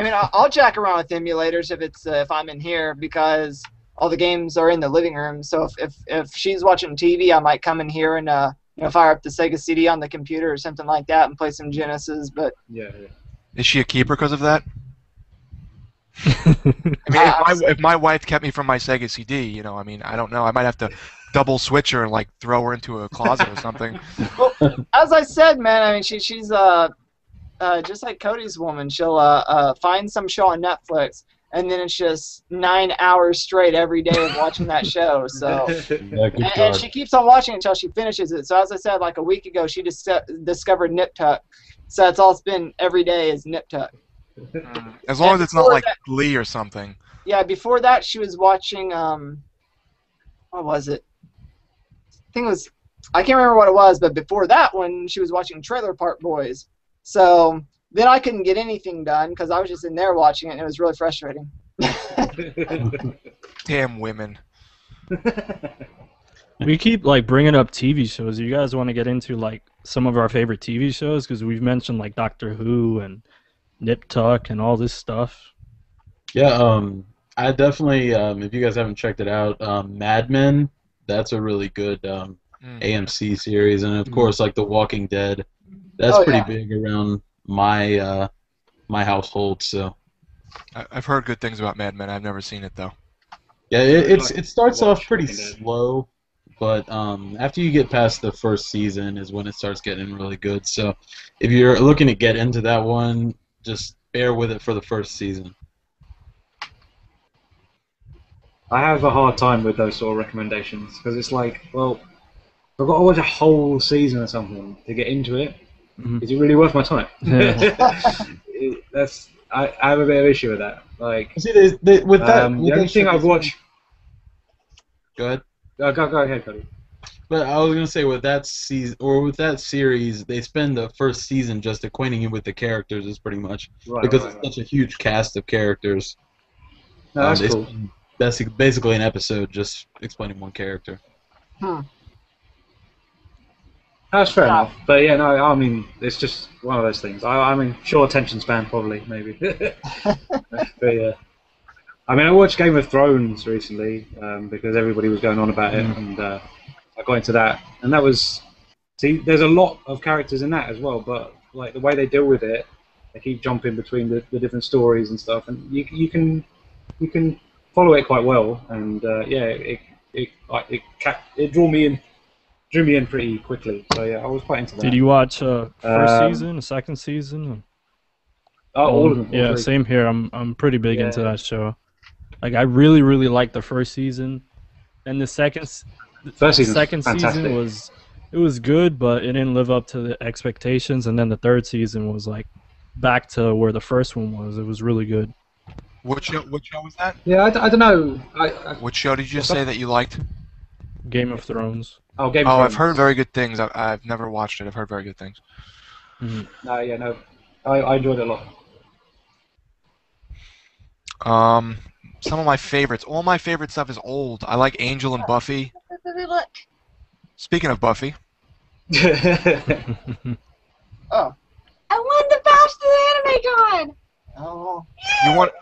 mean, I'll jack around with emulators if I'm in here, because all the games are in the living room. So if she's watching TV, I might come in here and fire up the Sega CD on the computer or something like that and play some Genesis. But yeah. Is she a keeper because of that? I mean, if my wife kept me from my Sega CD, I mean, I don't know. I might have to double switch her and like throw her into a closet or something. Well, as I said, man, I mean, she's just like Cody's woman. She'll find some show on Netflix, and then it's just 9 hours straight every day of watching that show. So, Yeah, good and God. she keeps on watching until she finishes it. So, as I said, like a week ago, she just discovered Nip Tuck. So that's all it's been every day is Nip Tuck. As long as it's not before like that- Glee or something. Yeah, before that, she was watching, what was it? I can't remember what it was, but before that one, she was watching Trailer Park Boys. So then I couldn't get anything done because I was just in there watching it, and it was really frustrating. Damn women. We keep like bringing up TV shows. You guys want to get into like some of our favorite TV shows? Because we've mentioned like Doctor Who and Nip Tuck and all this stuff. Yeah, I definitely, if you guys haven't checked it out, Mad Men, that's a really good AMC series, and of course, like The Walking Dead, that's pretty big around my my household. So I've heard good things about Mad Men. I've never seen it though. yeah, it starts off watch pretty Walking Dead. slow, but after you get past the first season is when it starts getting really good. So if you're looking to get into that one, just bear with it for the first season. I have a hard time with those sort of recommendations because it's like, well, I've got to watch a whole season or something to get into it. Mhm. Is it really worth my time? Yeah. I have a bit of issue with that. Like, See, with that, the only thing I've watched. Go ahead. Go ahead, Cody. But I was gonna say with that season or with that series, they spend the first season just acquainting you with the characters, is pretty much Right, because right, it's such a huge cast of characters. No, that's They cool. spend basically an episode just explaining one character. That's fair enough. But yeah, no, I mean, it's just one of those things. I mean, short attention span probably, maybe. But yeah. I mean, I watched Game of Thrones recently because everybody was going on about it, and I got into that. And that was, see, there's a lot of characters in that as well, but like the way they deal with it, they keep jumping between the different stories and stuff, and you can follow it quite well. And yeah, it drew me in pretty quickly. So yeah, I was quite into that. Did you watch first season, second season? Oh, all of them. all Yeah, three. same here. I'm pretty big into Yeah. that show. Like I really liked the first season, and the second First second fantastic. season was good, but it didn't live up to the expectations. And then the third season was like back to where the first one was. It was really good. What show was that? Yeah, I don't know. What show did you just say that you liked? Game of Thrones. Oh, Game of Oh, Thrones. I've heard very good things. I've never watched it. I've heard very good things. Mhm. No, yeah, no. I enjoyed it a lot. Some of my favorites. All my favorite stuff is old. I like Angel and Buffy. Look. Speaking of Buffy, Oh. I won the Bash to the Anime Con! Oh.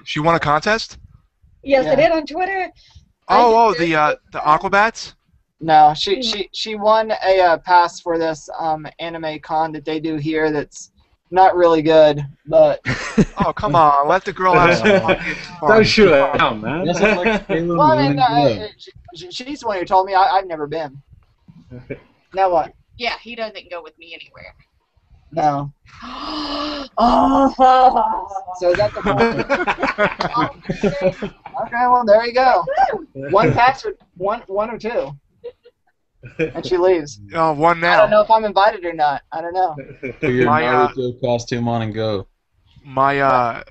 she won a contest? Yes, Yeah. I did on Twitter. Oh, the Aquabats? No, she won a pass for this anime con that they do here. That's not really good, but Oh, come on. Let the girl have some fun. It's fun. Don't shoot her down, man. That's like Caleb well, I mean, winning she's the one who told me. I've never been. Now what? Yeah, he doesn't go with me anywhere. No. Oh. So is that the point? Okay, well there you go. One pass or one or two, and she leaves. Oh, one I don't now. know if I'm invited or not. I don't know. Put your My, Naruto costume on and go. My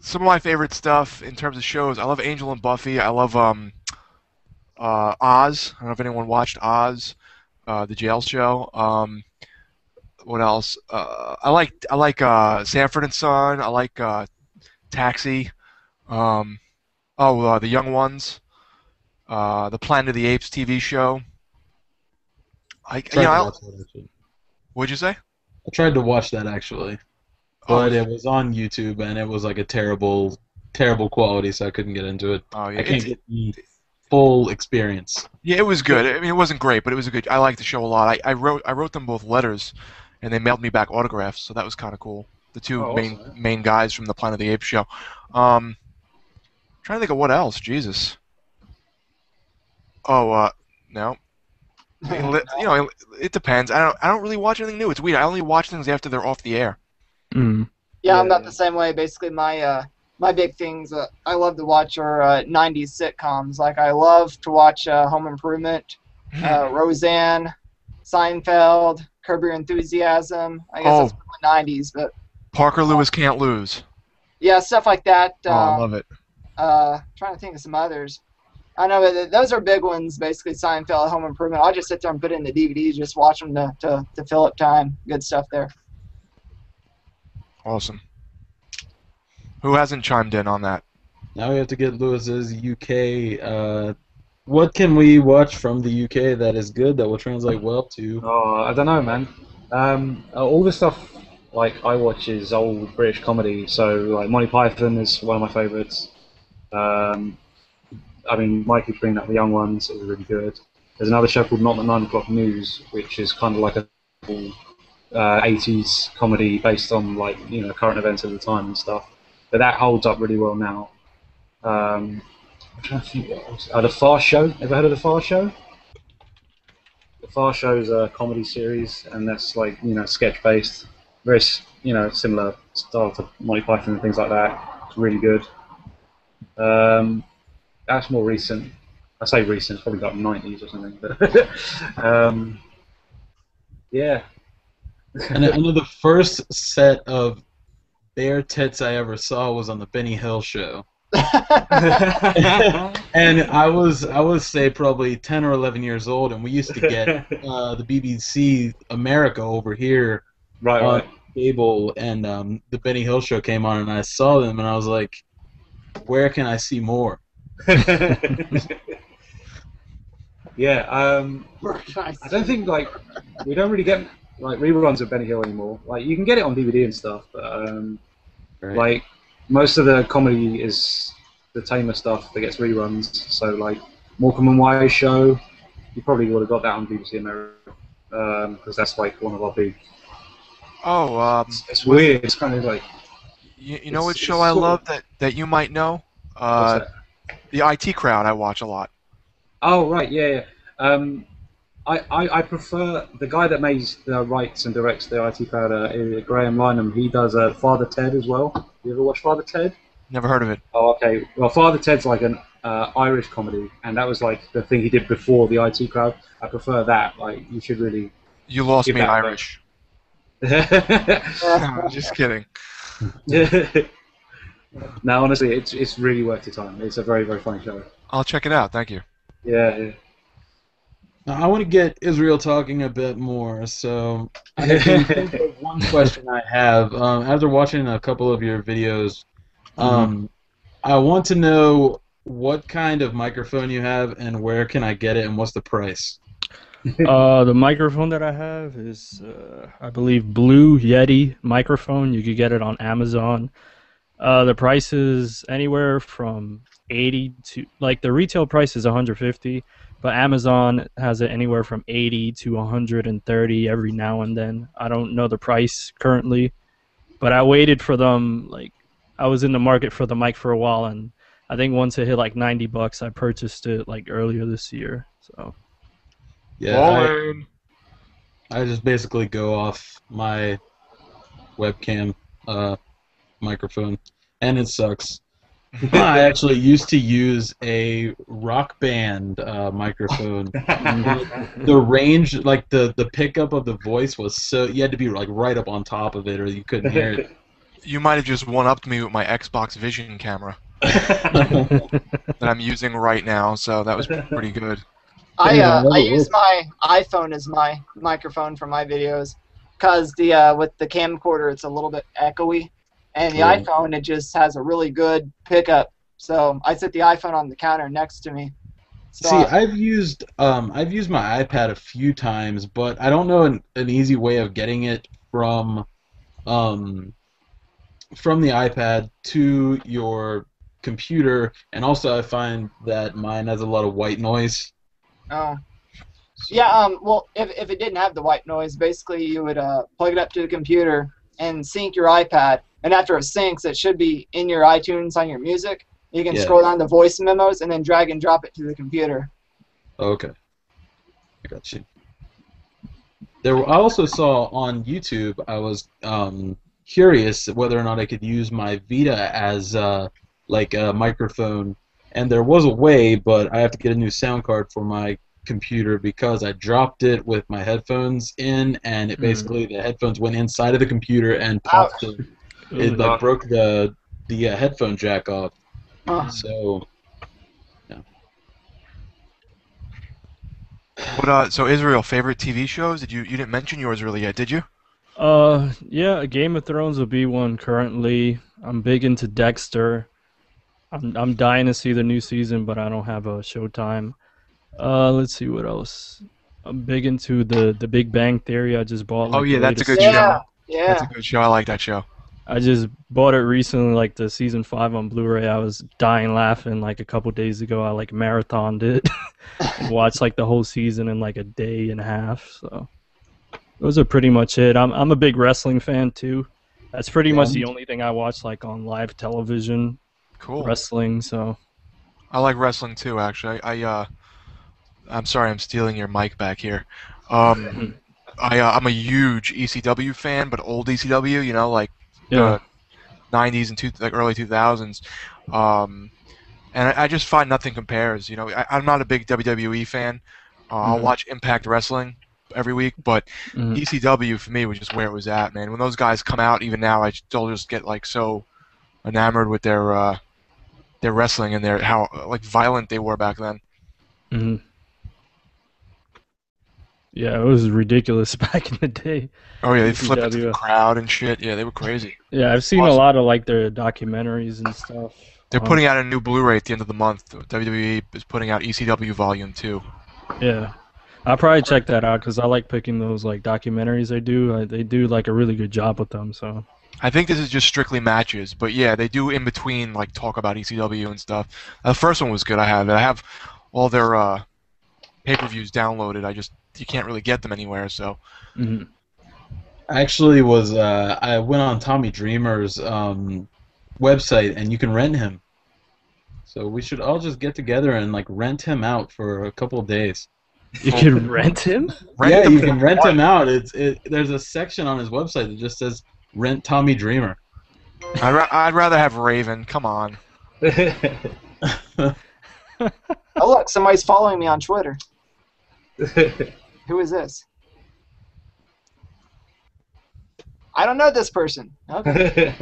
some of my favorite stuff in terms of shows. I love Angel and Buffy. I love Oz. I don't know if anyone watched Oz, the jail show. What else? I like Sanford and Son. I like Taxi. The Young Ones. The Planet of the Apes TV show. What'd you say? I tried to watch that actually, but it was on YouTube and it was like a terrible, terrible quality, so I couldn't get into it. Oh yeah, I can't get the full experience. yeah, it was good. I mean, it wasn't great, but it was a good. I liked the show a lot. I wrote them both letters, and they mailed me back autographs, so that was kind of cool. The two awesome. main guys from the Planet of the Apes show. Trying to think of what else. Jesus. Oh, no. I mean, it depends. I don't really watch anything new. It's weird. I only watch things after they're off the air. Mm. Yeah, I'm Yeah. not the same way. Basically, my big things I love to watch are 90s sitcoms. Like I love to watch Home Improvement, Roseanne, Seinfeld, Curb Your Enthusiasm. I guess that's from the 90s, but Parker Lewis Can't Lose. yeah, stuff like that. Oh, I love it. Trying to think of some others. I know that those are big ones. Basically, Seinfeld, Home Improvement. I'll just sit there and put it in the DVD, just watch them to fill up time. Good stuff there. Awesome. Who hasn't chimed in on that? Now we have to get Lewis's UK. What can we watch from the UK that is good that will translate well to? Oh, I don't know, man. All the stuff like I watch is old British comedy. So like Monty Python is one of my favourites. I mean, Mikey bringing up the young ones is really good. There's another show called Not the 9 O'Clock News, which is kind of like a 80s comedy based on like current events of the time and stuff. But that holds up really well now. I'm trying to think what else. The Far Show. Ever heard of The Far Show? The Far Show is a comedy series, and that's like sketch based, very similar style to Monty Python and things like that. It's really good. That's more recent. I say recent, it's probably like 90s or something. But yeah. And I know the first set of bare tits I ever saw was on the Benny Hill show. And I was say probably 10 or 11 years old, and we used to get the BBC America over here on cable, and the Benny Hill show came on, and I saw them, and I was like, where can I see more? Yeah, I don't think we don't really get reruns of Benny Hill anymore. Like you can get it on DVD and stuff, but like most of the comedy is the tamer stuff that gets reruns. So like Morecambe and Wise show, you probably would have got that on BBC America because that's like one of our big. Oh, it's weird. It's kind of like. You know what show I love that you might know? What's that? The IT Crowd. I watch a lot. Oh right, yeah. I prefer the guy that writes and directs the IT Crowd, Graham Lynham. He does Father Ted as well. You ever watch Father Ted? Never heard of it. Oh, okay. Well, Father Ted's like an Irish comedy, and that was like the thing he did before the IT Crowd. I prefer that. Like, you should really. You lost give me, that Irish. a Just kidding. No, honestly, it's really worth your time. It's a very, very funny show. I'll check it out. Thank you. Yeah, yeah. Now, I want to get Israel talking a bit more, so I can think of one question I have. After watching a couple of your videos, um, I want to know what kind of microphone you have and where can I get it and what's the price? The microphone that I have is, I believe, Blue Yeti microphone. You could get it on Amazon. The price is anywhere from 80 to, like, the retail price is 150, but Amazon has it anywhere from 80 to 130 every now and then. I don't know the price currently, but I waited for them. Like, I was in the market for the mic for a while, and I think once it hit like $90, I purchased it like earlier this year. So Yeah, Ballin'. I just basically go off my webcam microphone, and it sucks. I actually used to use a Rock Band microphone. The range, like the pickup of the voice was so you had to be like right up on top of it, or you couldn't hear it. You might have just one-upped me with my Xbox Vision camera that I'm using right now, so that was pretty good. I use my iPhone as my microphone for my videos because the with the camcorder it's a little bit echoey, and the Right. iPhone it just has a really good pickup. So I set the iPhone on the counter next to me. So See, I've used my iPad a few times, but I don't know an easy way of getting it um, from the iPad to your computer, and also I find that mine has a lot of white noise. oh. Yeah, well, if it didn't have the white noise, basically you would plug it up to the computer and sync your iPad, and after it syncs, it should be in your iTunes on your music. You can Yeah. scroll down to voice memos and then drag and drop it to the computer. Okay, I got you. I also saw on YouTube. I was curious whether or not I could use my Vita as like a microphone, and there was a way, but I have to get a new sound card for my computer because I dropped it with my headphones in, and it basically the headphones went inside of the computer and popped it. It like broke the headphone jack off. So What? So Israel, favorite TV shows? You didn't mention yours really yet, did you? Yeah, Game of Thrones will be one currently. I'm big into Dexter. I'm dying to see the new season, but I don't have a Showtime. Let's see what else. I'm big into the Big Bang Theory. I just bought. Oh Like, yeah, the that's a latest good Yeah, show. yeah. That's a good show. I like that show. I just bought it recently, like the season 5 on Blu-ray. I was dying laughing like a couple days ago. I like marathoned it and watched like the whole season in like a day and a half. So those are pretty much it. I'm a big wrestling fan too. That's pretty much the only thing I watch like on live television, Cool. wrestling. So I like wrestling too, actually. I'm sorry, I'm stealing your mic back here. I'm a huge ECW fan, but old ECW, you know, like yeah, the 90s and like early 2000s. And I just find nothing compares. You know, I'm not a big WWE fan. I'll watch Impact Wrestling every week, but ECW for me was just where it was at, man. When those guys come out, even now, I still just get like so enamored with their wrestling and their how like violent they were back then. yeah, it was ridiculous back in the day. Oh yeah, they flipped into the ECW. crowd and shit. Yeah, they were crazy. Yeah, I've seen a lot of like their documentaries and stuff. They're putting out a new Blu-ray at the end of the month. WWE is putting out ECW Volume 2. Yeah, I'll probably check that out because I like picking those like documentaries they do. They do like a really good job with them. So I think this is just strictly matches, but yeah, they do in between like talk about ECW and stuff. The first one was good. I have it. I have all their pay-per-views downloaded. You can't really get them anywhere. So I actually was I went on Tommy Dreamer's website, and you can rent him. So we should all just get together and like rent him out for a couple of days. you can rent him. Yeah, you can rent him out. There's a section on his website that just says rent Tommy Dreamer. I'd rather have Raven. Come on. Oh look, somebody's following me on Twitter. Who is this? I don't know this person. Okay.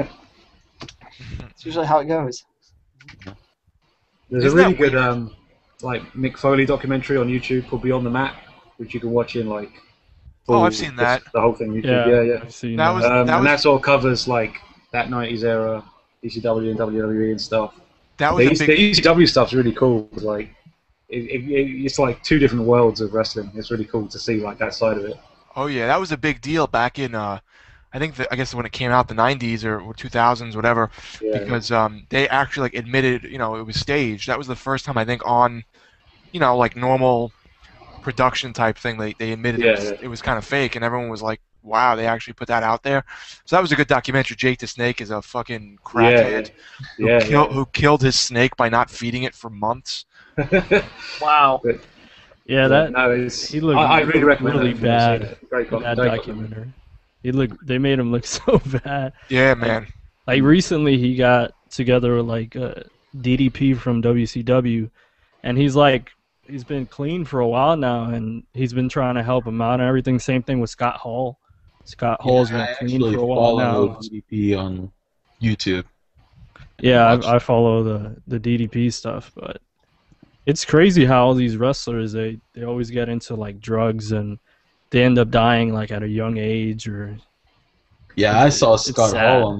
It's usually how it goes. There's Isn't a really that good like Mick Foley documentary on YouTube called Beyond the Map, which you can watch in like Oh, full, I've seen that. the whole thing. YouTube. Yeah, Yeah. I've seen That that. was that And was that sort of covers like that '90s era ECW and WWE and stuff. that was a The big. ECW stuff's really cool. Like it's like two different worlds of wrestling. It's really cool to see like that side of it. Oh yeah, that was a big deal back in. I guess when it came out, the '90s or 2000s, whatever. Yeah. Because they actually like admitted, it was staged. That was the first time I think on, like normal production type thing. They admitted Yeah. it was kind of fake, and everyone was like, "Wow, they actually put that out there." So that was a good documentary. Jake the Snake is a fucking crackhead who killed his snake by not feeding it for months. Wow. But, Yeah, that no, it's, he looked I really recommend really it if you wanna see bad. it. Great in that great documentary. They made him look so bad. Yeah, man. Like recently, he got together with like DDP from WCW, and he's been clean for a while now, and he's been trying to help him out and everything. Same thing with Scott Hall. Scott Hall's been I clean actually for a while follow now. DDP on YouTube. Yeah, I follow the DDP stuff, but it's crazy how all these wrestlers they always get into like drugs and they end up dying like at a young age or. Yeah, I saw It's Scott sad. Hall on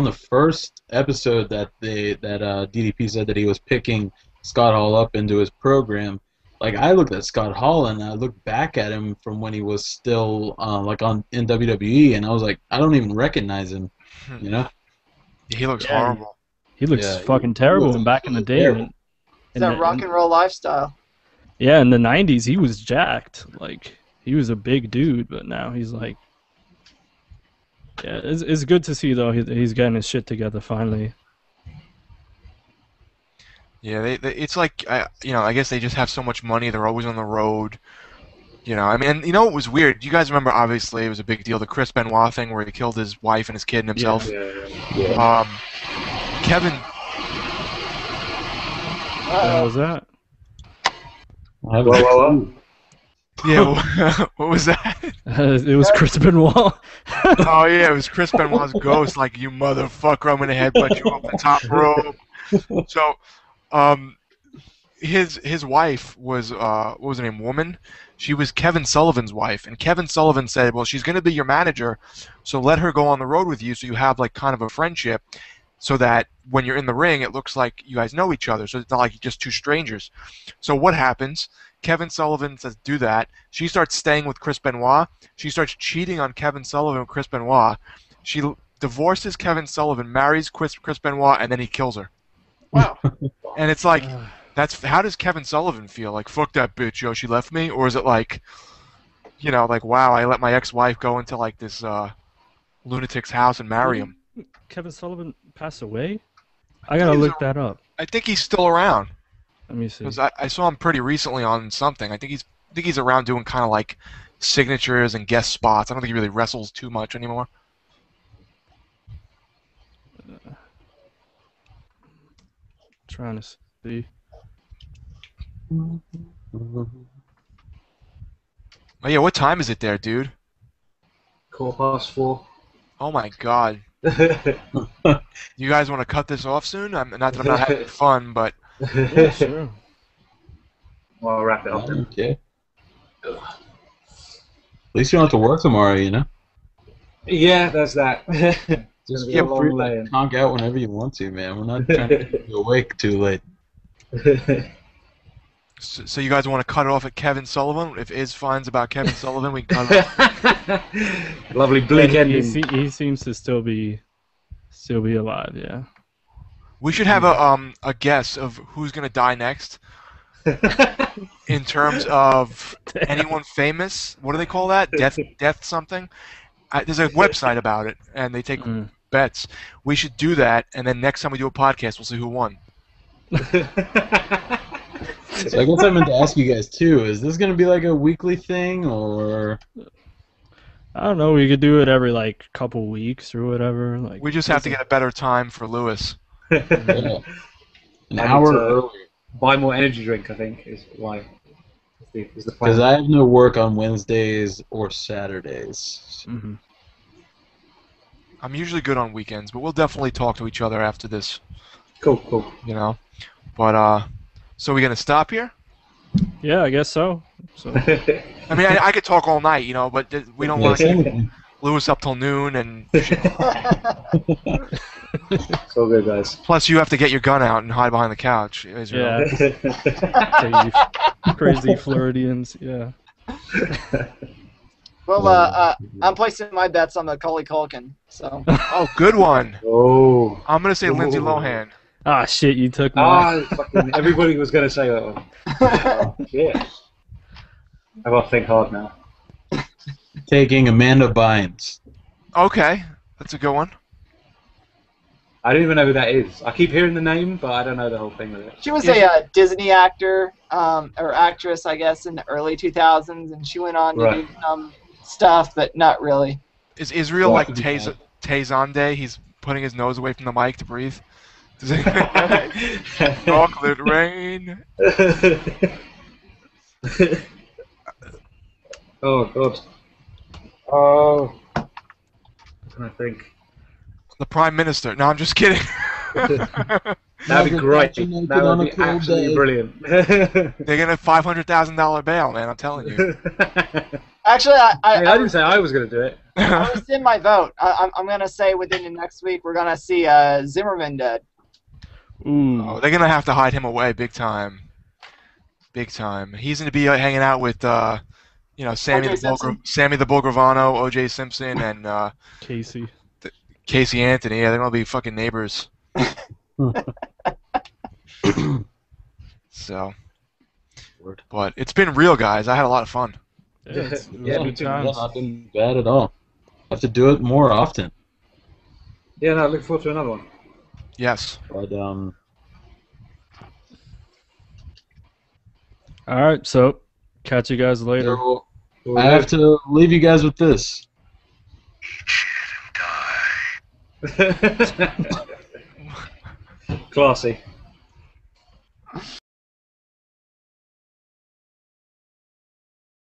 the first episode that DDP said that he was picking Scott Hall up into his program. Like I looked at Scott Hall and I looked back at him from when he was still in WWE, and I was like, I don't even recognize him. You know? He looks Yeah, horrible. He looks Yeah, fucking he terrible. looks And back in the day, terrible. in It's that the- rock and roll lifestyle. yeah, in the '90s, he was jacked. Like he was a big dude, but now he's like, yeah, it's good to see though. He's getting his shit together finally. Yeah, it's like I guess they just have so much money. They're always on the road. I mean, and it was weird. You guys remember? Obviously, it was a big deal. The Chris Benoit thing, where he killed his wife and his kid and himself. Yeah. Kevin, What was that? Well. yeah, what was that? It was Chris Benoit. Oh yeah, it was Chris Benoit's ghost. Like, you motherfucker, I'm gonna headbutt you off the top rope. So, his wife was what was her name? Woman. She was Kevin Sullivan's wife, and Kevin Sullivan said, "Well, she's gonna be your manager, so let her go on the road with you, so you have like kind of a friendship, so that when you're in the ring, it looks like you guys know each other, so it's not like you're just two strangers." So what happens? Kevin Sullivan says, "Do that." She starts staying with Chris Benoit. She starts cheating on Kevin Sullivan with Chris Benoit. She divorces Kevin Sullivan, marries Chris Benoit, and then he kills her. Wow. And it's like, how does Kevin Sullivan feel? Like, fuck that bitch, yo, she left me? Or is it like, like, wow, I let my ex-wife go into like this lunatic's house and marry him? Kevin Sullivan passed away. I gotta He was look that up. I think he's still around. Let me see. Because I saw him pretty recently on something. I think he's around doing kind of like signatures and guest spots. I don't think he really wrestles too much anymore. Trying to see. Oh yeah, what time is it there, dude? 4:15. Oh my god. You guys want to cut this off soon? Not that I'm not having fun, but Yeah, sure. Well, I'll wrap it up then. Okay. At least you don't have to work tomorrow, you know? Yeah, there's that. Just be a feel long free to lay-in. conk out whenever you want to, man. We're not trying to keep you awake too late. so you guys want to cut it off at Kevin Sullivan? If Iz finds about Kevin Sullivan, we can cut it off. Lovely bleak he, ending. he seems to still be alive. Yeah. We should have a guess of who's gonna die next in terms of anyone famous. What do they call that? Death something. There's a website about it, and they take bets. We should do that, and then next time we do a podcast, we'll see who won. So I guess I meant to ask you guys too. Is this gonna be like a weekly thing, or I don't know. We could do it every like couple weeks or whatever. Like We just have to get a better time for Lewis. yeah, an I hour need to earlier? Buy more energy drink, I think, is why. Is the plan. Because I have no work on Wednesdays or Saturdays. Mhm. I'm usually good on weekends, but we'll definitely talk to each other after this. Cool. You know. But so we gonna stop here? Yeah, I guess so. So I mean, I could talk all night, but we don't want to keep Lewis up till noon, and shit. It's all good, guys. Plus you have to get your gun out and hide behind the couch. Israel. yeah, crazy Floridians. Yeah. Well, I'm placing my bets on Macaulay Culkin. So. Oh, good one. Oh. I'm gonna say Lindsay Lohan. Ah, shit! You took mine. Fucking everybody was gonna say that one. Oh, shit. I gotta think hard now. Taking Amanda Bynes. Okay, that's a good one. I don't even know who that is. I keep hearing the name, but I don't know the whole thing with it. She was a Disney actor, or actress, I guess, in the early 2000s, and she went on to do some stuff, but not really. Is Israel like Tay He's putting his nose away from the mic to breathe. Does chocolate rain? Oh God. Oh. What can I think? The Prime Minister. No, I'm just kidding. That'd be great. That would be absolutely brilliant. They're gonna $500,000 bail, man. I'm telling you. Actually, I didn't say I was going to do it. I rescind my vote. I'm going to say within the next week we're going to see Zimmerman dead. Ooh. Oh, they're gonna have to hide him away big time. Big time. He's gonna be hanging out with Sammy the Bull Gravano, O.J. Simpson, and Casey Anthony. Yeah, they're gonna be fucking neighbors. So, but it's been real, guys. I had a lot of fun. Yeah, me too. Not been bad at all. I have to do it more often. Yeah, no, I look forward to another one. Yes. But All right, so catch you guys later. I have to leave you guys with this. Classy.